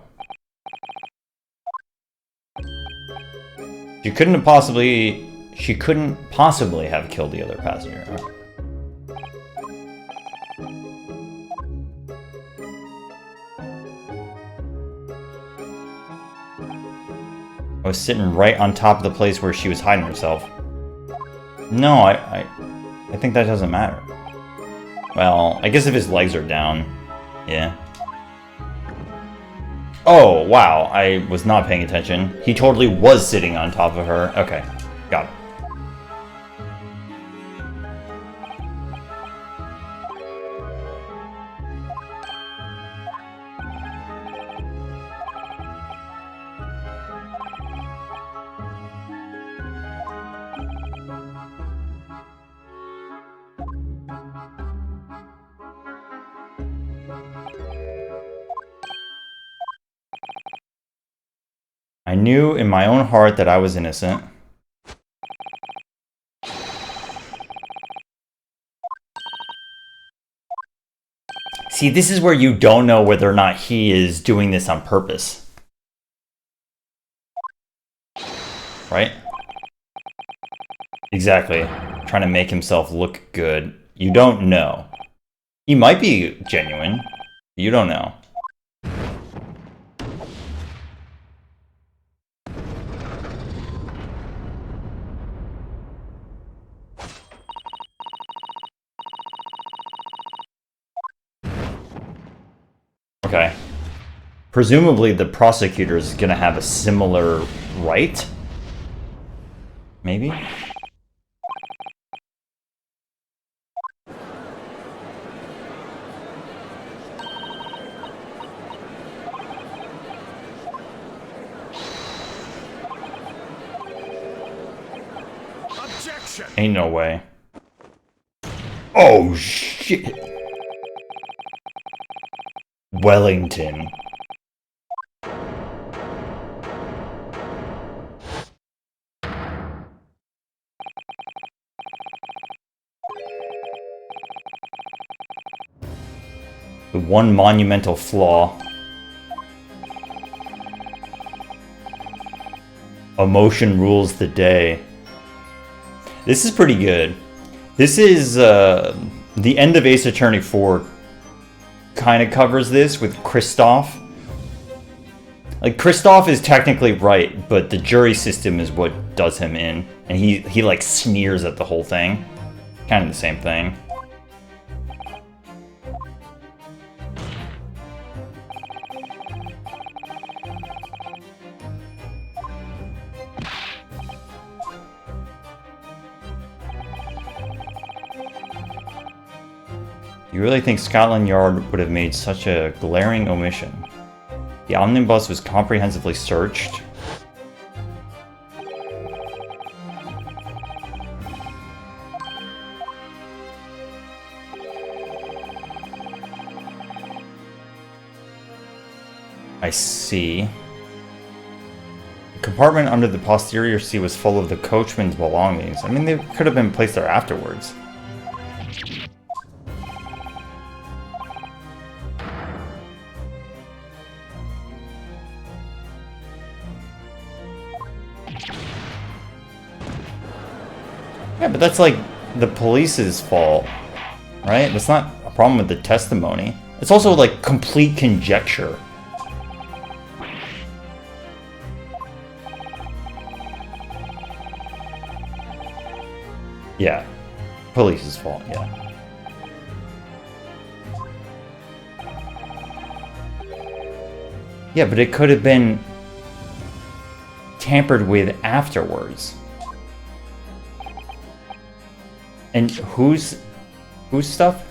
She couldn't possibly have killed the other passenger. I was sitting right on top of the place where she was hiding herself. No, I think that doesn't matter. Well, I guess if his legs are down, yeah. Oh, wow, I was not paying attention. He totally was sitting on top of her. Okay, got it. I knew in my own heart that I was innocent. See, this is where you don't know whether or not he is doing this on purpose. Right? Exactly. Trying to make himself look good. You don't know. He might be genuine. You don't know. Okay. Presumably the prosecutor is going to have a similar right? Maybe? Ain't no way. Oh shit. Wellington. The one monumental flaw. Emotion rules the day. This is pretty good. This is the end of Ace Attorney 4 kind of covers this with Kristoff. Like, Kristoff is technically right, but the jury system is what does him in. And he like sneers at the whole thing. Kind of the same thing. You really think Scotland Yard would have made such a glaring omission? The omnibus was comprehensively searched. I see. The compartment under the posterior seat was full of the coachman's belongings. I mean, they could have been placed there afterwards. Yeah, but that's like the police's fault, right? That's not a problem with the testimony. It's also like complete conjecture. Yeah, police's fault, yeah. Yeah, but it could have been tampered with afterwards. And whose stuff?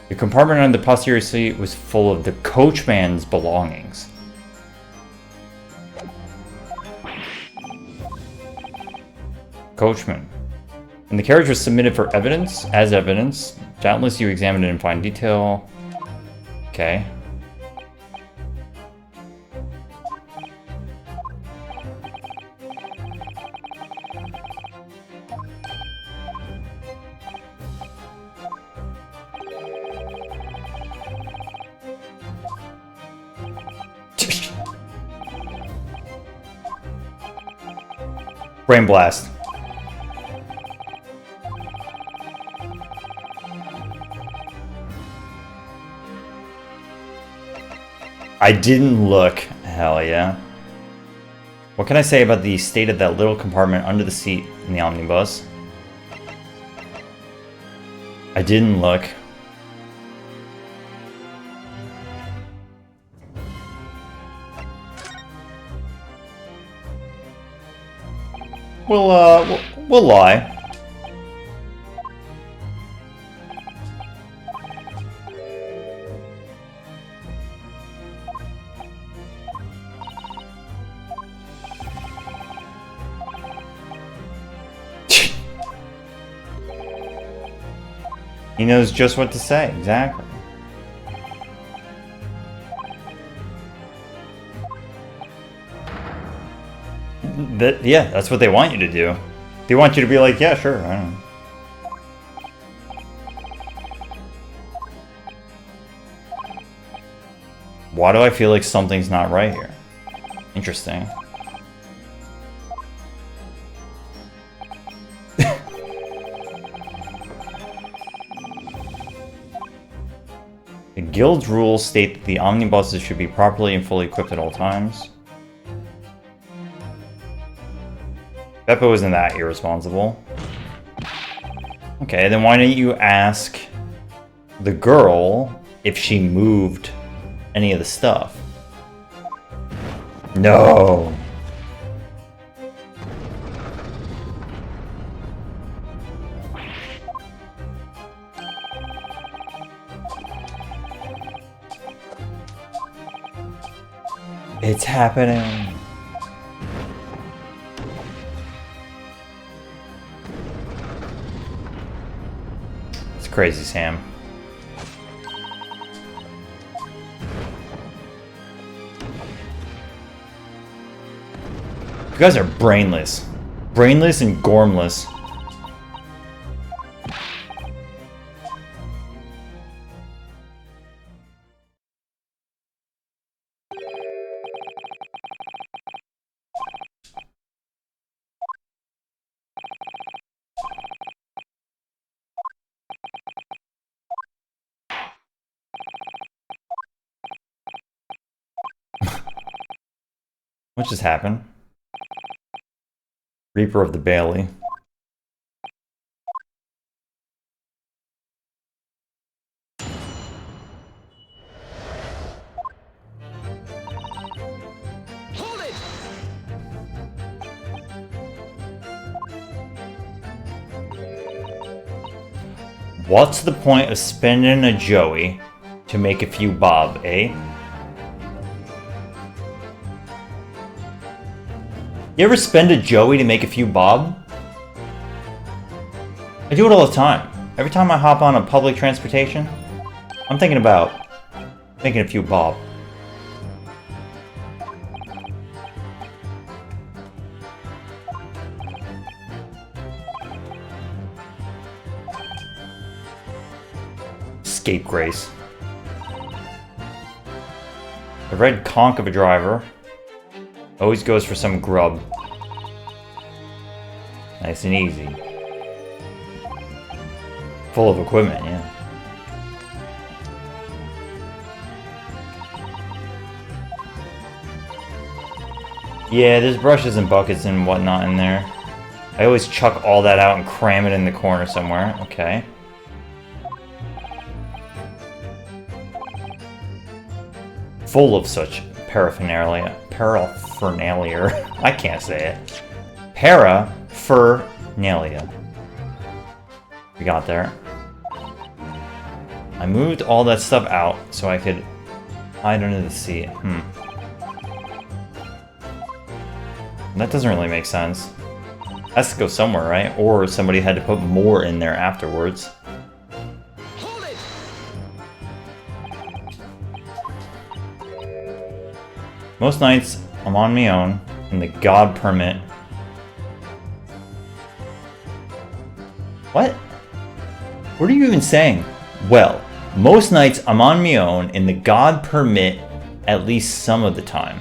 The compartment on the posterior seat was full of the coachman's belongings. Coachman. And the carriage was submitted for evidence, as evidence. Doubtless you examined it in fine detail. Okay. Brain blast. I didn't look. Hell yeah. What can I say about the state of that little compartment under the seat in the omnibus? I didn't look. We'll lie. He knows just what to say, exactly. Yeah, that's what they want you to do. They want you to be like, yeah, sure, I don't know. Why do I feel like something's not right here? Interesting. The guild's rules state that the omnibuses should be properly and fully equipped at all times. Beppo isn't that irresponsible. Okay, then why didn't you ask the girl if she moved any of the stuff? No. It's happening. crazy, Sam. You guys are brainless. Brainless and gormless. What just happened? Reaper of the Bailey. Hold it! What's the point of spending a Joey to make a few bob, eh? You ever spend a Joey to make a few bob? I do it all the time. Every time I hop on a public transportation, I'm thinking about making a few bob. Scapegrace. The red conch of a driver always goes for some grub. Nice and easy. Full of equipment, yeah. Yeah, there's brushes and buckets and whatnot in there. I always chuck all that out and cram it in the corner somewhere. Okay. Full of such paraphernalia. I can't say it. Paraphernalia. We got there. I moved all that stuff out so I could hide under the seat. That doesn't really make sense. Has to go somewhere, right? Or somebody had to put more in there afterwards. Hold it! Most nights, I'm on my own, in the God permit. What? What are you even saying? Well, most nights I'm on my own, in the God permit, at least some of the time.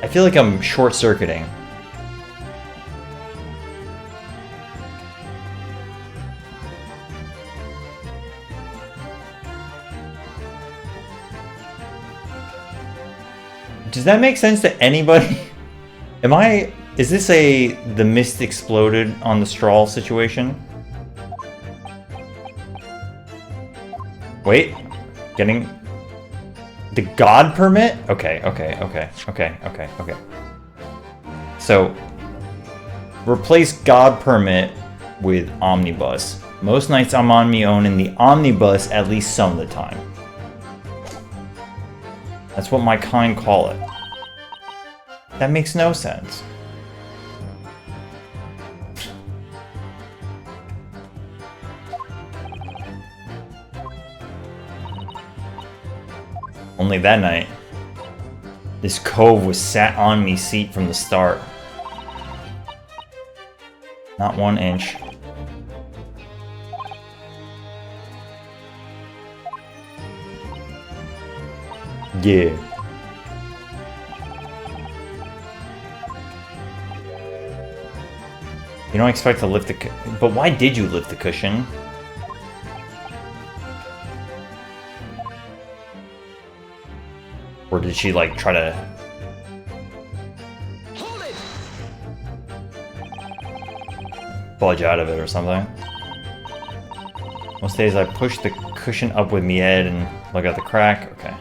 I feel like I'm short-circuiting. Does that make sense to anybody? Is this the mist exploded on the straw situation? Wait, getting the God permit? Okay. So, replace God permit with omnibus. Most nights I'm on me own in the omnibus at least some of the time. That's what my kind call it. That makes no sense. Only that night, this cove was sat on me seat from the start. Not 1 inch. Yeah. You don't expect to lift the but why did you lift the cushion? Or did she like try to budge out of it or something? Most days I push the cushion up with me head and look at the crack. Okay.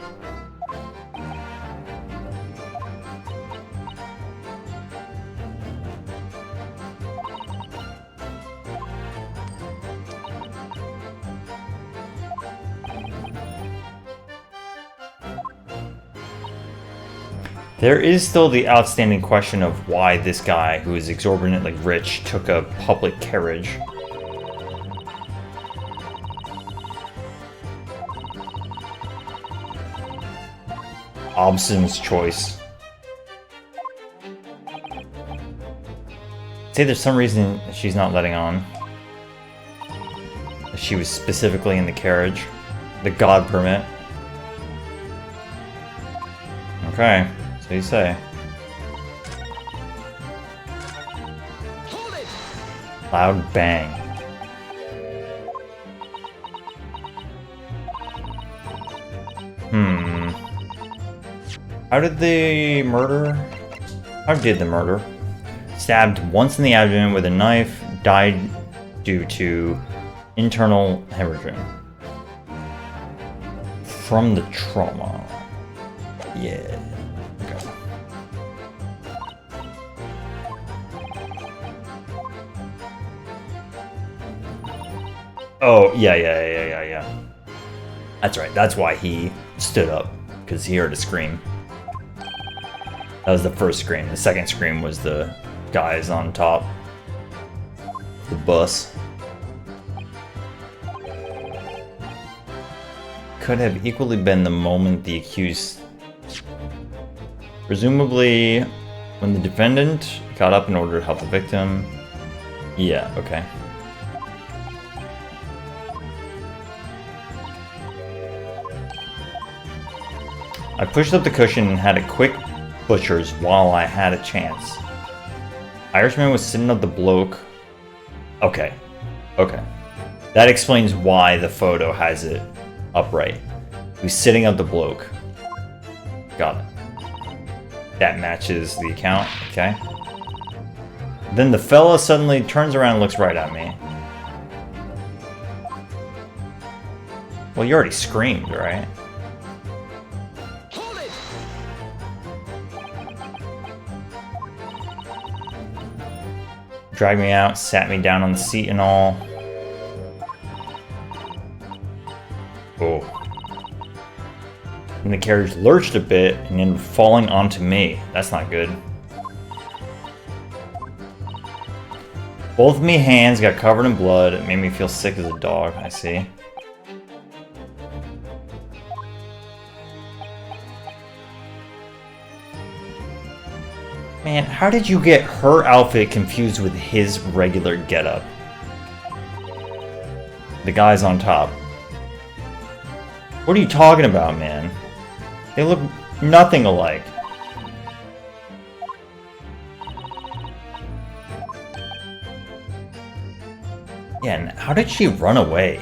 There is still the outstanding question of why this guy, who is exorbitantly rich, took a public carriage. Obson's choice. Say there's some reason she's not letting on. She was specifically in the carriage. The god permit. Okay, so you say. Hold it! Loud bang. How did the murder? How did the murder? Stabbed once in the abdomen with a knife, died due to internal hemorrhaging. From the trauma. Yeah. Okay. Oh, yeah. That's right. That's why he stood up, because he heard a scream. That was the first scream. The second scream was the guys on top. The bus. Could have equally been the moment the accused... Presumably, when the defendant got up in order to help the victim. Yeah, okay. I pushed up the cushion and had a quick butcher's while I had a chance. Irishman was sitting up the bloke. Okay. That explains why the photo has it upright. He's sitting up the bloke. Got it. That matches the account, okay. Then the fella suddenly turns around and looks right at me. Well, you already screamed, right? Hold it! Dragged me out, sat me down on the seat and all. Oh. And the carriage lurched a bit and ended up falling onto me. That's not good. Both of me hands got covered in blood. It made me feel sick as a dog, I see. Man, how did you get her outfit confused with his regular getup? The guys on top. What are you talking about, man? They look nothing alike. Yeah, and how did she run away?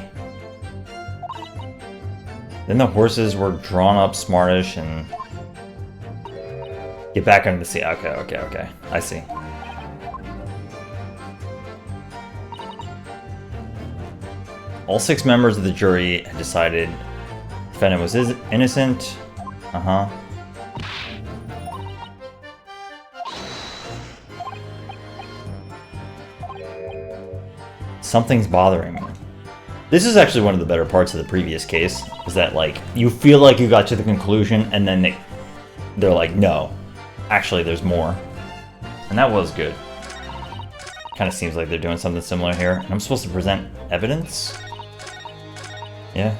Then the horses were drawn up smartish and... Get back under the seat. Okay. I see. All 6 members of the jury had decided the defendant was innocent. Something's bothering me. This is actually one of the better parts of the previous case, is that, like, you feel like you got to the conclusion, and then they're like, no. Actually, there's more. And that was good. Kind of seems like they're doing something similar here. And I'm supposed to present evidence? Yeah.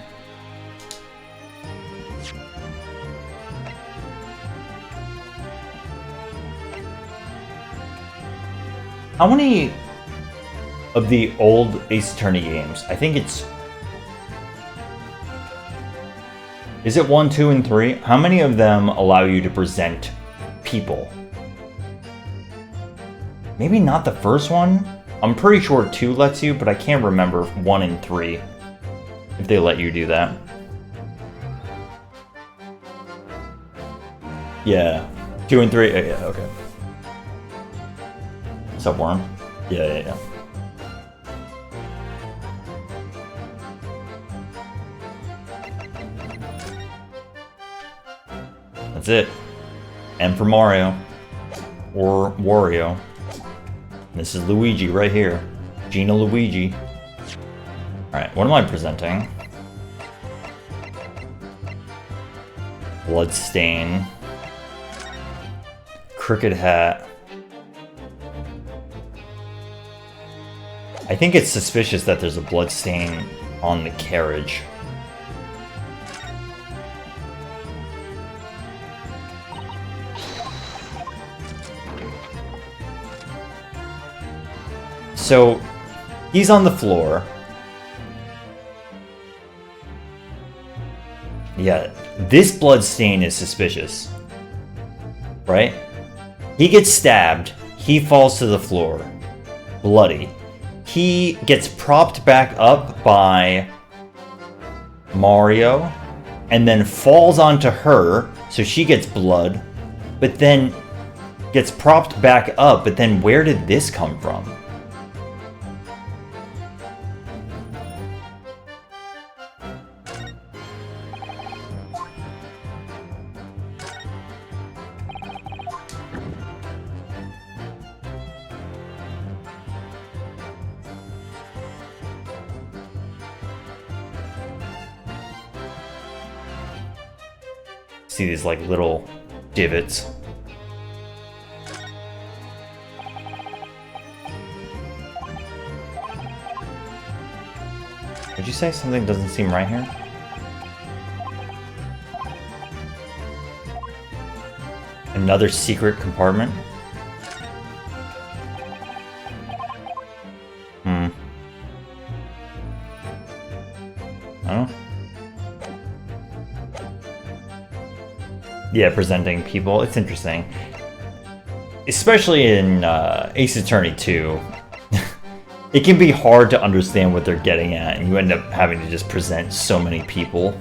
How many of the old Ace Attorney games? I think it's... Is it 1, 2, and 3? How many of them allow you to present people? Maybe not the first one? I'm pretty sure 2 lets you, but I can't remember 1 and 3. If they let you do that. Yeah. 2 and 3? Yeah, okay. What's up, Worm? Yeah. That's it. M for Mario. Or Wario. This is Luigi right here. Gina Luigi. Alright, what am I presenting? Bloodstain. Crooked hat. I think it's suspicious that there's a blood stain on the carriage. So, he's on the floor. Yeah, this blood stain is suspicious. Right? He gets stabbed. He falls to the floor. Bloody. He gets propped back up by Mario and then falls onto her, so she gets blood, but then gets propped back up. But then where did this come from? See these like little divots. Did you say something doesn't seem right here? Another secret compartment? I don't know. Yeah, presenting people. It's interesting. Especially in Ace Attorney 2. It can be hard to understand what they're getting at, and you end up having to just present so many people.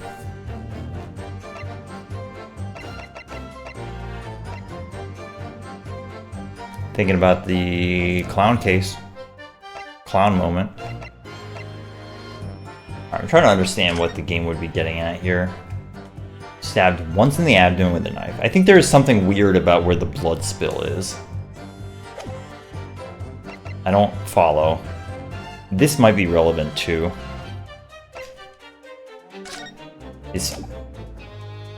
Thinking about the clown case. Clown moment. I'm trying to understand what the game would be getting at here. Stabbed once in the abdomen with a knife. I think there is something weird about where the blood spill is. I don't follow. This might be relevant too. His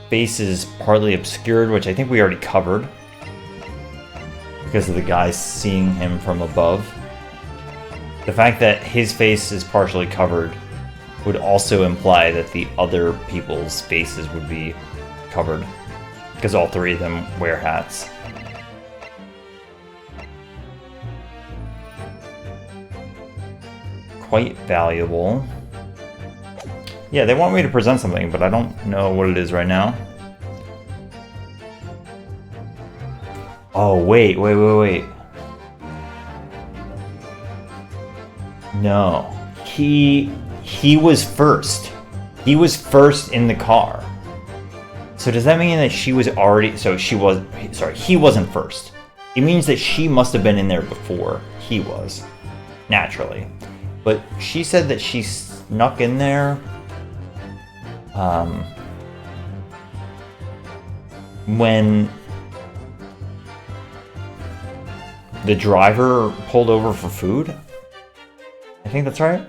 face is partly obscured, which I think we already covered. Because of the guy seeing him from above. The fact that his face is partially covered would also imply that the other people's faces would be covered, because all three of them wear hats. Quite valuable. Yeah, they want me to present something, but I don't know what it is right now. Oh, wait. No. He was first. He was first in the car. So does that mean that she was already... So she was... Sorry, he wasn't first. It means that she must have been in there before he was. Naturally. But she said that she snuck in there... when... the driver pulled over for food? I think that's right.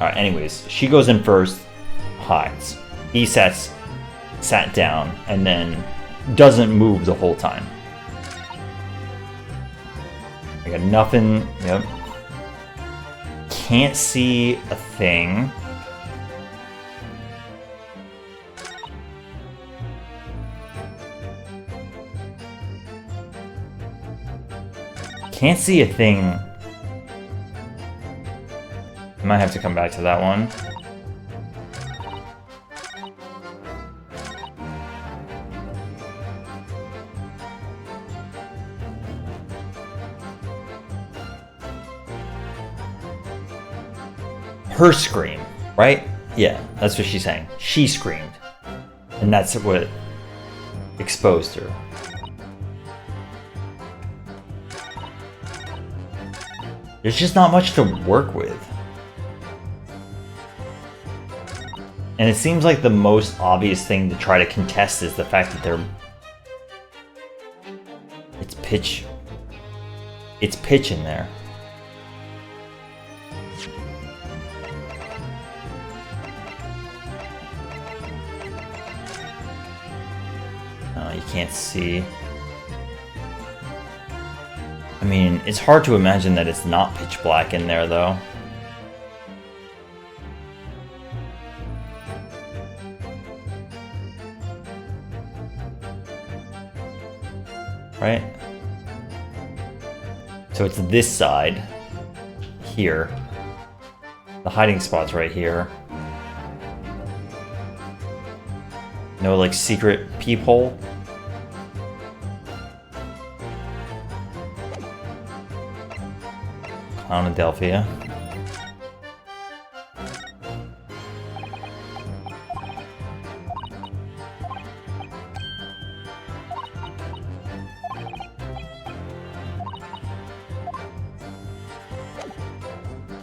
Alright, anyways, she goes in first, hides. He sat down, and then doesn't move the whole time. I got nothing, yep. Can't see a thing. Can't see a thing. Might have to come back to that one. Her scream, right? Yeah, that's what she's saying. She screamed. And that's what exposed her. There's just not much to work with. And it seems like the most obvious thing to try to contest is the fact that they're... It's pitch. It's pitch in there. You can't see. I mean, it's hard to imagine that it's not pitch black in there, though. Right? So it's this side. Here. The hiding spot's right here. No, like, secret peephole. Clownadelphia.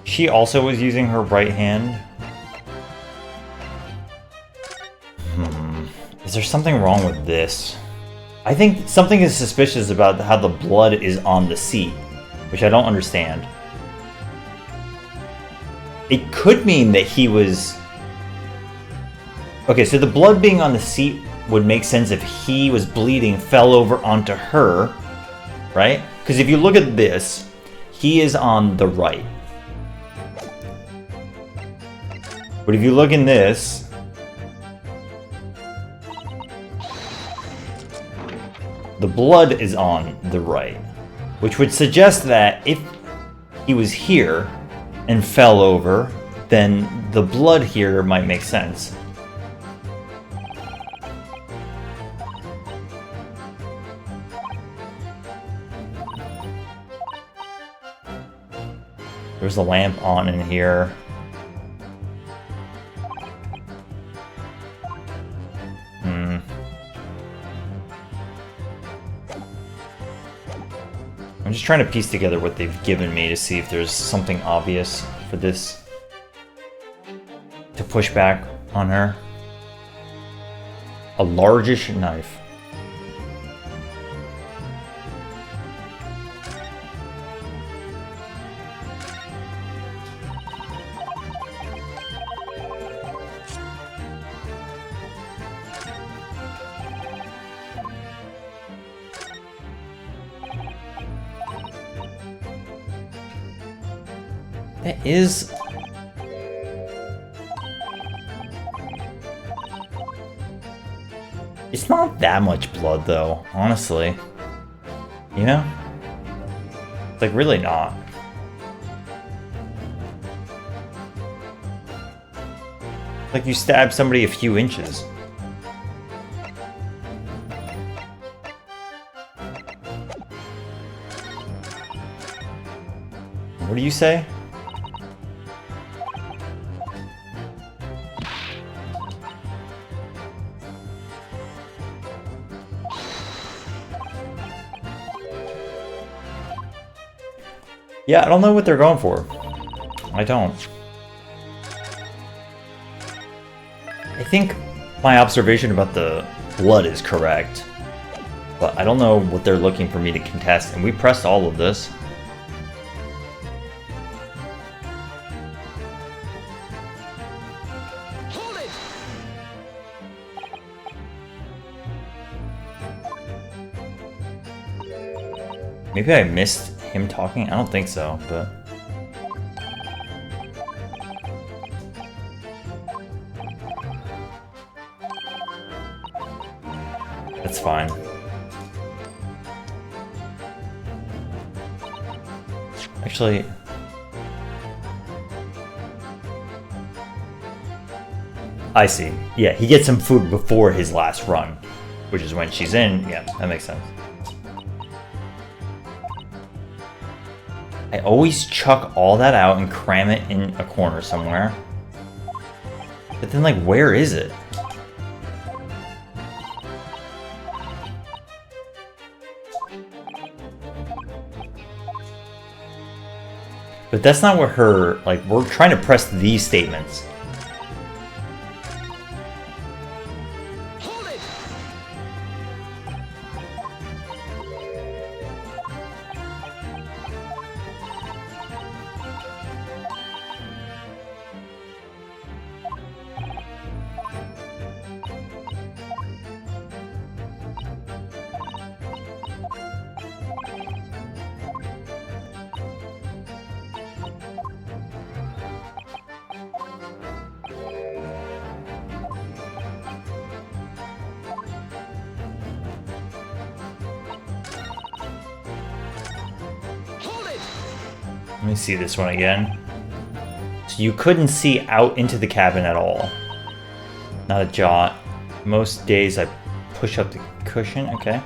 She also was using her right hand. Is there something wrong with this? I think something is suspicious about how the blood is on the seat, which I don't understand. It could mean that he was... Okay, so the blood being on the seat would make sense if he was bleeding, fell over onto her, right? Because if you look at this, he is on the right. But if you look in this, the blood is on the right, which would suggest that if he was here and fell over, then the blood here might make sense. There's a lamp on in here. I'm just trying to piece together what they've given me to see if there's something obvious for this to push back on her. A largish knife. That is... It's not that much blood, though, honestly. You know? It's like, really not. Like you stab somebody a few inches. What do you say? Yeah, I don't know what they're going for. I don't. I think my observation about the blood is correct. But I don't know what they're looking for me to contest, and we pressed all of this. Hold it! Maybe I missed him talking? I don't think so, but... That's fine. Actually... I see. Yeah, he gets some food before his last run, which is when she's in. Yeah, that makes sense. I always chuck all that out and cram it in a corner somewhere. But then, like, where is it? But that's not what her, like, we're trying to press these statements. Hold it! Let me see this one again. So you couldn't see out into the cabin at all. Not a jot. Most days I push up the cushion. Okay.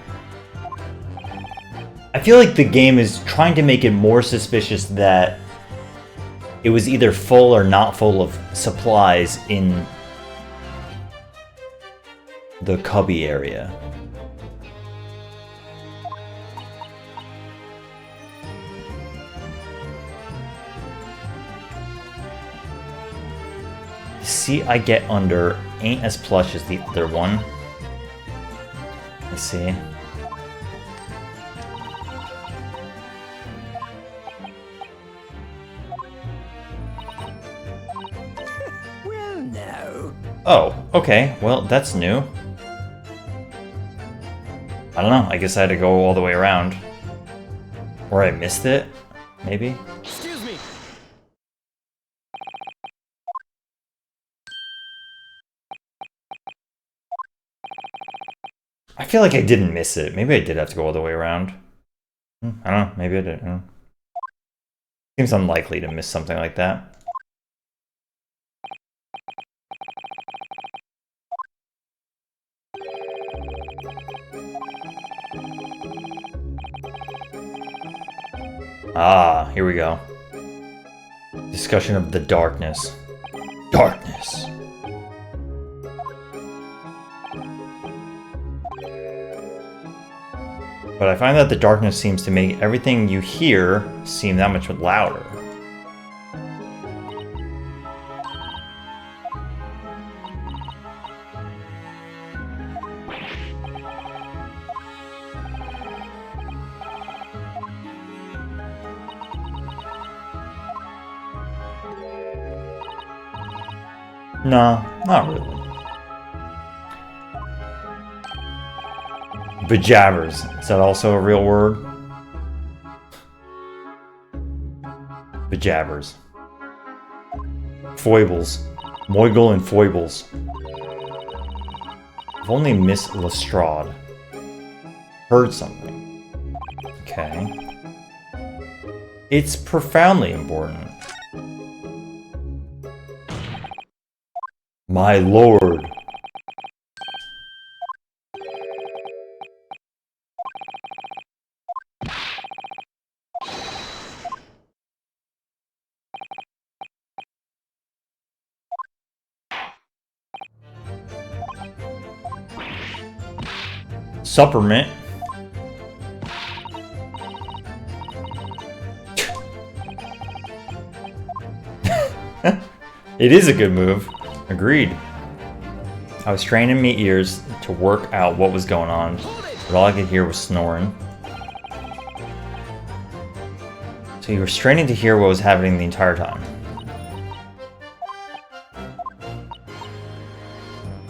I feel like the game is trying to make it more suspicious that it was either full or not full of supplies in the cubby area. The seat I get under ain't as plush as the other one. Let's see. Well, no. Oh, okay. Well, that's new. I don't know. I guess I had to go all the way around. Or I missed it? Maybe? Excuse me. I feel like I didn't miss it. Maybe I did have to go all the way around. I don't know. Maybe I didn't. Seems unlikely to miss something like that. Ah, here we go. Discussion of the darkness. Darkness. But I find that the darkness seems to make everything you hear seem that much louder. No, not really. Bejabbers. Is that also a real word? Bejabbers. Foibles. Moigle and foibles. I've only Miss Lestrade. Heard something. Okay. It's profoundly important. My lord. Suppermint. It is a good move. Agreed. I was straining my ears to work out what was going on, but all I could hear was snoring. So you were straining to hear what was happening the entire time.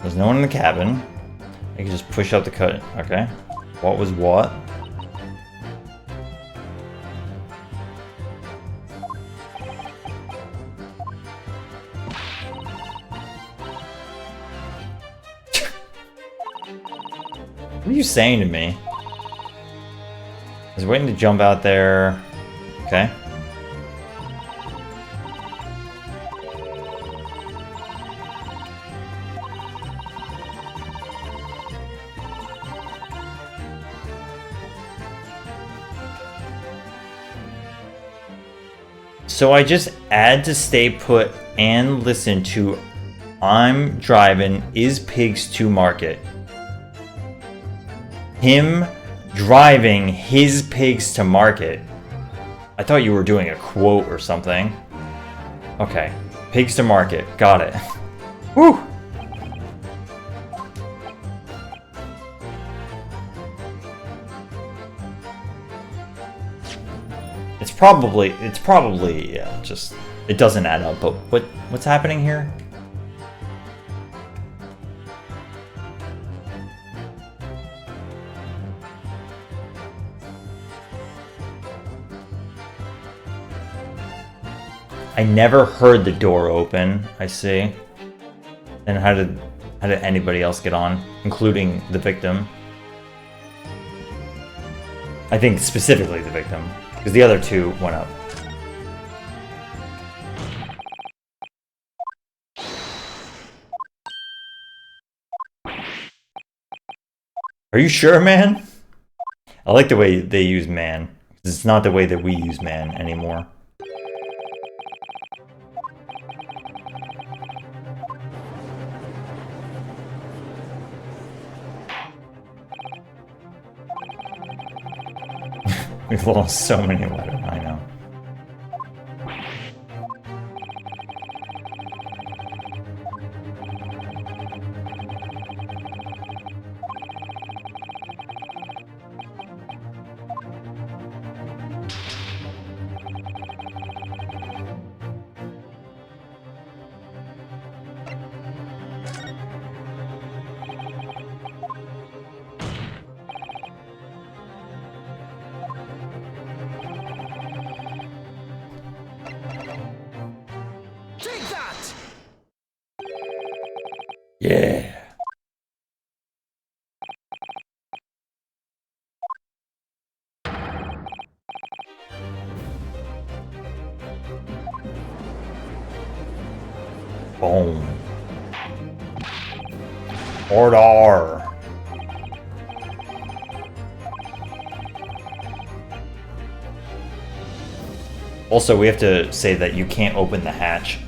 There's no one in the cabin. I could just push up the cut. Okay. What was what? What are you saying to me? I was waiting to jump out there. Okay. So I just add to stay put and listen to I'm driving is pigs to market. Him driving his pigs to market. I thought you were doing a quote or something. Okay. Pigs to market. Got it. Whew! It's probably, yeah, just, it doesn't add up, but what's happening here? I never heard the door open, I see. And how did anybody else get on, including the victim? I think specifically the victim, because the other two went up. Are you sure, man? I like the way they use man. It's not the way that we use man anymore. We've lost so many letters, I know. Take that! Yeah. Boom. Order. Also, we have to say that you can't open the hatch.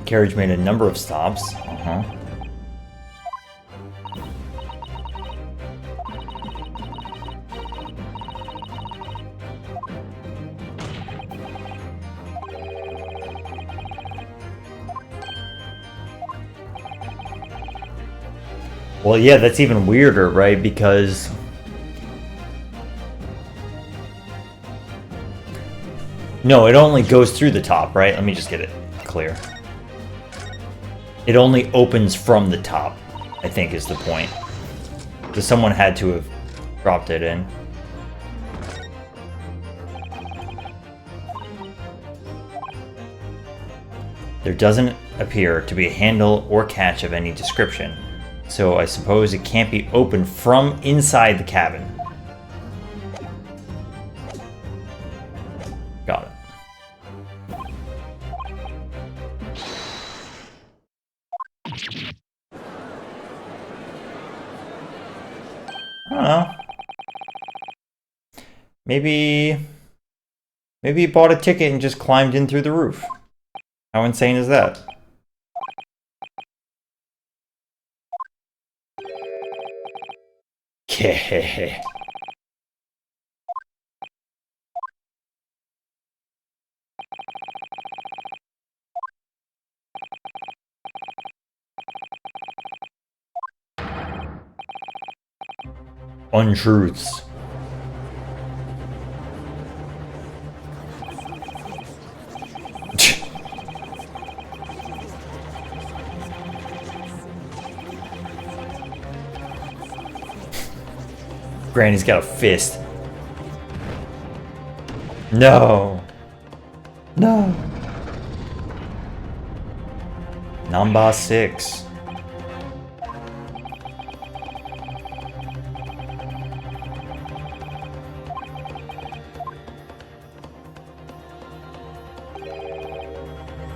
Carriage made a number of stops. Well, yeah, that's even weirder, right? Because no, it only goes through the top, right? Let me just get it clear. It only opens from the top, I think is the point. So someone had to have dropped it in. There doesn't appear to be a handle or catch of any description, so I suppose it can't be opened from inside the cabin. Got it. I don't know. Maybe he bought a ticket and just climbed in through the roof. How insane is that? Yeah. Untruths. Granny's got a fist. No. No. Number 6.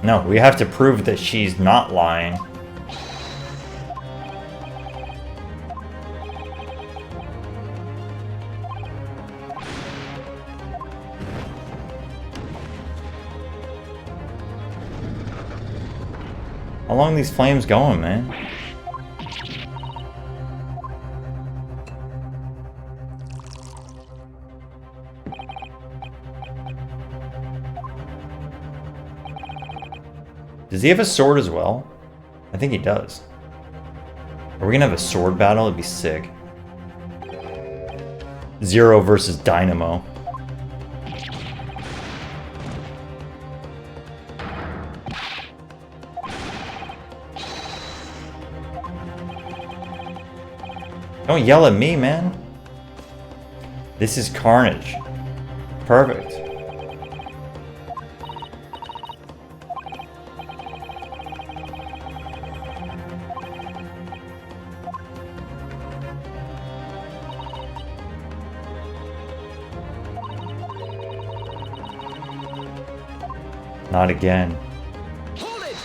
No, we have to prove that she's not lying. How long are these flames going, man? Does he have a sword as well? I think he does. Are we gonna have a sword battle? It'd be sick. Zero versus Dynamo. Don't yell at me, man. This is carnage. Perfect. Not again. Hold it!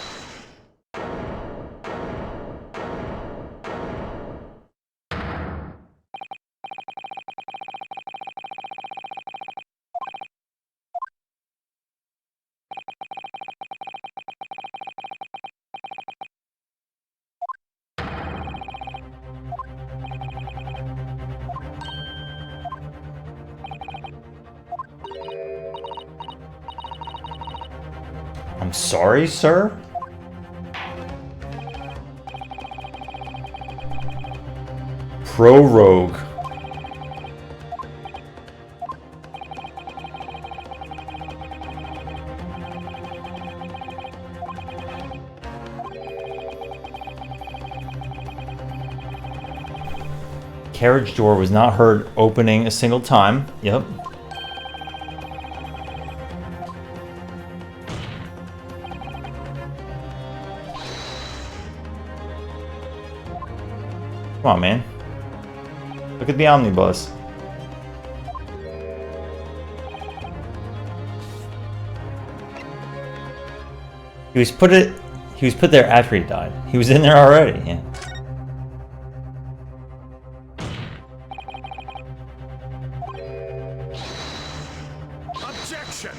I'm sorry, sir? Prorogue. Carriage door was not heard opening a single time. Yep. Come on, man. Look at the omnibus. He was put there after he died. He was in there already, yeah. Objection!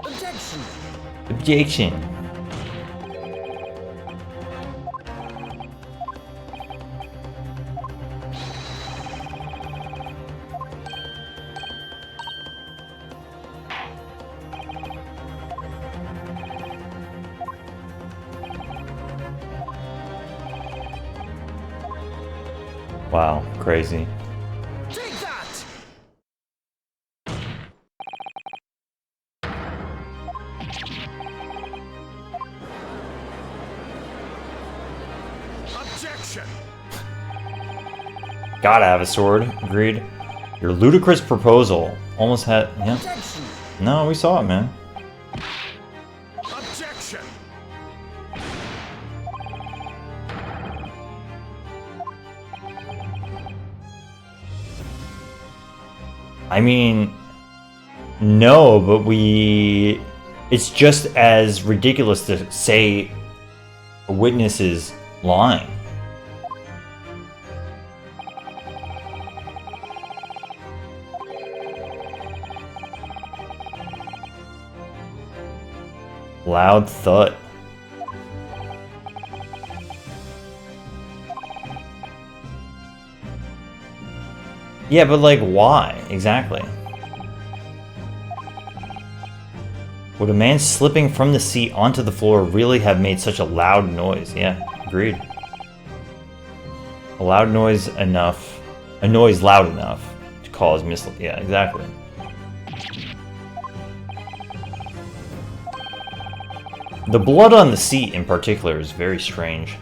Objection! Objection. Wow, crazy. Take that! Objection! Gotta have a sword. Agreed. Your ludicrous proposal almost had. Yeah. Objection! No, we saw it, man. Objection! I mean, no, but we. It's just as ridiculous to say a witness is lying. Loud thud. Yeah, but like, why exactly? Would a man slipping from the seat onto the floor really have made such a loud noise? Yeah, agreed. A loud noise enough, a noise loud enough to cause misleading. Yeah, exactly. The blood on the seat in particular is very strange.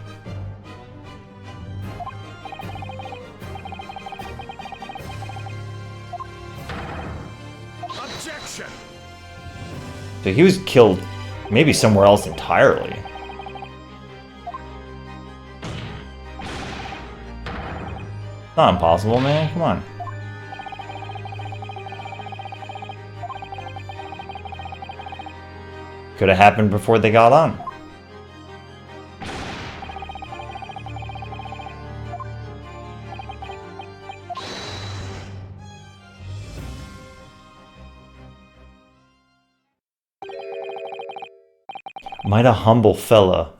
Objection! So he was killed maybe somewhere else entirely. Not impossible, man. Come on. Could have happened before they got on. Might a humble fella.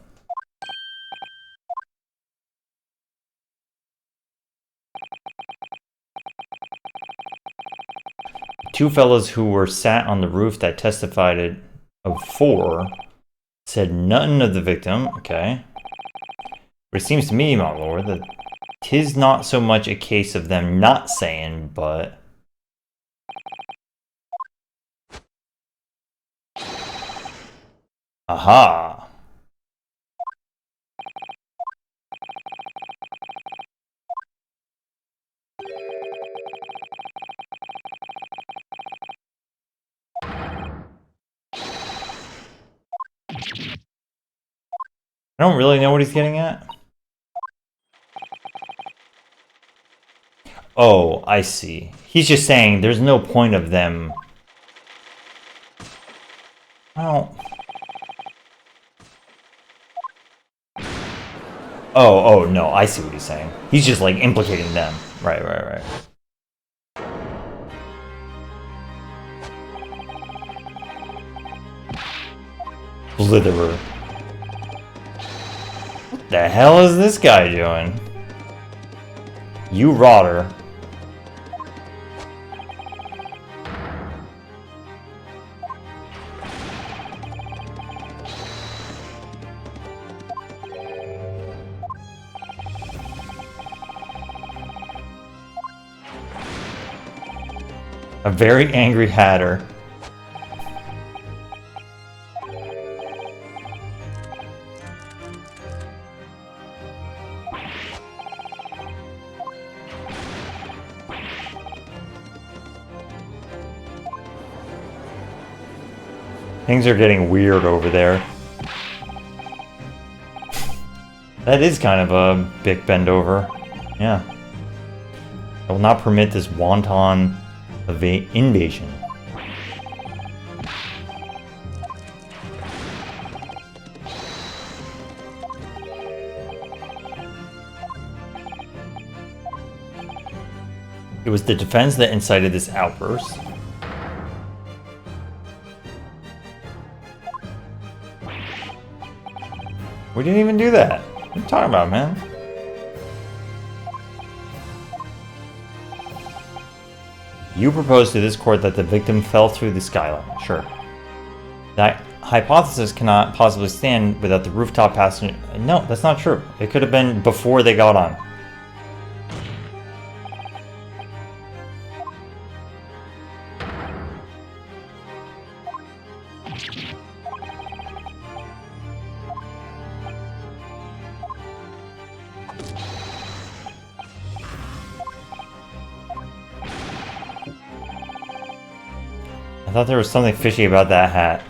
Two fellows who were sat on the roof that testified of 4 said nothing of the victim. Okay. But it seems to me, my lord, that 'tis not so much a case of them not saying, but... Aha! I don't really know what he's getting at. Oh, I see. He's just saying there's no point of them... Well... Oh, no, I see what he's saying. He's just, like, implicating them. Right. Blitherer. What the hell is this guy doing? You rotter. A very angry Hatter. Things are getting weird over there. That is kind of a big bend over. Yeah. I will not permit this wanton invasion. It was the defense that incited this outburst. We didn't even do that. What are you talking about, man? You proposed to this court that the victim fell through the skyline. Sure. That hypothesis cannot possibly stand without the rooftop passenger. No, that's not true. It could have been before they got on. I thought there was something fishy about that hat.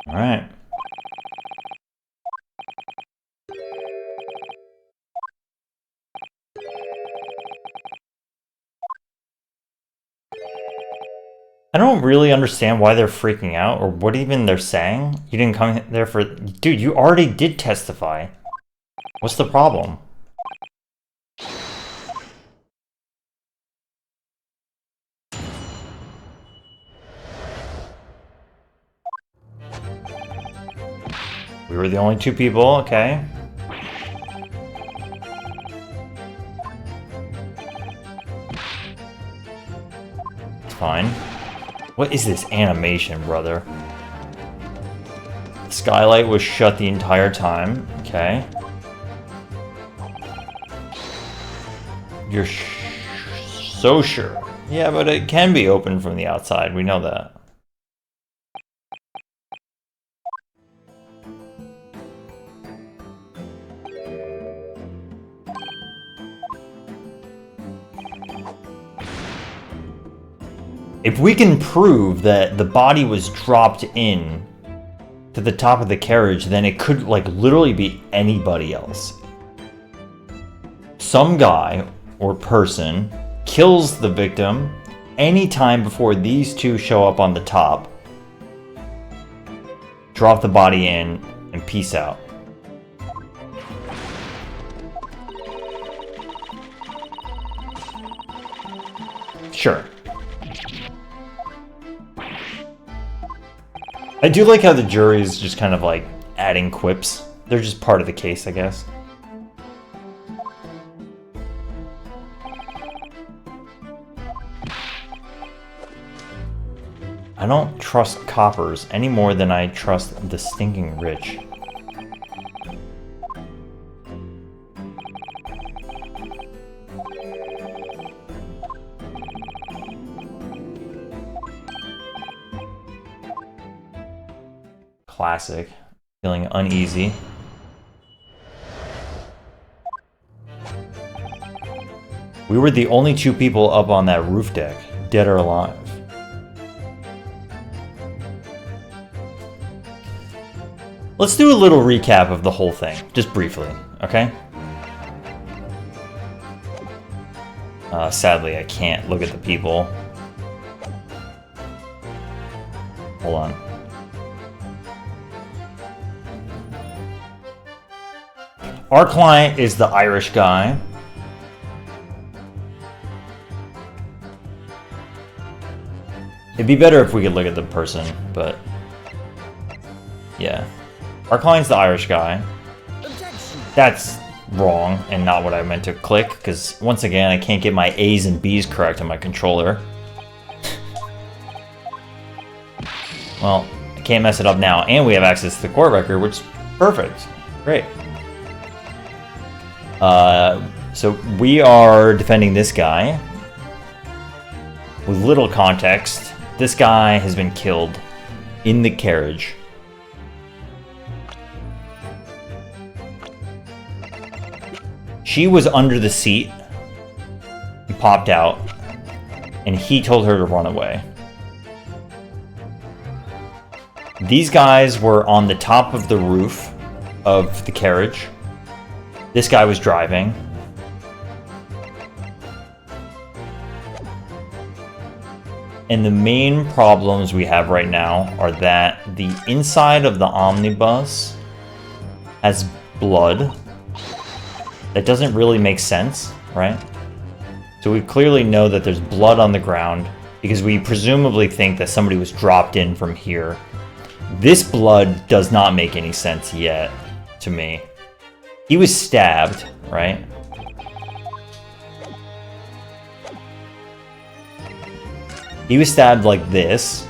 All right. I don't really understand why they're freaking out or what even they're saying. You didn't come there for... Dude, you already did testify. What's the problem? We were the only two people, okay. It's fine. What is this animation, brother? The skylight was shut the entire time. Okay. You're so sure. Yeah, but it can be opened from the outside. We know that. If we can prove that the body was dropped in to the top of the carriage, then it could, like, literally be anybody else. Some guy or person kills the victim anytime before these two show up on the top, drop the body in, and peace out. Sure. I do like how the jury is just kind of like adding quips. They're just part of the case, I guess. I don't trust coppers any more than I trust the stinking rich. Classic. Feeling uneasy. We were the only two people up on that roof deck, dead or alive. Let's do a little recap of the whole thing, just briefly, okay? Sadly, I can't look at the people. Hold on. Our client is the Irish guy. It'd be better if we could look at the person, but yeah. Our client's the Irish guy. That's wrong and not what I meant to click, because once again, I can't get my A's and B's correct on my controller. Well, I can't mess it up now, and we have access to the court record, which is perfect. Great. So we are defending this guy. With little context, this guy has been killed in the carriage. She was under the seat. He popped out, and he told her to run away. These guys were on the top of the roof of the carriage. This guy was driving. And the main problems we have right now are that the inside of the omnibus has blood. That doesn't really make sense, right? So we clearly know that there's blood on the ground because we presumably think that somebody was dropped in from here. This blood does not make any sense yet to me. He was stabbed, right? He was stabbed like this,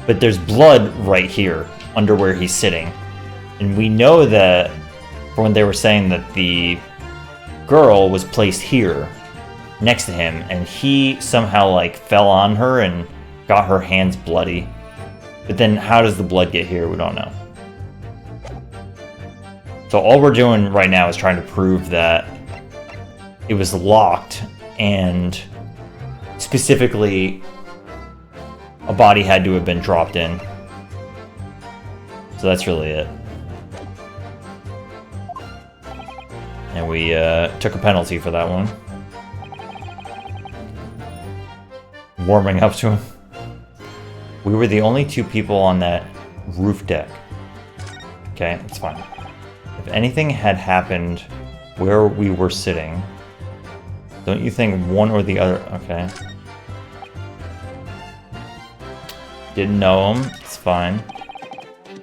but there's blood right here under where he's sitting. And we know that when they were saying that the girl was placed here next to him, and he somehow like fell on her and got her hands bloody. But then how does the blood get here? We don't know. So all we're doing right now is trying to prove that it was locked, and specifically a body had to have been dropped in. So that's really it. And we took a penalty for that one. Warming up to him. We were the only two people on that roof deck. Okay, that's fine. If anything had happened where we were sitting, don't you think one or the other... Okay. Didn't know him. It's fine.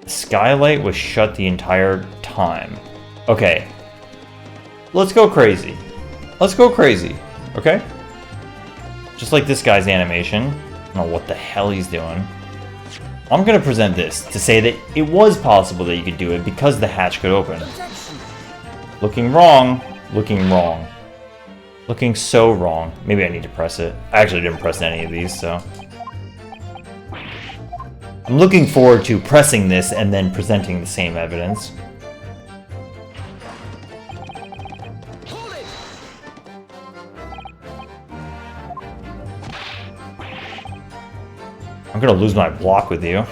The skylight was shut the entire time. Okay. Let's go crazy. Let's go crazy. Okay? Just like this guy's animation. I don't know what the hell he's doing. I'm going to present this to say that it was possible that you could do it because the hatch could open. Looking wrong. Looking wrong. Looking so wrong. Maybe I need to press it. I actually didn't press any of these, so... I'm looking forward to pressing this and then presenting the same evidence. I'm gonna lose my block with you.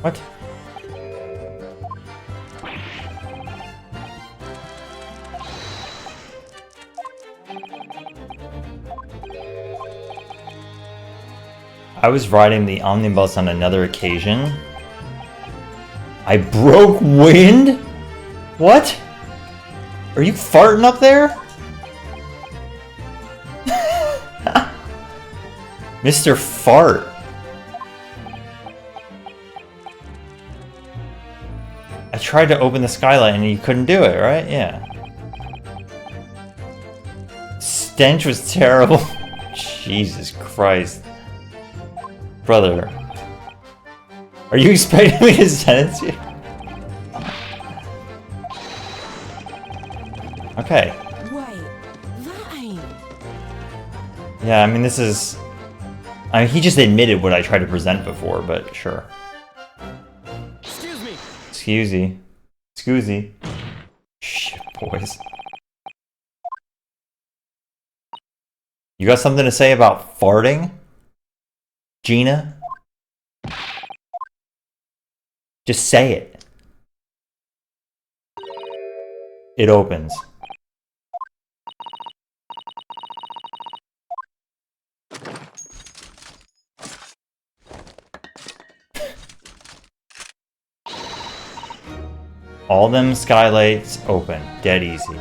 What? I was riding the omnibus on another occasion. I broke wind? What? Are you farting up there? Mr. Fart. I tried to open the skylight and you couldn't do it, right? Yeah. Stench was terrible. Jesus Christ. Brother. Are you expecting me to sentence you? Okay. Wait, that ain't... Yeah, I mean, this is... I mean, he just admitted what I tried to present before, but sure. Excuse me. Excusey. Excusey. Shit, boys. You got something to say about farting? Gina? Just say it. It opens. All them skylights open. Dead easy.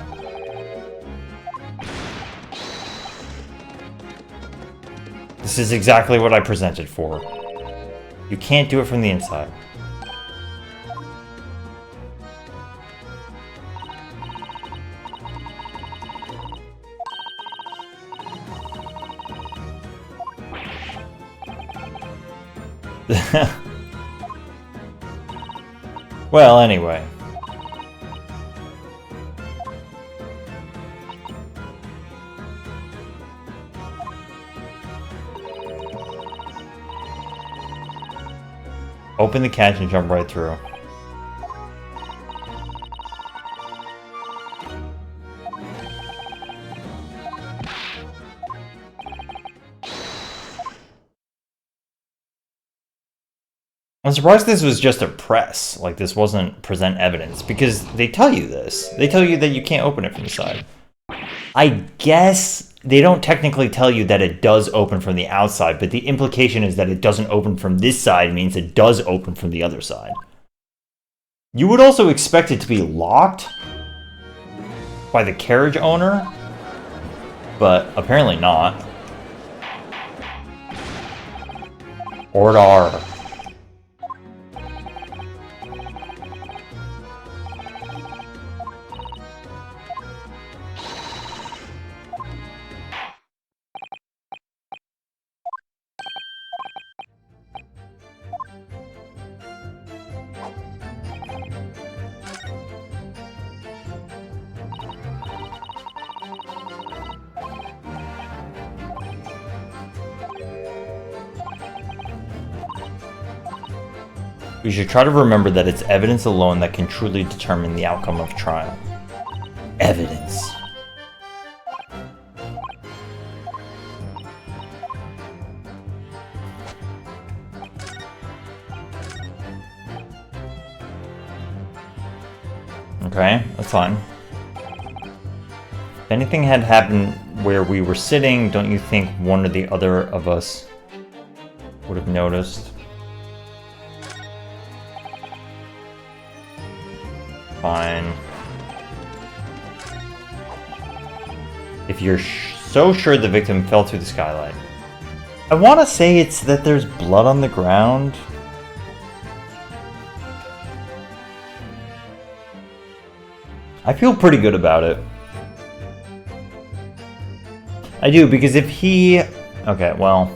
This is exactly what I presented for. You can't do it from the inside. Well, anyway. Open the catch and jump right through. I'm surprised this was just a press, like this wasn't present evidence, because they tell you this. They tell you that you can't open it from the side. I guess they don't technically tell you that it does open from the outside, but the implication is that it doesn't open from this side means it does open from the other side. You would also expect it to be locked by the carriage owner, but apparently not. Order. We should try to remember that it's evidence alone that can truly determine the outcome of trial. Evidence. Okay, that's fine. If anything had happened where we were sitting, don't you think one or the other of us would have noticed? Fine. If you're so sure the victim fell through the skylight. I want to say it's that there's blood on the ground. I feel pretty good about it. I do, because if he... Okay, well...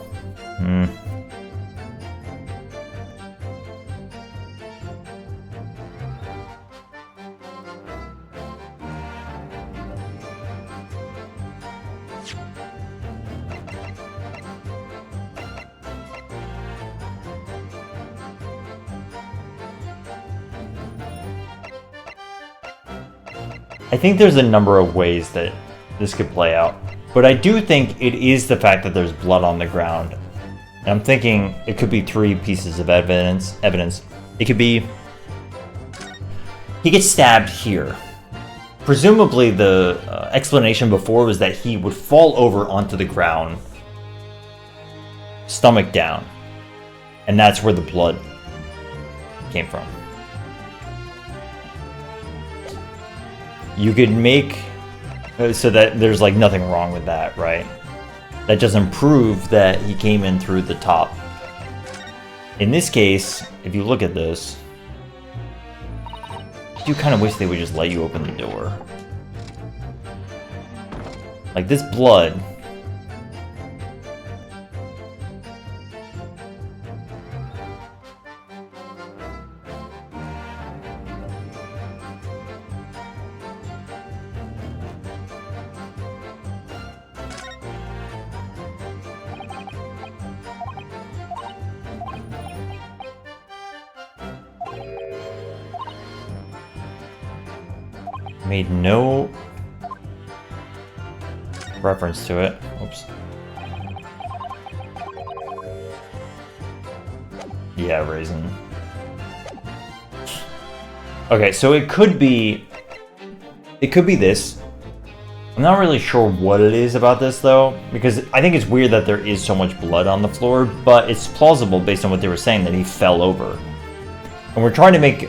I think there's a number of ways that this could play out, but I do think it is the fact that there's blood on the ground. And I'm thinking it could be three pieces of evidence. It could be he gets stabbed here. Presumably the explanation before was that he would fall over onto the ground, stomach down. And that's where the blood came from. You could make so that there's like nothing wrong with that, right? That doesn't prove that he came in through the top. In this case, if you look at this, I do kind of wish they would just let you open the door. Like this blood. Made no reference to it. Oops. Yeah, raisin. Okay, so it could be this. I'm not really sure what it is about this though, because I think it's weird that there is so much blood on the floor, but it's plausible based on what they were saying that he fell over. And we're trying to make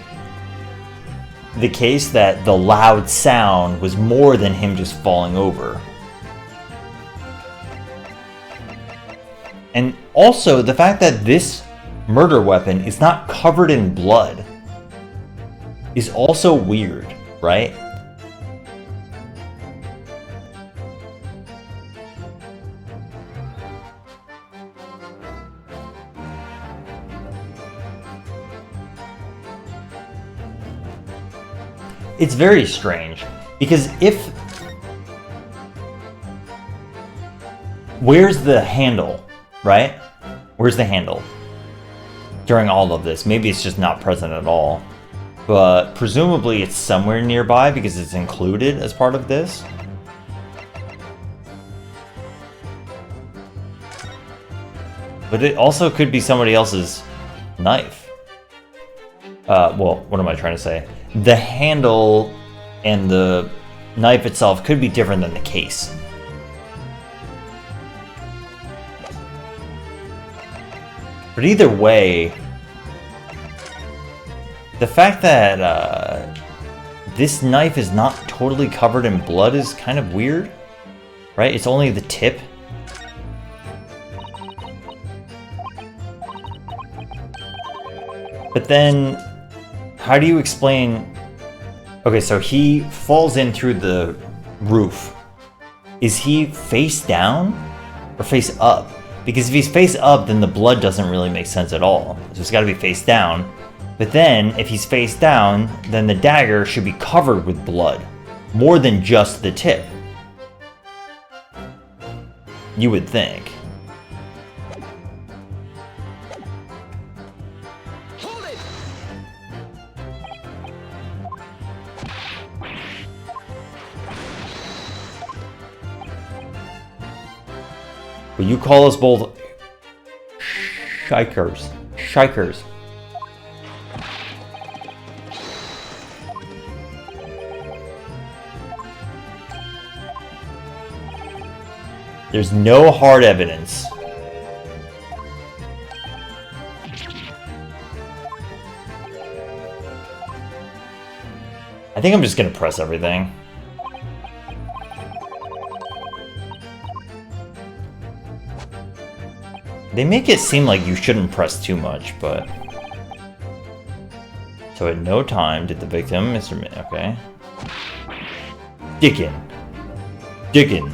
the case that the loud sound was more than him just falling over. And also the fact that this murder weapon is not covered in blood is also weird, right? It's very strange, because where's the handle, right? Where's the handle during all of this? Maybe it's just not present at all, but presumably it's somewhere nearby because it's included as part of this. But it also could be somebody else's knife. Well, what am I trying to say? The handle and the knife itself could be different than the case. But either way, the fact that this knife is not totally covered in blood is kind of weird, right? It's only the tip. But then, how do you explain... Okay, so he falls in through the roof. Is he face down or face up? Because if he's face up, then the blood doesn't really make sense at all. So it's got to be face down. But then, if he's face down, then the dagger should be covered with blood. More than just the tip. You would think. Will you call us both shikers? Shikers. There's no hard evidence. I think I'm just gonna press everything. They make it seem like you shouldn't press too much, but... So at no time did the victim, okay. Dickin. Dickin.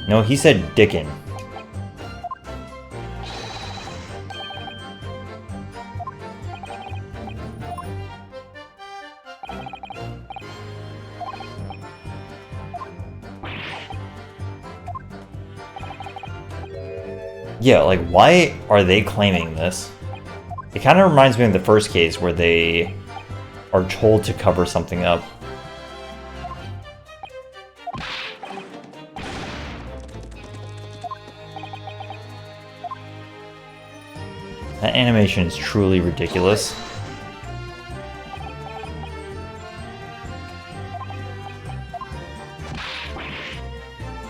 No, he said Dickin. Yeah, like, why are they claiming this? It kind of reminds me of the first case where they are told to cover something up. That animation is truly ridiculous.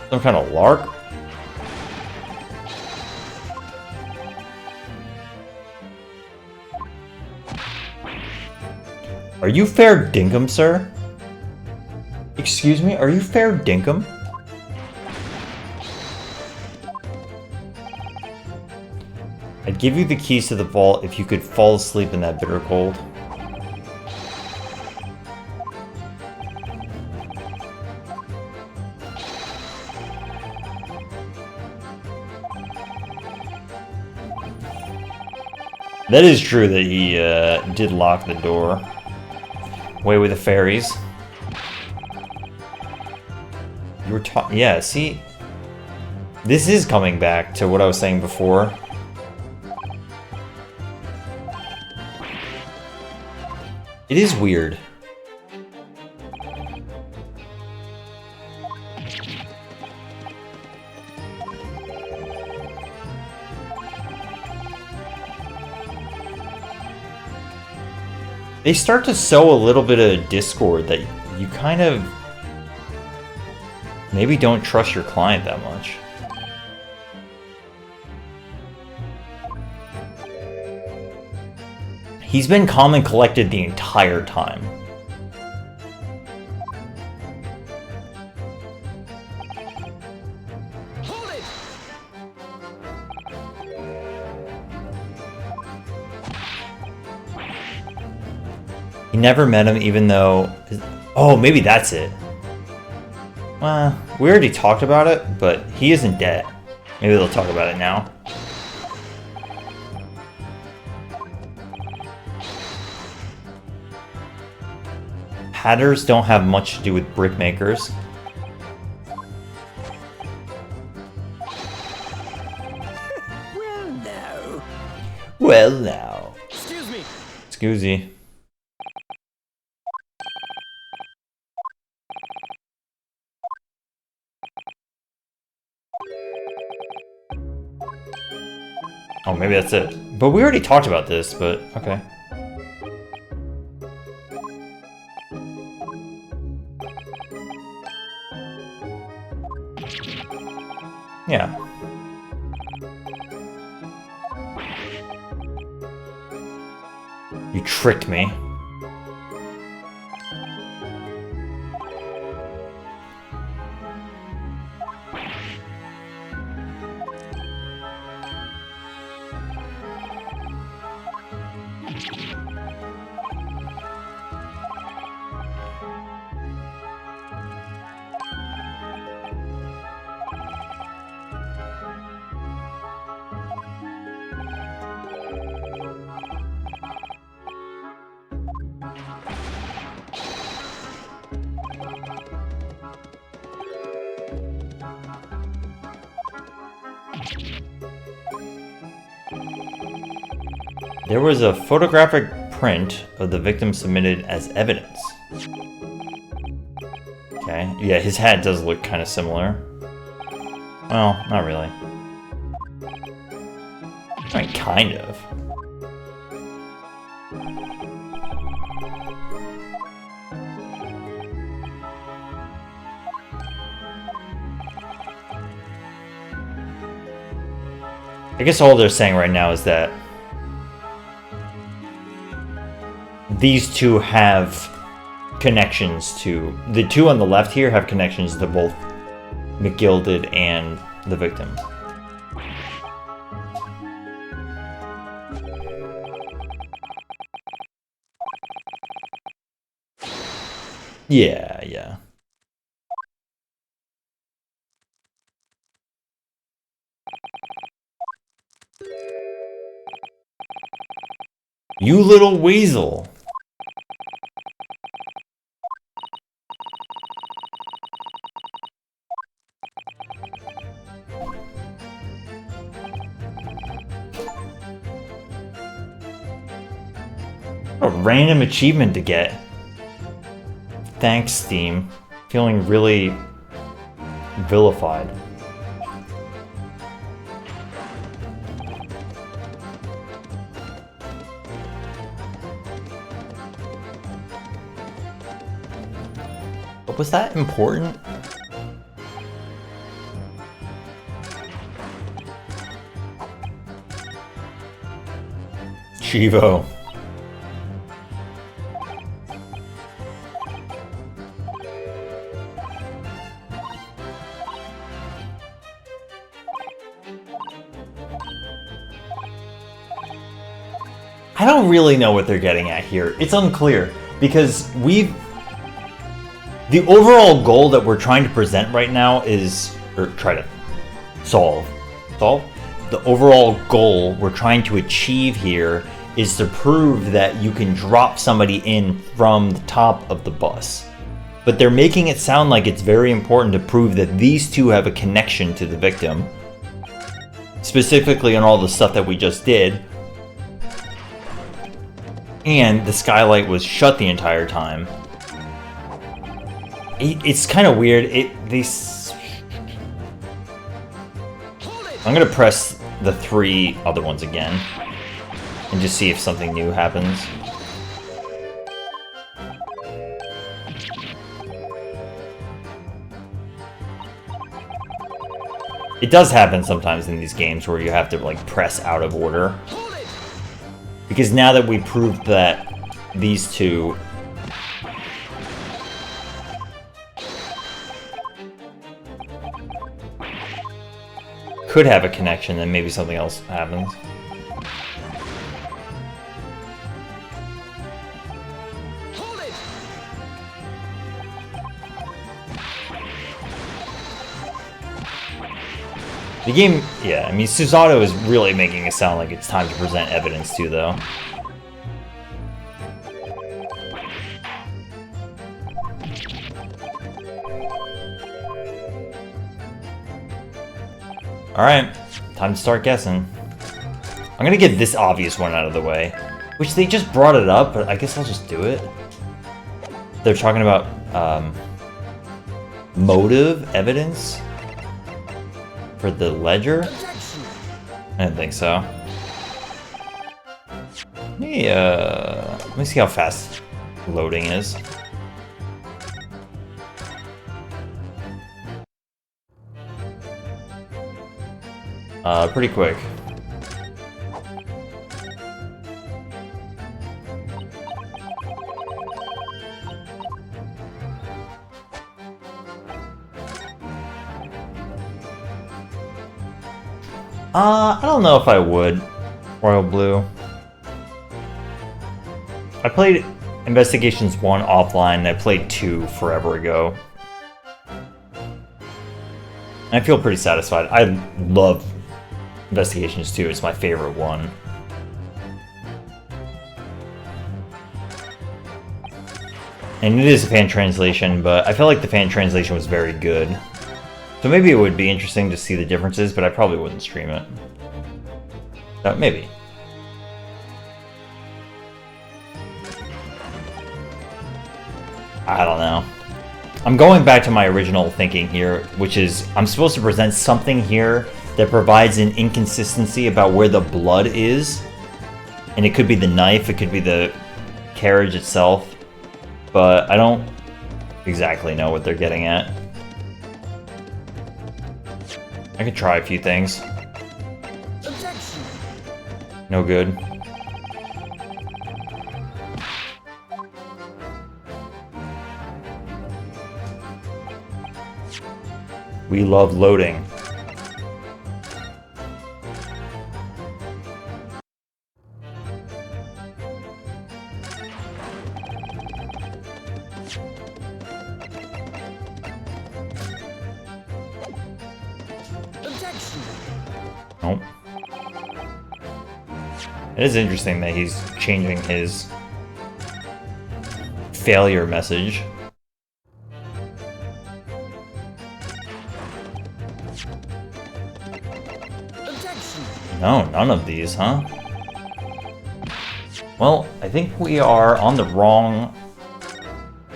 Some kind of lark? Are you fair dinkum, sir? Excuse me, are you fair dinkum? I'd give you the keys to the vault if you could fall asleep in that bitter cold. That is true that he did lock the door. Away with the fairies. You were yeah, see? This is coming back to what I was saying before. It is weird. They start to sow a little bit of discord that you kind of maybe don't trust your client that much. He's been calm and collected the entire time. Hold it! He never met him even though... Oh, maybe that's it. Well, we already talked about it, but he isn't dead. Maybe they'll talk about it now. Hatters don't have much to do with brickmakers. Well, no. Well now. Excuse me. Excusey. Oh, maybe that's it. But we already talked about this, but okay. Yeah. You tricked me. There was a photographic print of the victim submitted as evidence. Okay, yeah, his hat does look kind of similar. Well, not really. I mean, kind of. I guess all they're saying right now is that these two have connections to... The two on the left here have connections to both McGilded and the victim. Yeah, yeah. You little weasel. A random achievement to get. Thanks, Steam. Feeling really vilified. But was that important? Chivo. I don't really know what they're getting at here. It's unclear because the overall goal that we're trying to present right now is, or try to solve. The overall goal we're trying to achieve here is to prove that you can drop somebody in from the top of the bus. But they're making it sound like it's very important to prove that these two have a connection to the victim. Specifically on all the stuff that we just did. And the skylight was shut the entire time. It's kind of weird. I'm gonna press the 3 other ones again and just see if something new happens. It does happen sometimes in these games where you have to like press out of order. Because now that we proved that these two could have a connection, then maybe something else happens. The game, yeah, I mean, Susato is really making it sound like it's time to present evidence too, though. Alright, time to start guessing. I'm gonna get this obvious one out of the way, which they just brought it up, but I guess I'll just do it. They're talking about motive evidence for the ledger? I didn't think so. Let me see how fast loading is. Pretty quick. I don't know if I would, Royal Blue. I played Investigations 1 offline, and I played 2 forever ago. And I feel pretty satisfied. I love Investigations 2, it's my favorite one. And it is a fan translation, but I feel like the fan translation was very good. So maybe it would be interesting to see the differences, but I probably wouldn't stream it. Maybe. I don't know. I'm going back to my original thinking here, which is I'm supposed to present something here that provides an inconsistency about where the blood is. And it could be the knife, it could be the carriage itself. But I don't exactly know what they're getting at. I could try a few things. No good. We love loading. Nope. It is interesting that he's changing his failure message. No, none of these, huh? Well, I think we are on the wrong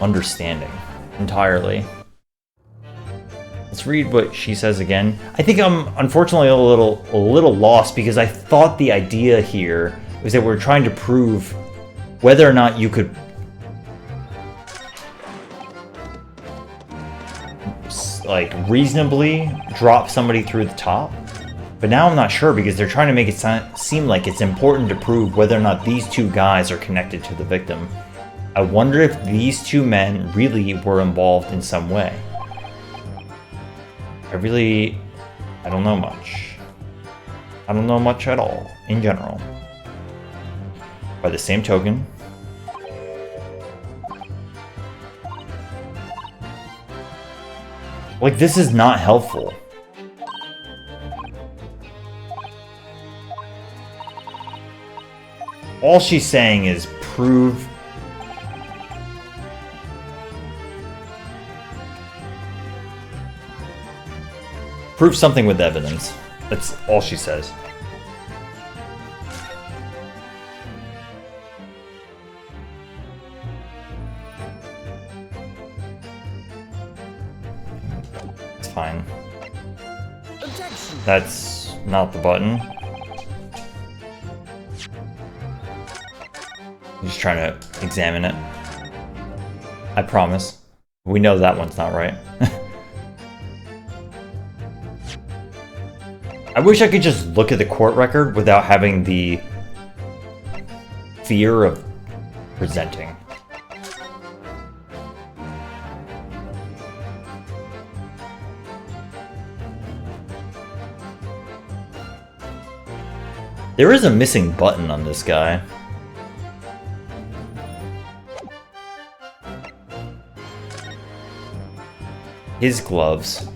understanding entirely. Let's read what she says again. I think I'm unfortunately a little lost because I thought the idea here was that we're trying to prove whether or not you could like reasonably drop somebody through the top. But now I'm not sure because they're trying to make it seem like it's important to prove whether or not these two guys are connected to the victim. I wonder if these two men really were involved in some way. I don't know much. I don't know much at all, in general. By the same token, like, this is not helpful. All she's saying is prove. Prove something with evidence. That's all she says. It's fine. That's not the button. I'm just trying to examine it. I promise. We know that one's not right. I wish I could just look at the court record without having the fear of presenting. There is a missing button on this guy. His gloves.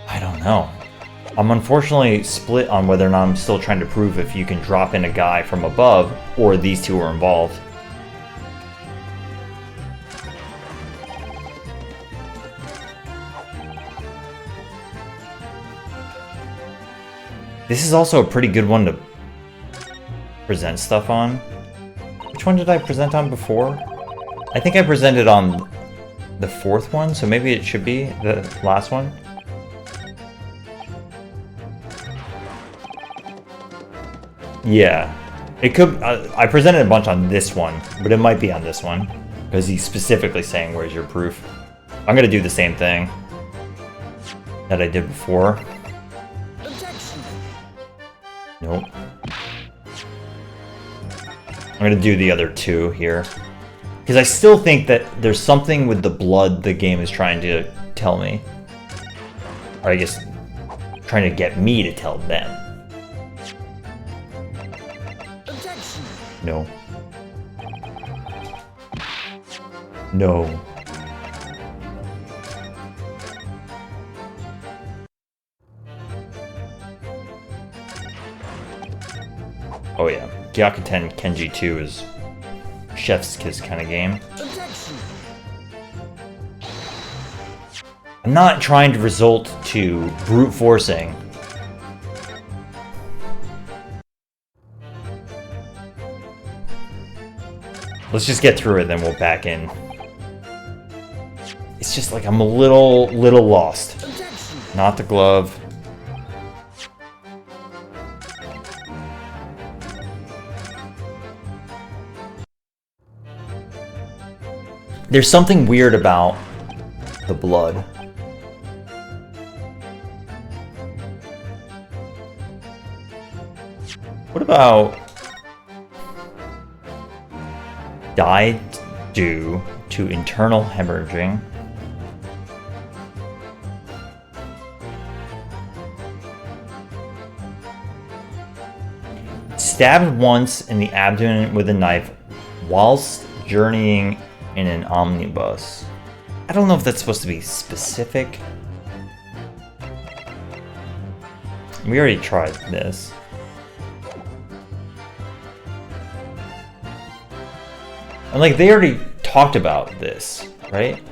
I don't know. I'm unfortunately split on whether or not I'm still trying to prove if you can drop in a guy from above or these two are involved. This is also a pretty good one to present stuff on. Which one did I present on before? I think I presented on the fourth one, so maybe it should be the last one. Yeah, it could. I presented a bunch on this one, but it might be on this one because he's specifically saying, "Where's your proof?" I'm gonna do the same thing that I did before. Nope. I'm gonna do the other two here because I still think that there's something with the blood the game is trying to tell me, or I guess trying to get me to tell them. No. No. Oh yeah, Gyakuten Kenji 2 is chef's kiss kind of game. I'm not trying to resort to brute forcing. Let's just get through it, then we'll back in. It's just like I'm a little lost. Not the glove. There's something weird about the blood. What about died due to internal hemorrhaging? Stabbed once in the abdomen with a knife whilst journeying in an omnibus. I don't know if that's supposed to be specific. We already tried this. And like, they already talked about this, right?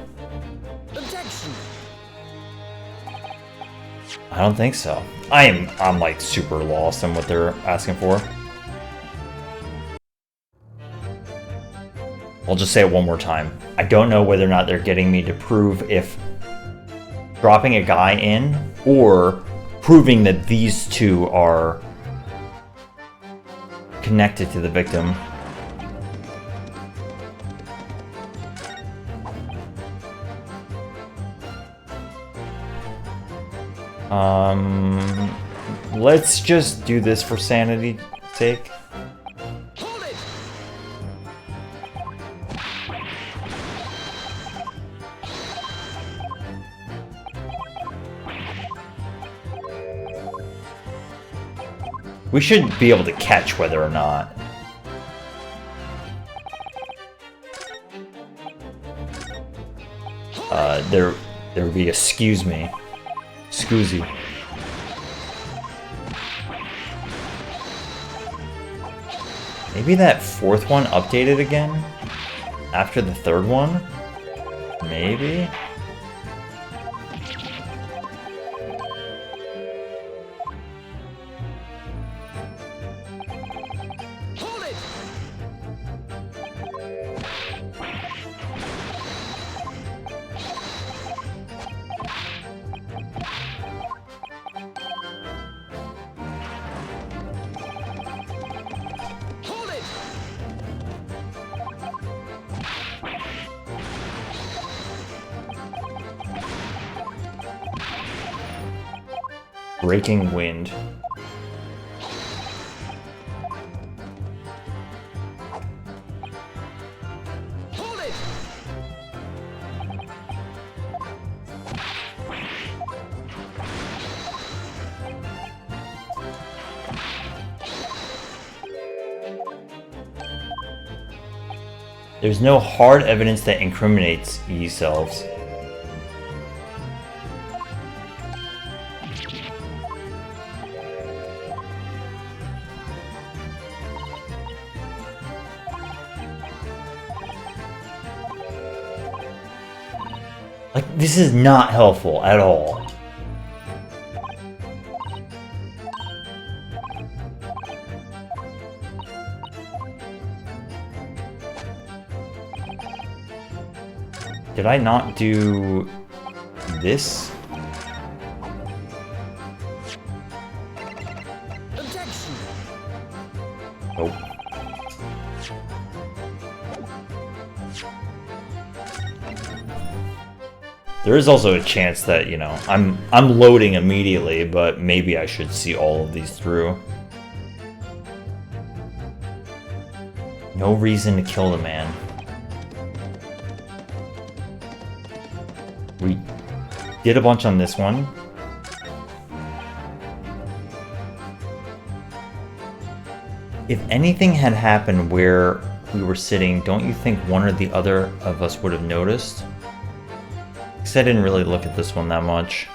I don't think so. I'm like super lost in what they're asking for. I'll just say it one more time. I don't know whether or not they're getting me to prove if dropping a guy in or proving that these two are connected to the victim. Let's just do this for sanity's sake. Hold it! We should be able to catch whether or not. There would be excuse me. Scoozy. Maybe that fourth one updated again? After the third one? Maybe? Hold it! Hold it! Breaking wind. Hold it! There's no hard evidence that incriminates E-Selves. Like, this is not helpful at all. Did I not do this? Objection! Nope. There is also a chance that, you know, I'm loading immediately, but maybe I should see all of these through. No reason to kill the man. We did a bunch on this one. If anything had happened where we were sitting, don't you think one or the other of us would have noticed? Because I didn't really look at this one that much.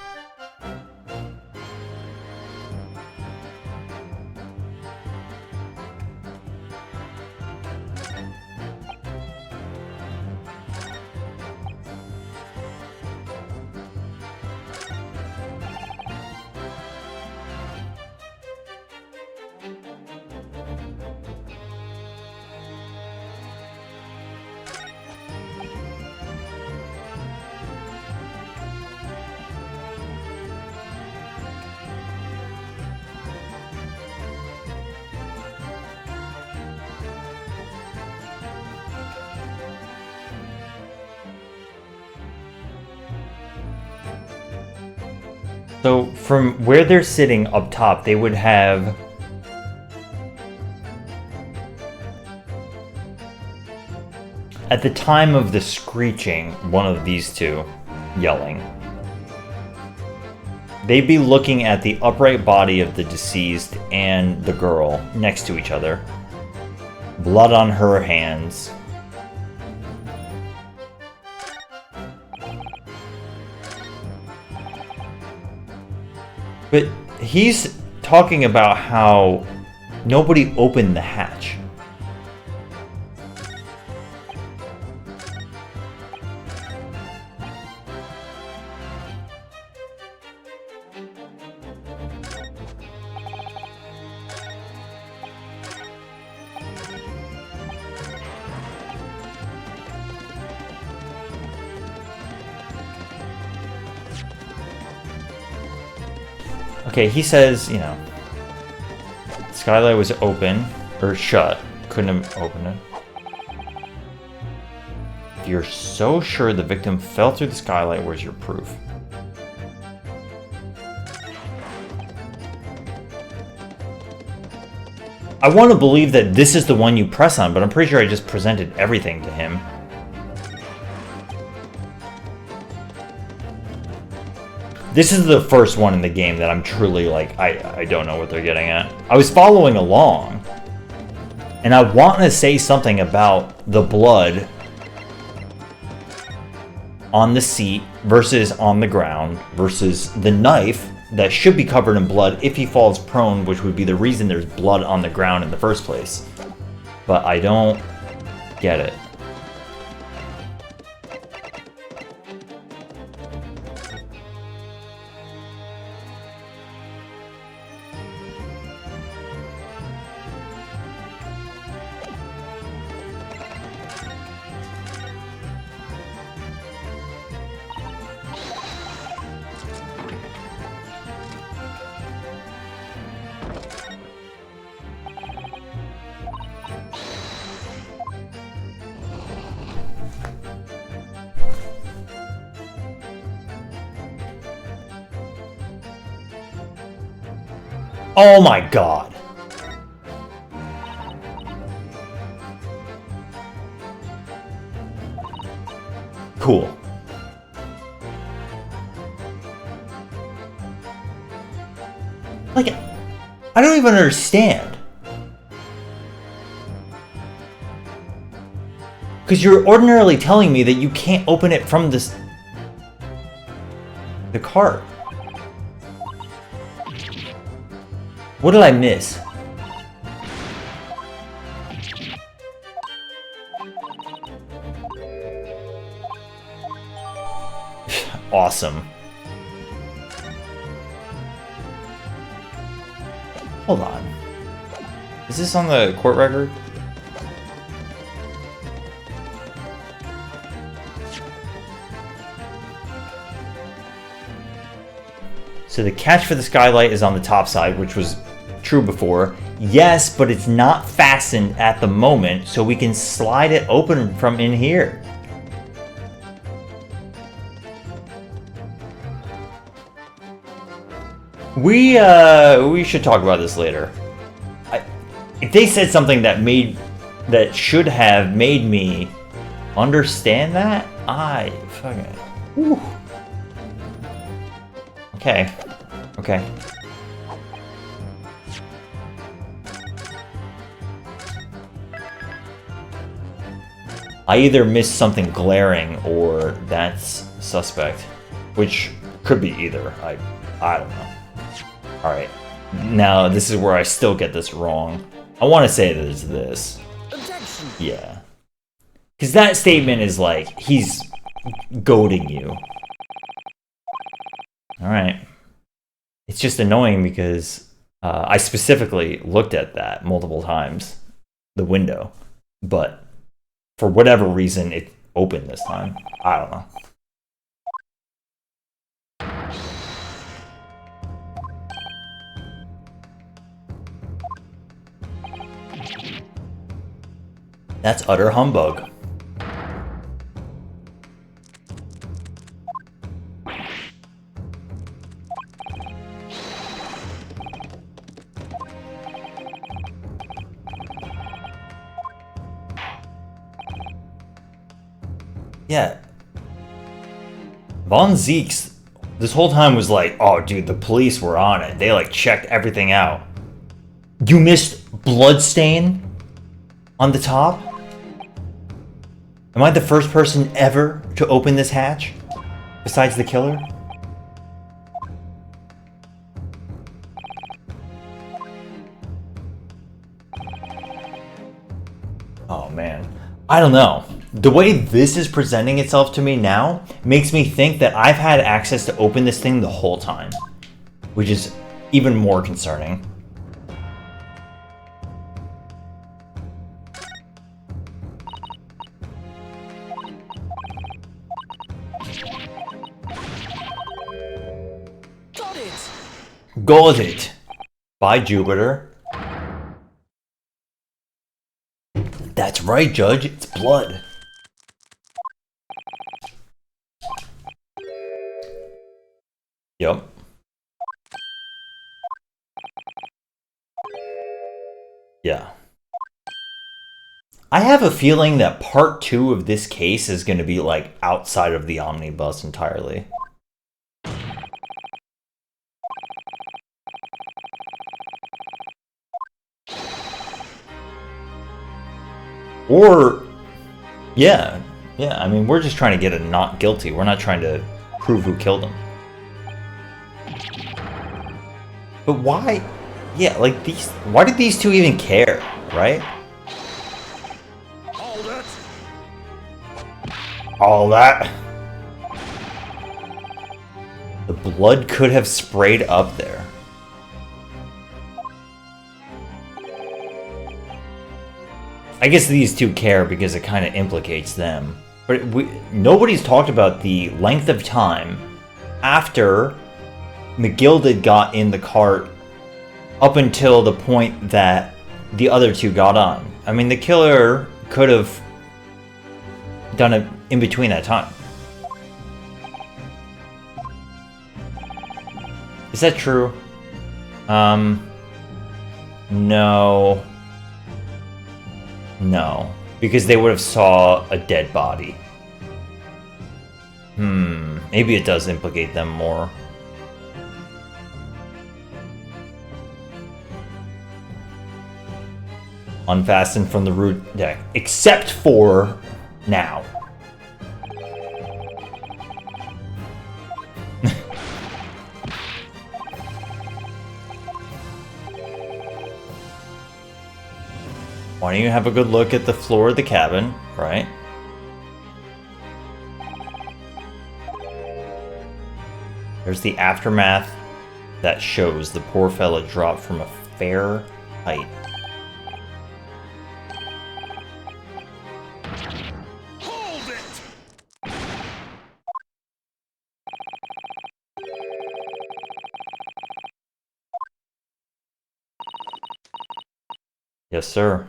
So from where they're sitting up top, they would have at the time of the screeching, one of these two yelling. They'd be looking at the upright body of the deceased and the girl next to each other. Blood on her hands. But he's talking about how nobody opened the hatch. Okay, he says, you know, skylight was open, or shut, couldn't have opened it. If you're so sure the victim fell through the skylight, where's your proof? I want to believe that this is the one you press on, but I'm pretty sure I just presented everything to him. This is the first one in the game that I'm truly like, I don't know what they're getting at. I was following along, and I want to say something about the blood on the seat versus on the ground versus the knife that should be covered in blood if he falls prone, which would be the reason there's blood on the ground in the first place. But I don't get it. Oh my god. Cool. Like, I don't even understand. Because you're ordinarily telling me that you can't open it from the cart. What did I miss? Awesome. Hold on. Is this on the court record? So the catch for the skylight is on the top side, which was true before. Yes, but it's not fastened at the moment, so we can slide it open from in here. We should talk about this later. If they said something that should have made me understand that, I fucking. Whew. Okay. Okay. I either missed something glaring or that's suspect, which could be either. I don't know. All right. Now this is where I still get this wrong. I want to say that it's this. Objection. Yeah. Because that statement is like he's goading you. All right. It's just annoying because I specifically looked at that multiple times, the window, but for whatever reason, it opened this time. I don't know. That's utter humbug. Yeah. Von Zeeks this whole time was like, oh dude, the police were on it. They like checked everything out. You missed bloodstain on the top? Am I the first person ever to open this hatch? Besides the killer? Oh man. I don't know. The way this is presenting itself to me now makes me think that I've had access to open this thing the whole time, which is even more concerning. Got it. Got it. By Jupiter. That's right, Judge. It's blood. Yep. Yeah. I have a feeling that part 2 of this case is going to be like outside of the omnibus entirely. Or, yeah, I mean, we're just trying to get a not guilty. We're not trying to prove who killed him. But why? Yeah, like these. Why did these two even care, right? Hold it! All that. The blood could have sprayed up there. I guess these two care because it kind of implicates them. But nobody's talked about the length of time after McGilded got in the cart up until the point that the other two got on. I mean, the killer could have done it in between that time. Is that true? No. No, because they would have saw a dead body. Maybe it does implicate them more. Unfastened from the root deck, except for now. Why don't you have a good look at the floor of the cabin, right? There's the aftermath that shows the poor fella dropped from a fair height. Hold it! Yes, sir.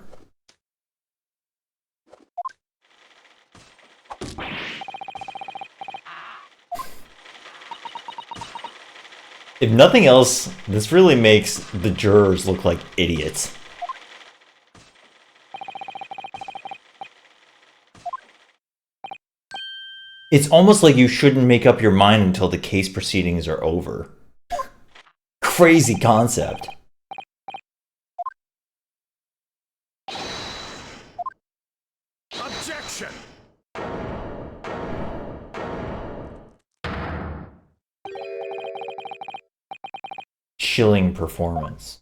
If nothing else, this really makes the jurors look like idiots. It's almost like you shouldn't make up your mind until the case proceedings are over. Crazy concept. Objection! Chilling performance.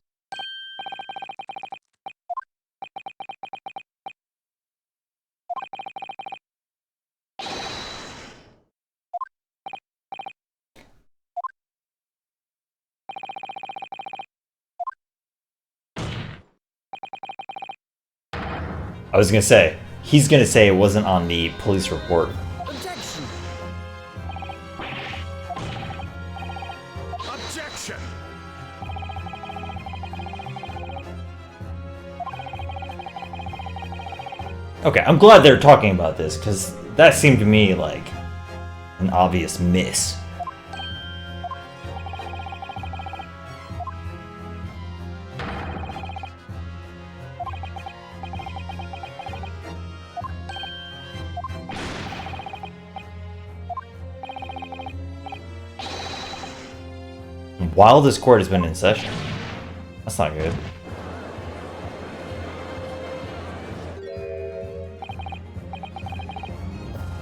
I was gonna say, he's gonna say it wasn't on the police report. Objection! Objection! Okay, I'm glad they're talking about this, because that seemed to me like an obvious miss. While this court has been in session. That's not good.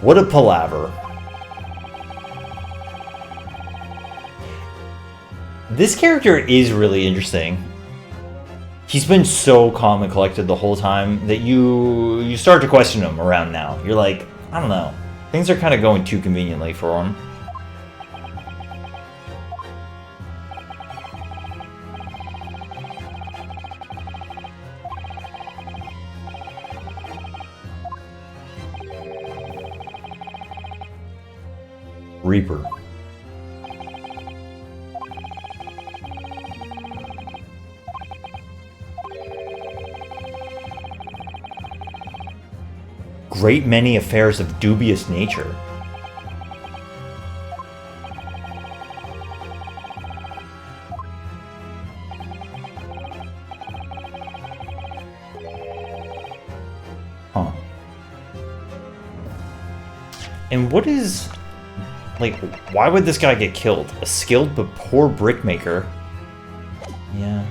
What a palaver. This character is really interesting. He's been so calm and collected the whole time that you start to question him around now. You're like, I don't know. Things are kind of going too conveniently for him. Reaper. Great many affairs of dubious nature. And what is... Like, why would this guy get killed? A skilled but poor brickmaker. Yeah.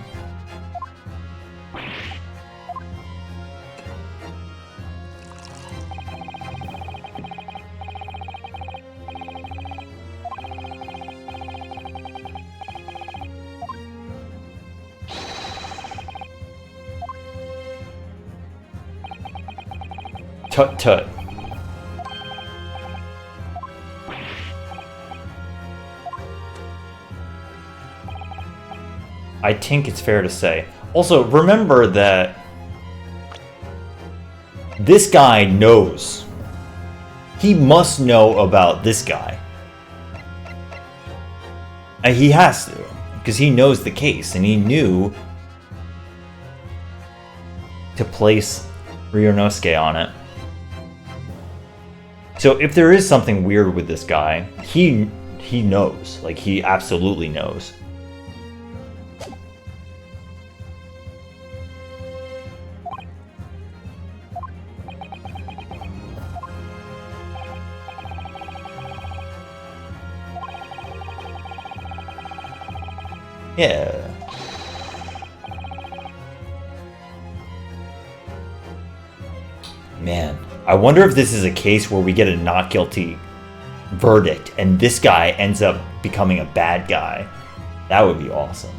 Tut tut. I think it's fair to say. Also, remember that this guy knows. He must know about this guy. And he has to, because he knows the case, and he knew to place Ryunosuke on it. So if there is something weird with this guy, he knows. Like, he absolutely knows. Yeah. Man, I wonder if this is a case where we get a not guilty verdict and this guy ends up becoming a bad guy. That would be awesome.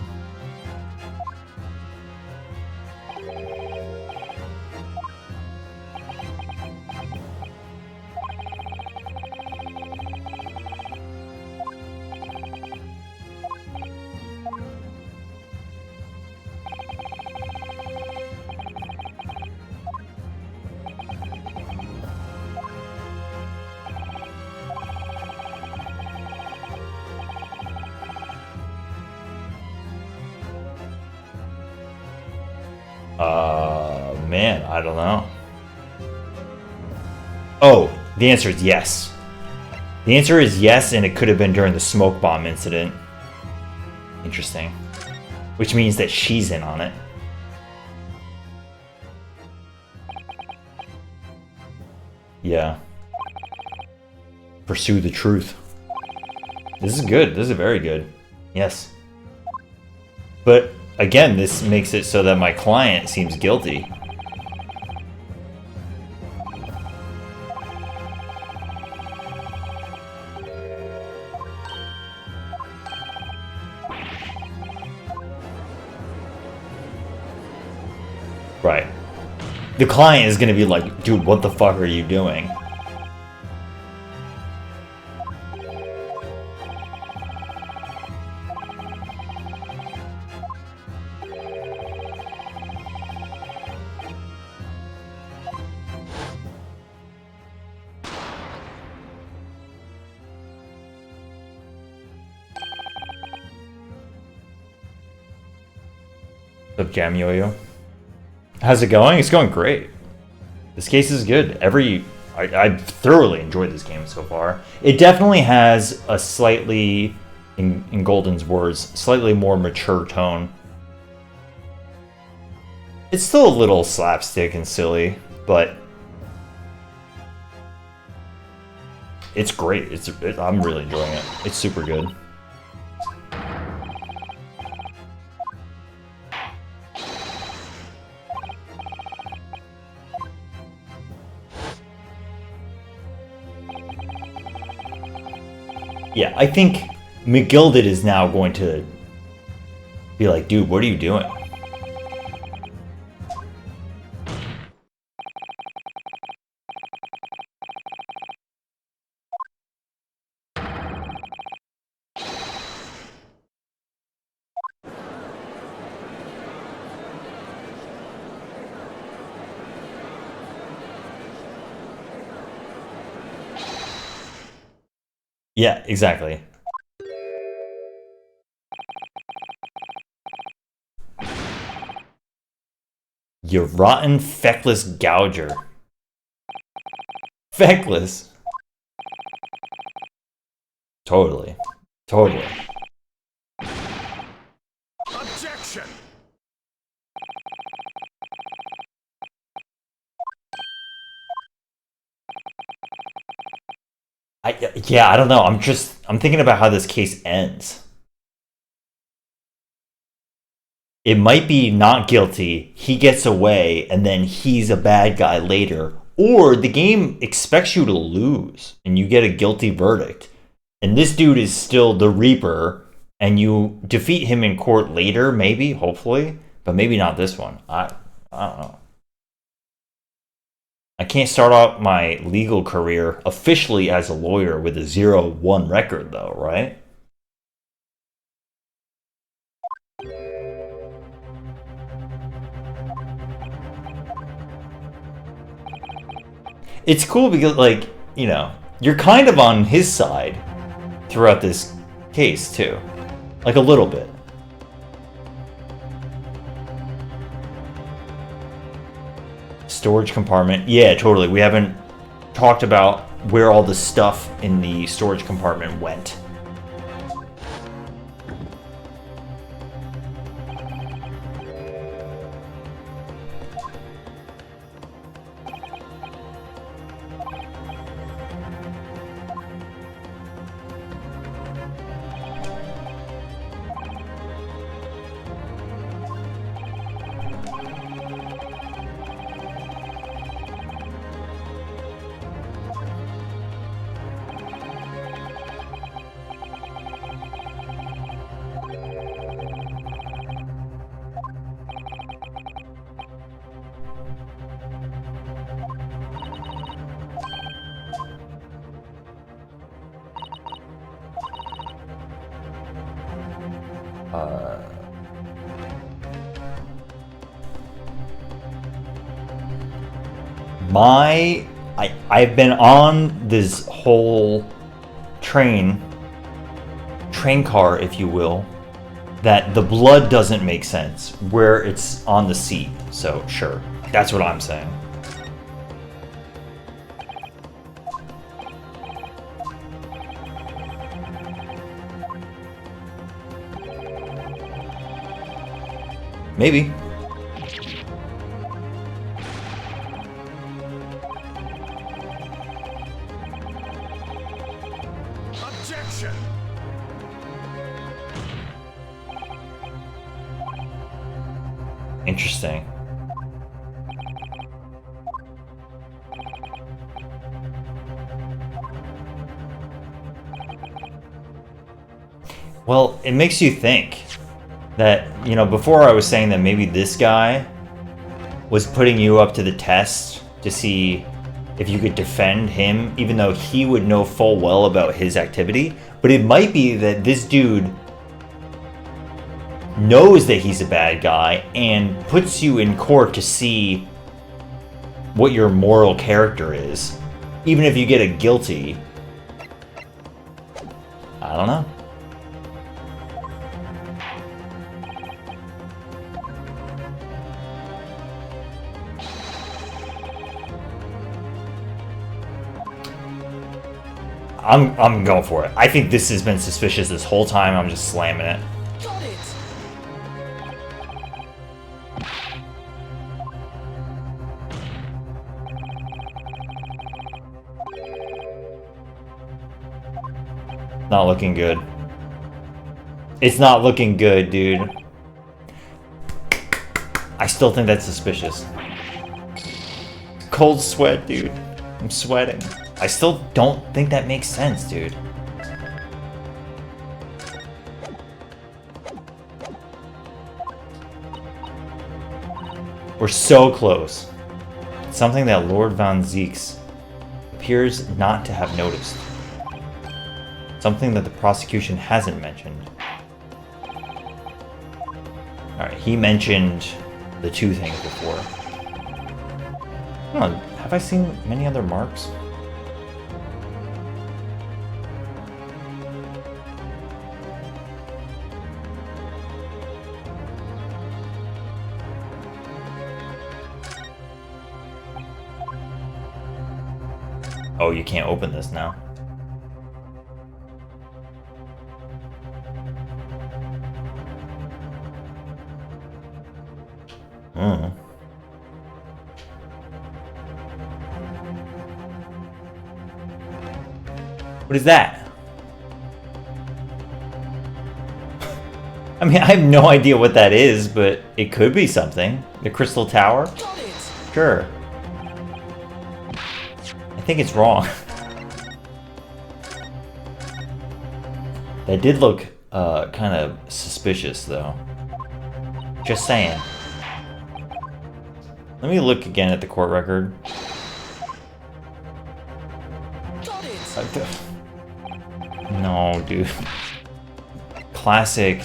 Man, I don't know. Oh, the answer is yes. The answer is yes, and it could have been during the smoke bomb incident. Interesting. Which means that she's in on it. Yeah. Pursue the truth. This is good. This is very good. Yes. But again, this makes it so that my client seems guilty. Right. The client is gonna be like, dude, what the fuck are you doing? What's up, Jam Yo-Yo? How's it going? It's going great. This case is good. I thoroughly enjoyed this game so far. It definitely has a slightly, in Golden's words, slightly more mature tone. It's still a little slapstick and silly, but it's great. I'm really enjoying it. It's super good. Yeah, I think McGilded is now going to be like, dude, what are you doing? Yeah, exactly. You rotten, feckless gouger. Feckless? Totally. Totally. Objection! Yeah, I don't know. I'm thinking about how this case ends. It might be not guilty, he gets away, and then he's a bad guy later. Or the game expects you to lose, and you get a guilty verdict. And this dude is still the Reaper, and you defeat him in court later, maybe, hopefully. But maybe not this one. I don't know. I can't start out my legal career officially as a lawyer with a 0-1 record, though, right? It's cool because, like, you know, you're kind of on his side throughout this case, too. Like, a little bit. Storage compartment. Yeah, totally. We haven't talked about where all the stuff in the storage compartment went. I've been on this whole train car, if you will, that the blood doesn't make sense where it's on the seat. So sure, that's what I'm saying. Maybe. Objection! Interesting. Well, it makes you think that, you know, before I was saying that maybe this guy was putting you up to the test to see if you could defend him, even though he would know full well about his activity. But it might be that this dude knows that he's a bad guy and puts you in court to see what your moral character is. Even if you get a guilty. I don't know. I'm going for it. I think this has been suspicious this whole time. I'm just slamming it. Got it! Not looking good. It's not looking good, dude. I still think that's suspicious. Cold sweat, dude. I'm sweating. I still don't think that makes sense, dude. We're so close. Something that Lord Van Zieks appears not to have noticed. Something that the prosecution hasn't mentioned. Alright, he mentioned the two things before. Hold on, have I seen many other marks? Oh, you can't open this now. What is that? I mean, I have no idea what that is, but it could be something. The Crystal Tower? Got it! Sure. I think it's wrong. That did look kind of suspicious, though. Just saying. Let me look again at the court record. Got it! No, dude. Classic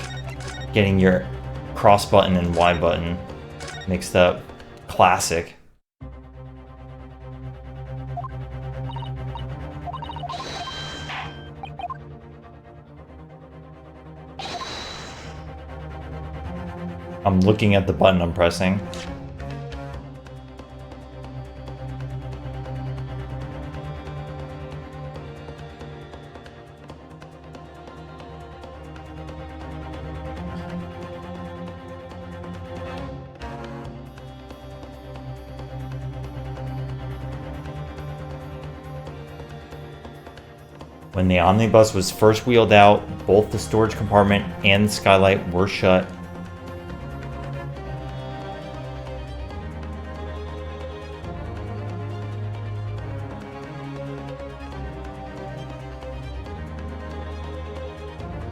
getting your cross button and Y button mixed up. Classic. I'm looking at the button I'm pressing. When the omnibus was first wheeled out, both the storage compartment and the skylight were shut.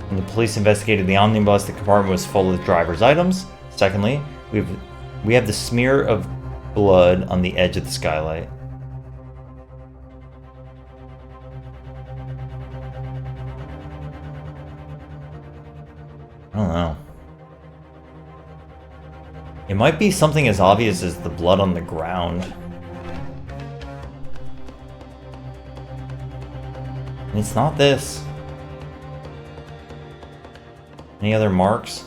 When the police investigated the omnibus, the compartment was full of the driver's items. Secondly, we have the smear of blood on the edge of the skylight. I don't know. It might be something as obvious as the blood on the ground. And it's not this. Any other marks?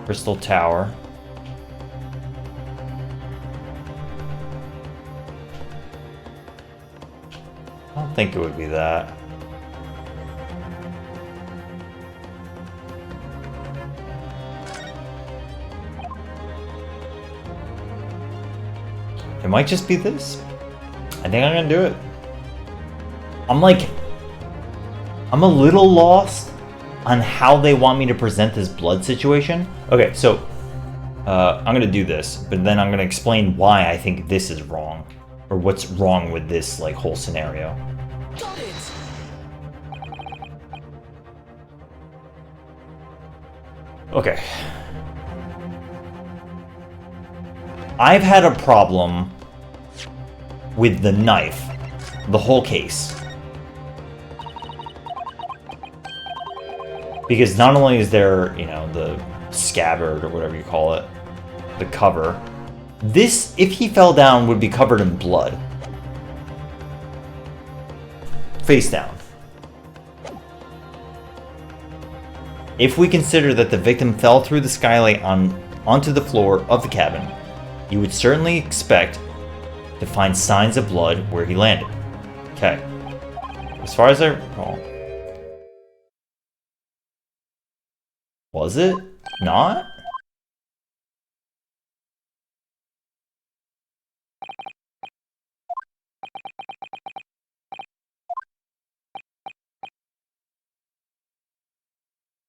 Crystal Tower. I don't think it would be that. It might just be this. I think I'm gonna do it. I'm a little lost on how they want me to present this blood situation. Okay, so I'm gonna do this, but then I'm gonna explain why I think this is wrong, or what's wrong with this like whole scenario. Got it! Okay. I've had a problem with the knife, the whole case. Because not only is there, you know, the scabbard or whatever you call it, the cover, this, if he fell down, would be covered in blood. Face down. If we consider that the victim fell through the skylight onto the floor of the cabin, you would certainly expect to find signs of blood where he landed. Okay. As far as I recall. Was it not?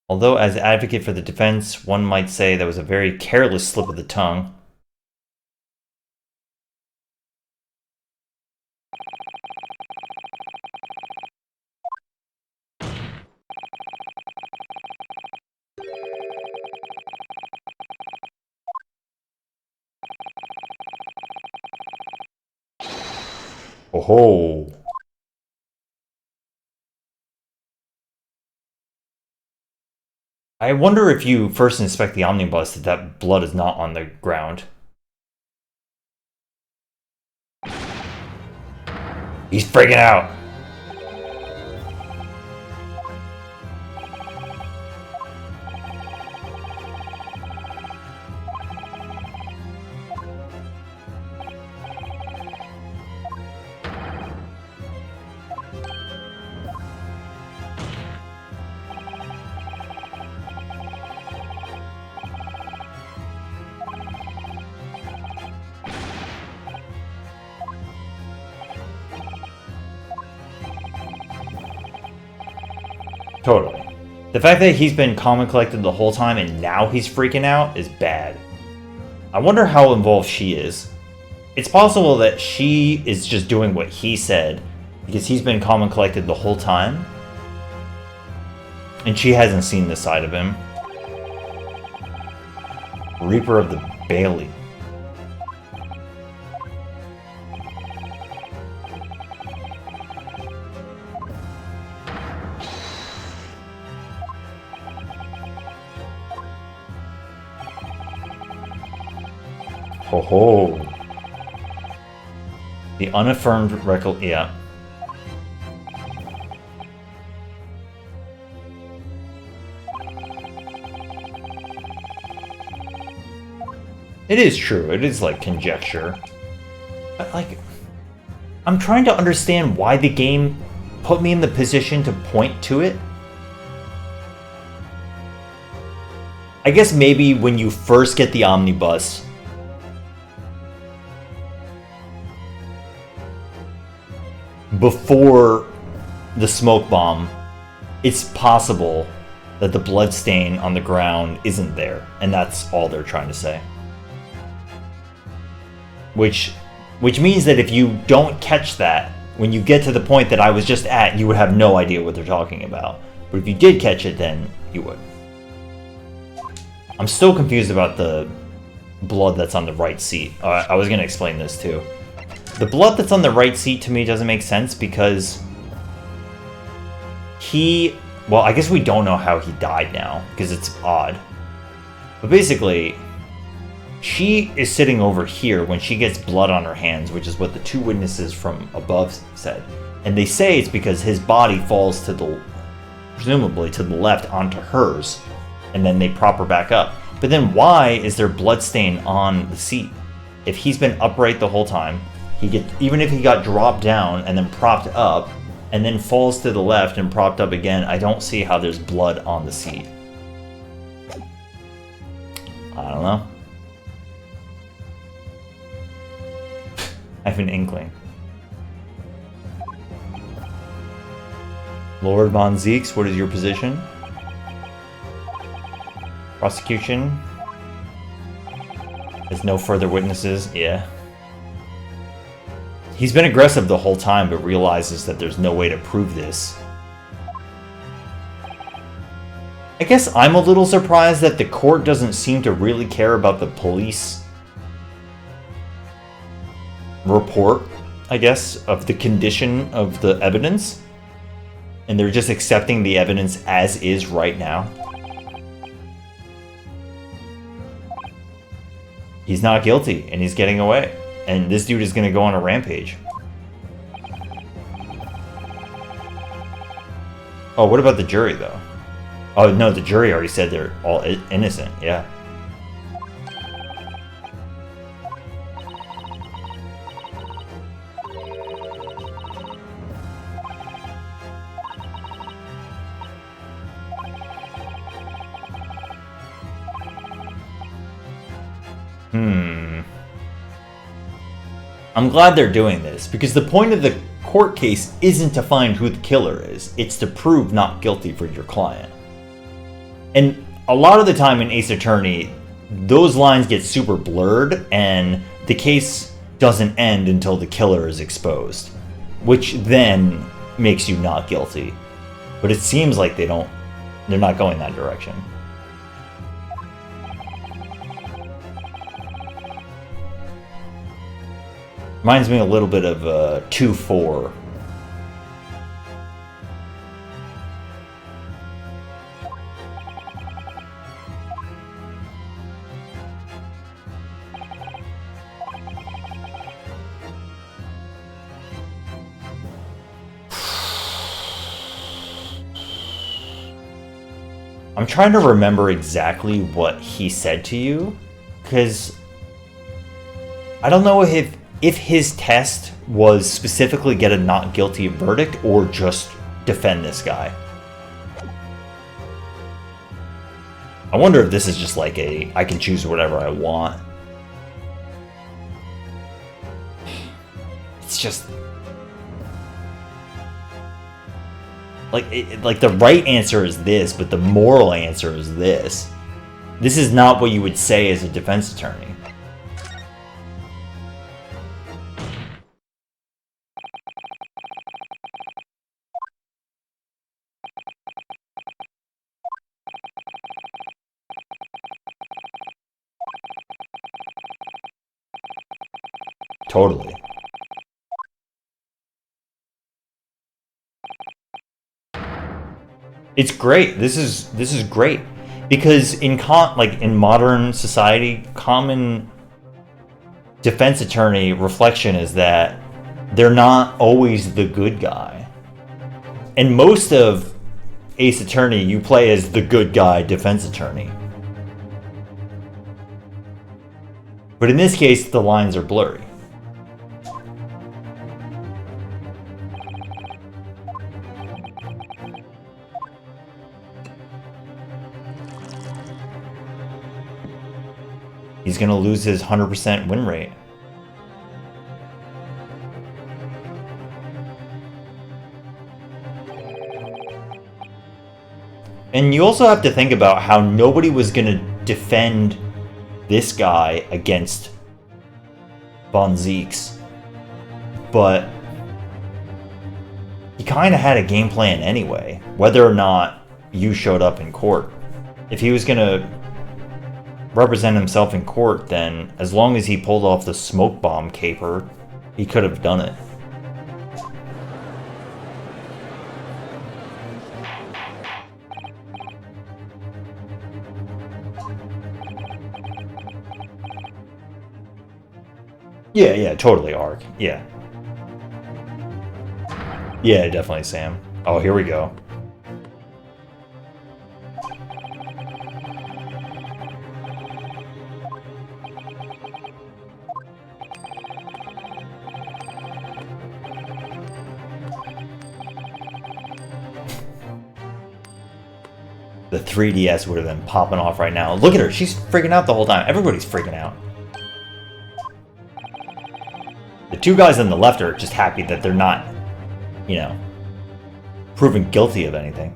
Although, as advocate for the defense, one might say that was a very careless slip of the tongue. Oh-ho! I wonder if you first inspect the omnibus that blood is not on the ground. He's freaking out! Totally. The fact that he's been calm and collected the whole time and now he's freaking out is bad. I wonder how involved she is. It's possible that she is just doing what he said because he's been calm and collected the whole time. And she hasn't seen this side of him. Reaper of the Bailey. Ho ho. The unaffirmed record. Yeah. It is true. It is like conjecture. But like, I'm trying to understand why the game put me in the position to point to it. I guess maybe when you first get the omnibus, before the smoke bomb, it's possible that the blood stain on the ground isn't there, and that's all they're trying to say. Which means that if you don't catch that, when you get to the point that I was just at, you would have no idea what they're talking about. But if you did catch it, then you would. I'm still confused about the blood that's on the right seat. I was going to explain this too. The blood that's on the right seat to me doesn't make sense because well, I guess we don't know how he died now because it's odd. But basically, she is sitting over here when she gets blood on her hands, which is what the two witnesses from above said. And they say it's because his body falls to presumably to the left onto hers, and then they prop her back up. But then why is there blood stain on the seat? If he's been upright the whole time, even if he got dropped down and then propped up, and then falls to the left and propped up again, I don't see how there's blood on the seat. I don't know. I have an inkling. Lord Von Zeeks, what is your position? Prosecution? There's no further witnesses. Yeah. He's been aggressive the whole time, but realizes that there's no way to prove this. I guess I'm a little surprised that the court doesn't seem to really care about the police report, I guess, of the condition of the evidence. And they're just accepting the evidence as is right now. He's not guilty, and he's getting away. And this dude is going to go on a rampage. Oh, what about the jury, though? Oh, no, the jury already said they're all innocent, yeah. I'm glad they're doing this, because the point of the court case isn't to find who the killer is, it's to prove not guilty for your client. And a lot of the time in Ace Attorney, those lines get super blurred, and the case doesn't end until the killer is exposed, which then makes you not guilty. But it seems like they're not going that direction. Reminds me a little bit of 2-4. I'm trying to remember exactly what he said to you, because I don't know if his test was specifically get a not guilty verdict or just defend this guy. I wonder if this is just like I can choose whatever I want. It's just... Like the right answer is this, but the moral answer is this. This is not what you would say as a defense attorney. Totally. It's great. This is great because in modern society, common defense attorney reflection is that they're not always the good guy. And most of Ace Attorney, you play as the good guy defense attorney. But in this case, the lines are blurry. He's going to lose his 100% win rate. And you also have to think about how nobody was going to defend this guy against Von Zieks. But he kind of had a game plan anyway, whether or not you showed up in court. If he was going to represent himself in court, then as long as he pulled off the smoke bomb caper, he could have done it. Yeah, totally, Ark. Yeah. Yeah, definitely, Sam. Oh, here we go. The 3DS would have been popping off right now. Look at her. She's freaking out the whole time. Everybody's freaking out. The two guys on the left are just happy that they're not, you know, proven guilty of anything.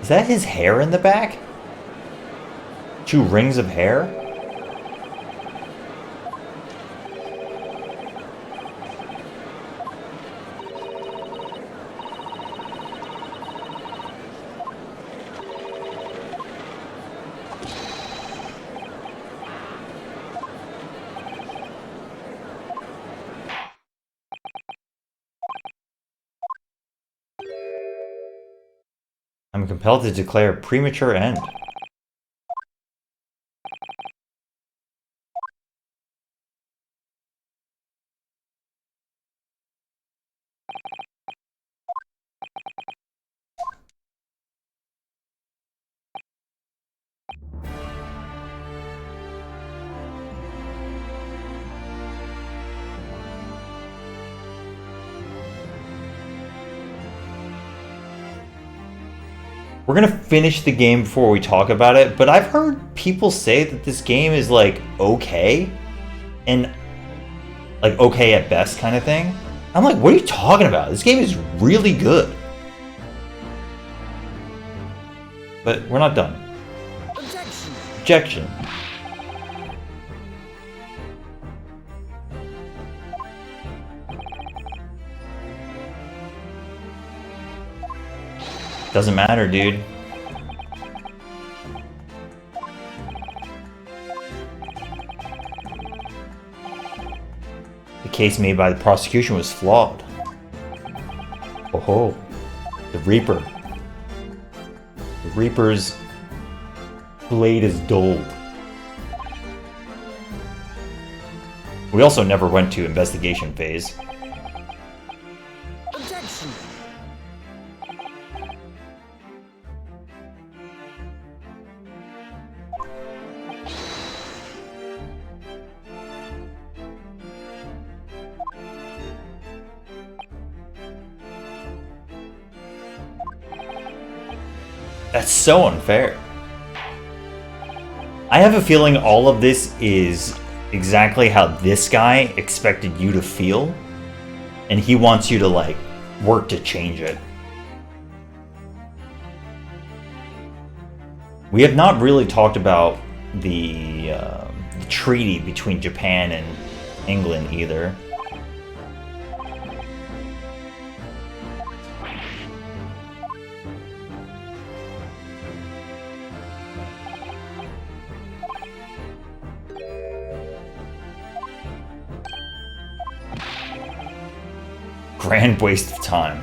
Is that his hair in the back? 2 rings of hair? I'm compelled to declare premature end. We're gonna finish the game before we talk about it, but I've heard people say that this game is like okay, and like okay at best kind of thing. I'm like, what are you talking about? This game is really good. But we're not done. Objection. Objection. Doesn't matter, dude. The case made by the prosecution was flawed. Oh ho. The Reaper. The Reaper's blade is dulled. We also never went to investigation phase. Objection. That's so unfair. I have a feeling all of this is exactly how this guy expected you to feel, and he wants you to, like, work to change it. We have not really talked about the treaty between Japan and England either. Grand waste of time.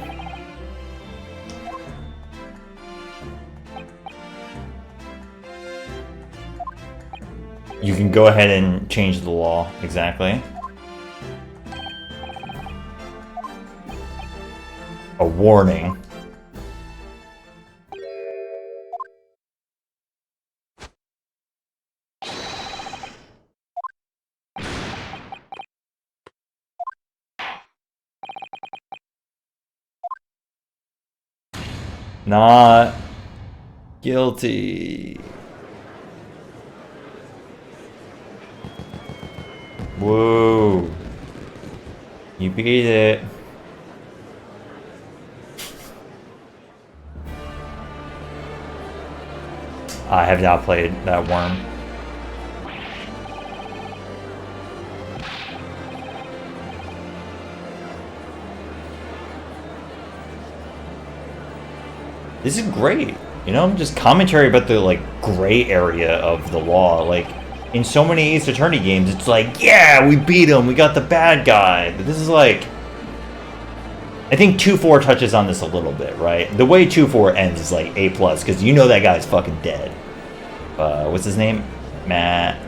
You can go ahead and change the law, exactly. A warning. Not guilty. Whoa. You beat it. I have not played that worm. This is great, you know, just commentary about the, like, gray area of the law. Like, in so many Ace Attorney games, it's like, yeah, we beat him, we got the bad guy. But this is like, I think 2-4 touches on this a little bit, right? The way 2-4 ends is like A+, because you know that guy's fucking dead. What's his name? Matt?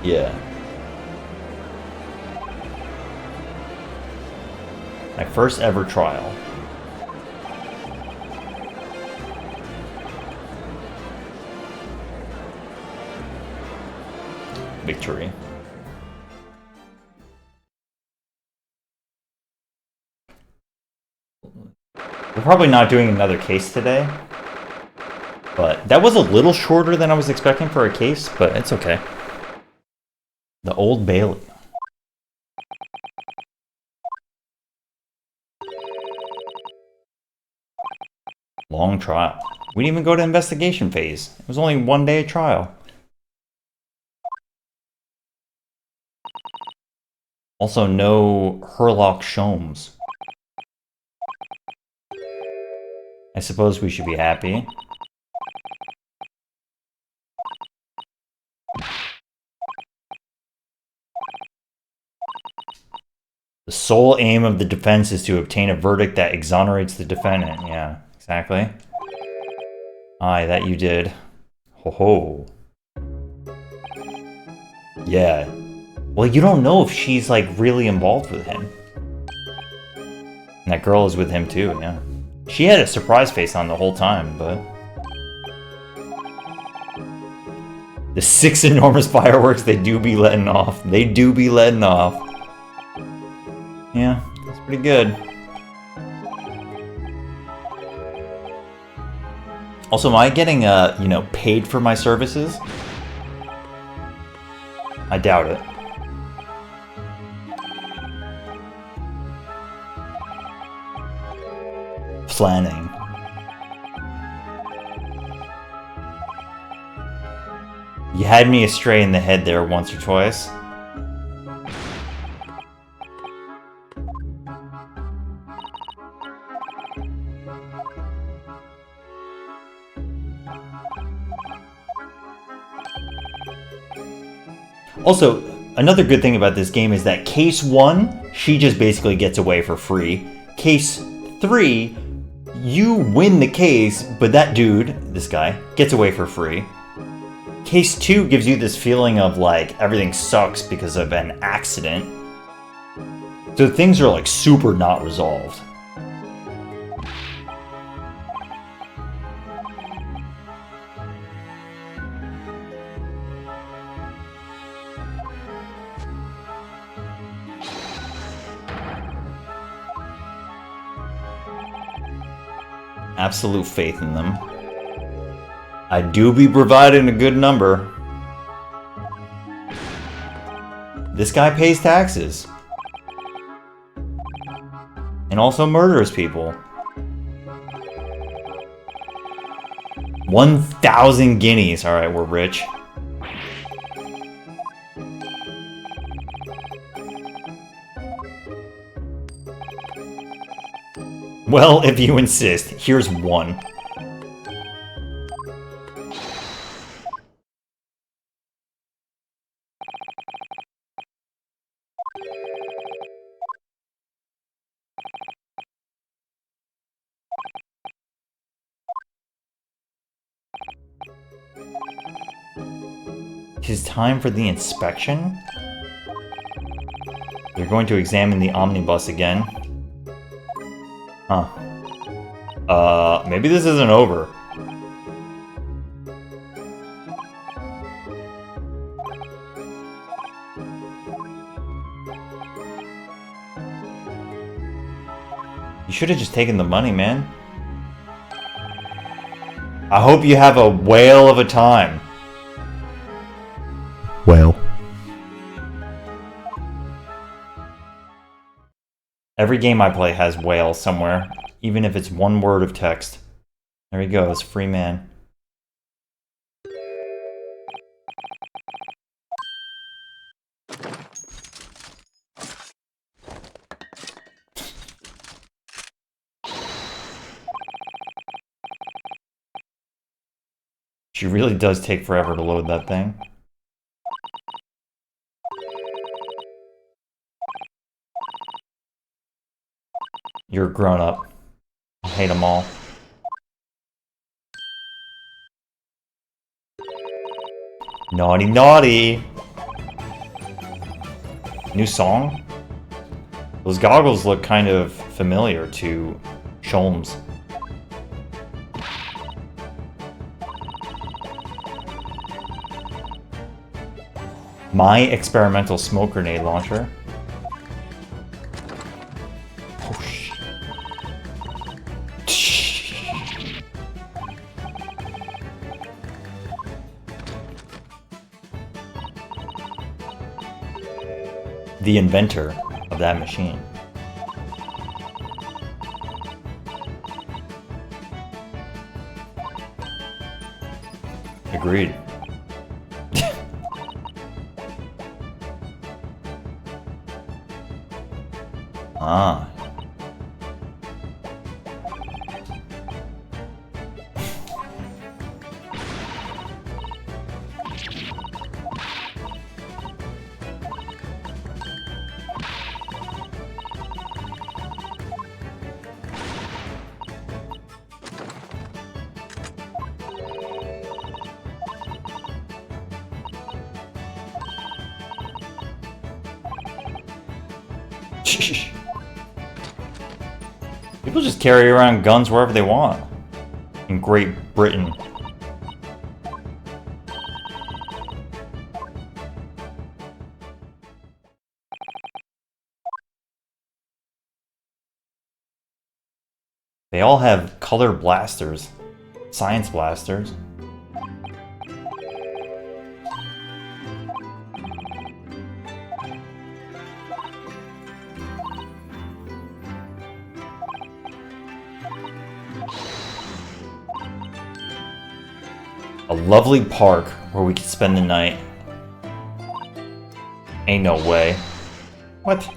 Yeah. My first ever trial. Victory. We're probably not doing another case today, but that was a little shorter than I was expecting for a case, but it's okay. The Old Bailey. Long trial. We didn't even go to investigation phase. It was only 1 day trial. Also, no Herlock Sholmes. I suppose we should be happy. The sole aim of the defense is to obtain a verdict that exonerates the defendant. Yeah, exactly. Aye, that you did. Ho ho. Yeah. Well, you don't know if she's, like, really involved with him. And that girl is with him too, yeah. She had a surprise face on the whole time, but... The 6 enormous fireworks they do be letting off. They do be letting off. Yeah, that's pretty good. Also, am I getting, you know, paid for my services? I doubt it. Planning. You had me astray in the head there once or twice. Also, another good thing about this game is that case 1, she just basically gets away for free. Case 3, you win the case, but that dude, this guy, gets away for free. Case 2 gives you this feeling of, like, everything sucks because of an accident. So things are, like, super not resolved. absolute faith in them. I do be providing a good number. This guy pays taxes. And also murders people. 1,000 guineas. Alright, we're rich. Well, if you insist, here's one. It is time for the inspection? You're going to examine the omnibus again. Huh. Maybe this isn't over. You should have just taken the money, man. I hope you have a whale of a time. Well. Every game I play has whale somewhere, even if it's one word of text. There he goes, free man. She really does take forever to load that thing. You're a grown-up. I hate them all. Naughty, naughty! New song? Those goggles look kind of familiar to Sholmes. My experimental smoke grenade launcher. Oh shit. The inventor of that machine. Agreed. Ah. People just carry around guns wherever they want. In Great Britain. They all have color blasters. Science blasters. A lovely park where we could spend the night. Ain't no way. What?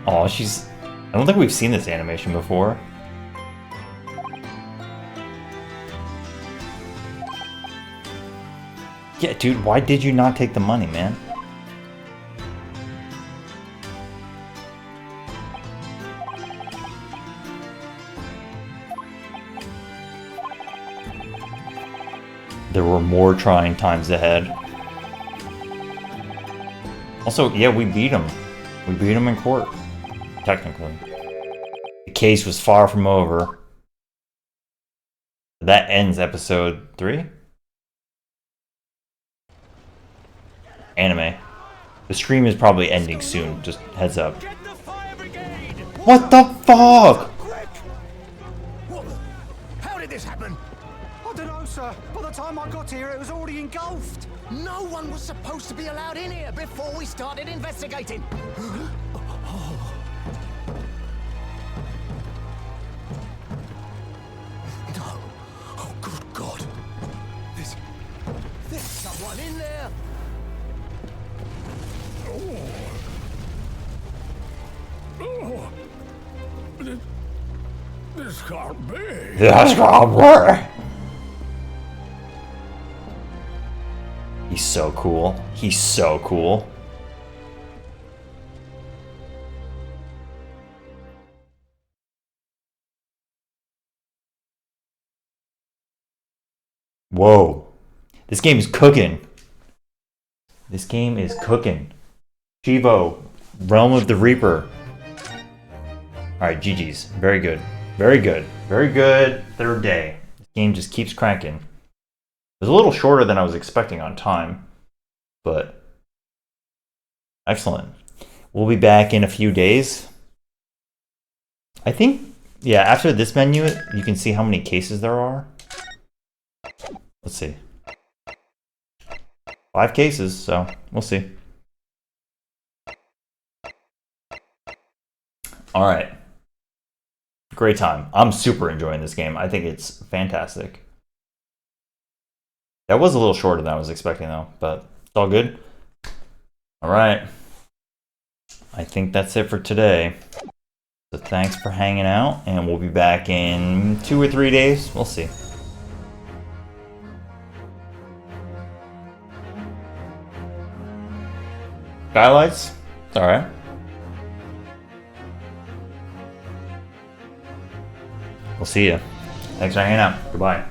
Aw, she's... I don't think we've seen this animation before. Yeah, dude, why did you not take the money, man? There were more trying times ahead. Also, yeah, we beat him. We beat him in court. Technically. The case was far from over. That ends episode 3? Anime. The stream is probably ending soon, just heads up. Get the fire brigade! What the fuck? Quick! What the... How did this happen? I don't know, sir. By the time I got here, it was already engulfed. No one was supposed to be allowed in here before we started investigating. No. Oh, good God. There's someone in there. This can't be. That's gonna work. He's so cool. He's so cool. Whoa. This game is cooking. This game is cooking. Chivo, Realm of the Reaper. Alright, GG's. Very good. Very good. Very good. Third day. This game just keeps cranking. It was a little shorter than I was expecting on time, but excellent. We'll be back in a few days. I think, yeah, after this menu, you can see how many cases there are. Let's see. 5 cases, so we'll see. Alright. Great time. I'm super enjoying this game. I think it's fantastic. That was a little shorter than I was expecting, though, but it's all good. Alright. I think that's it for today. So thanks for hanging out, and we'll be back in 2 or 3 days. We'll see. Skylights? It's alright. We'll see you. Thanks for hanging out. Goodbye.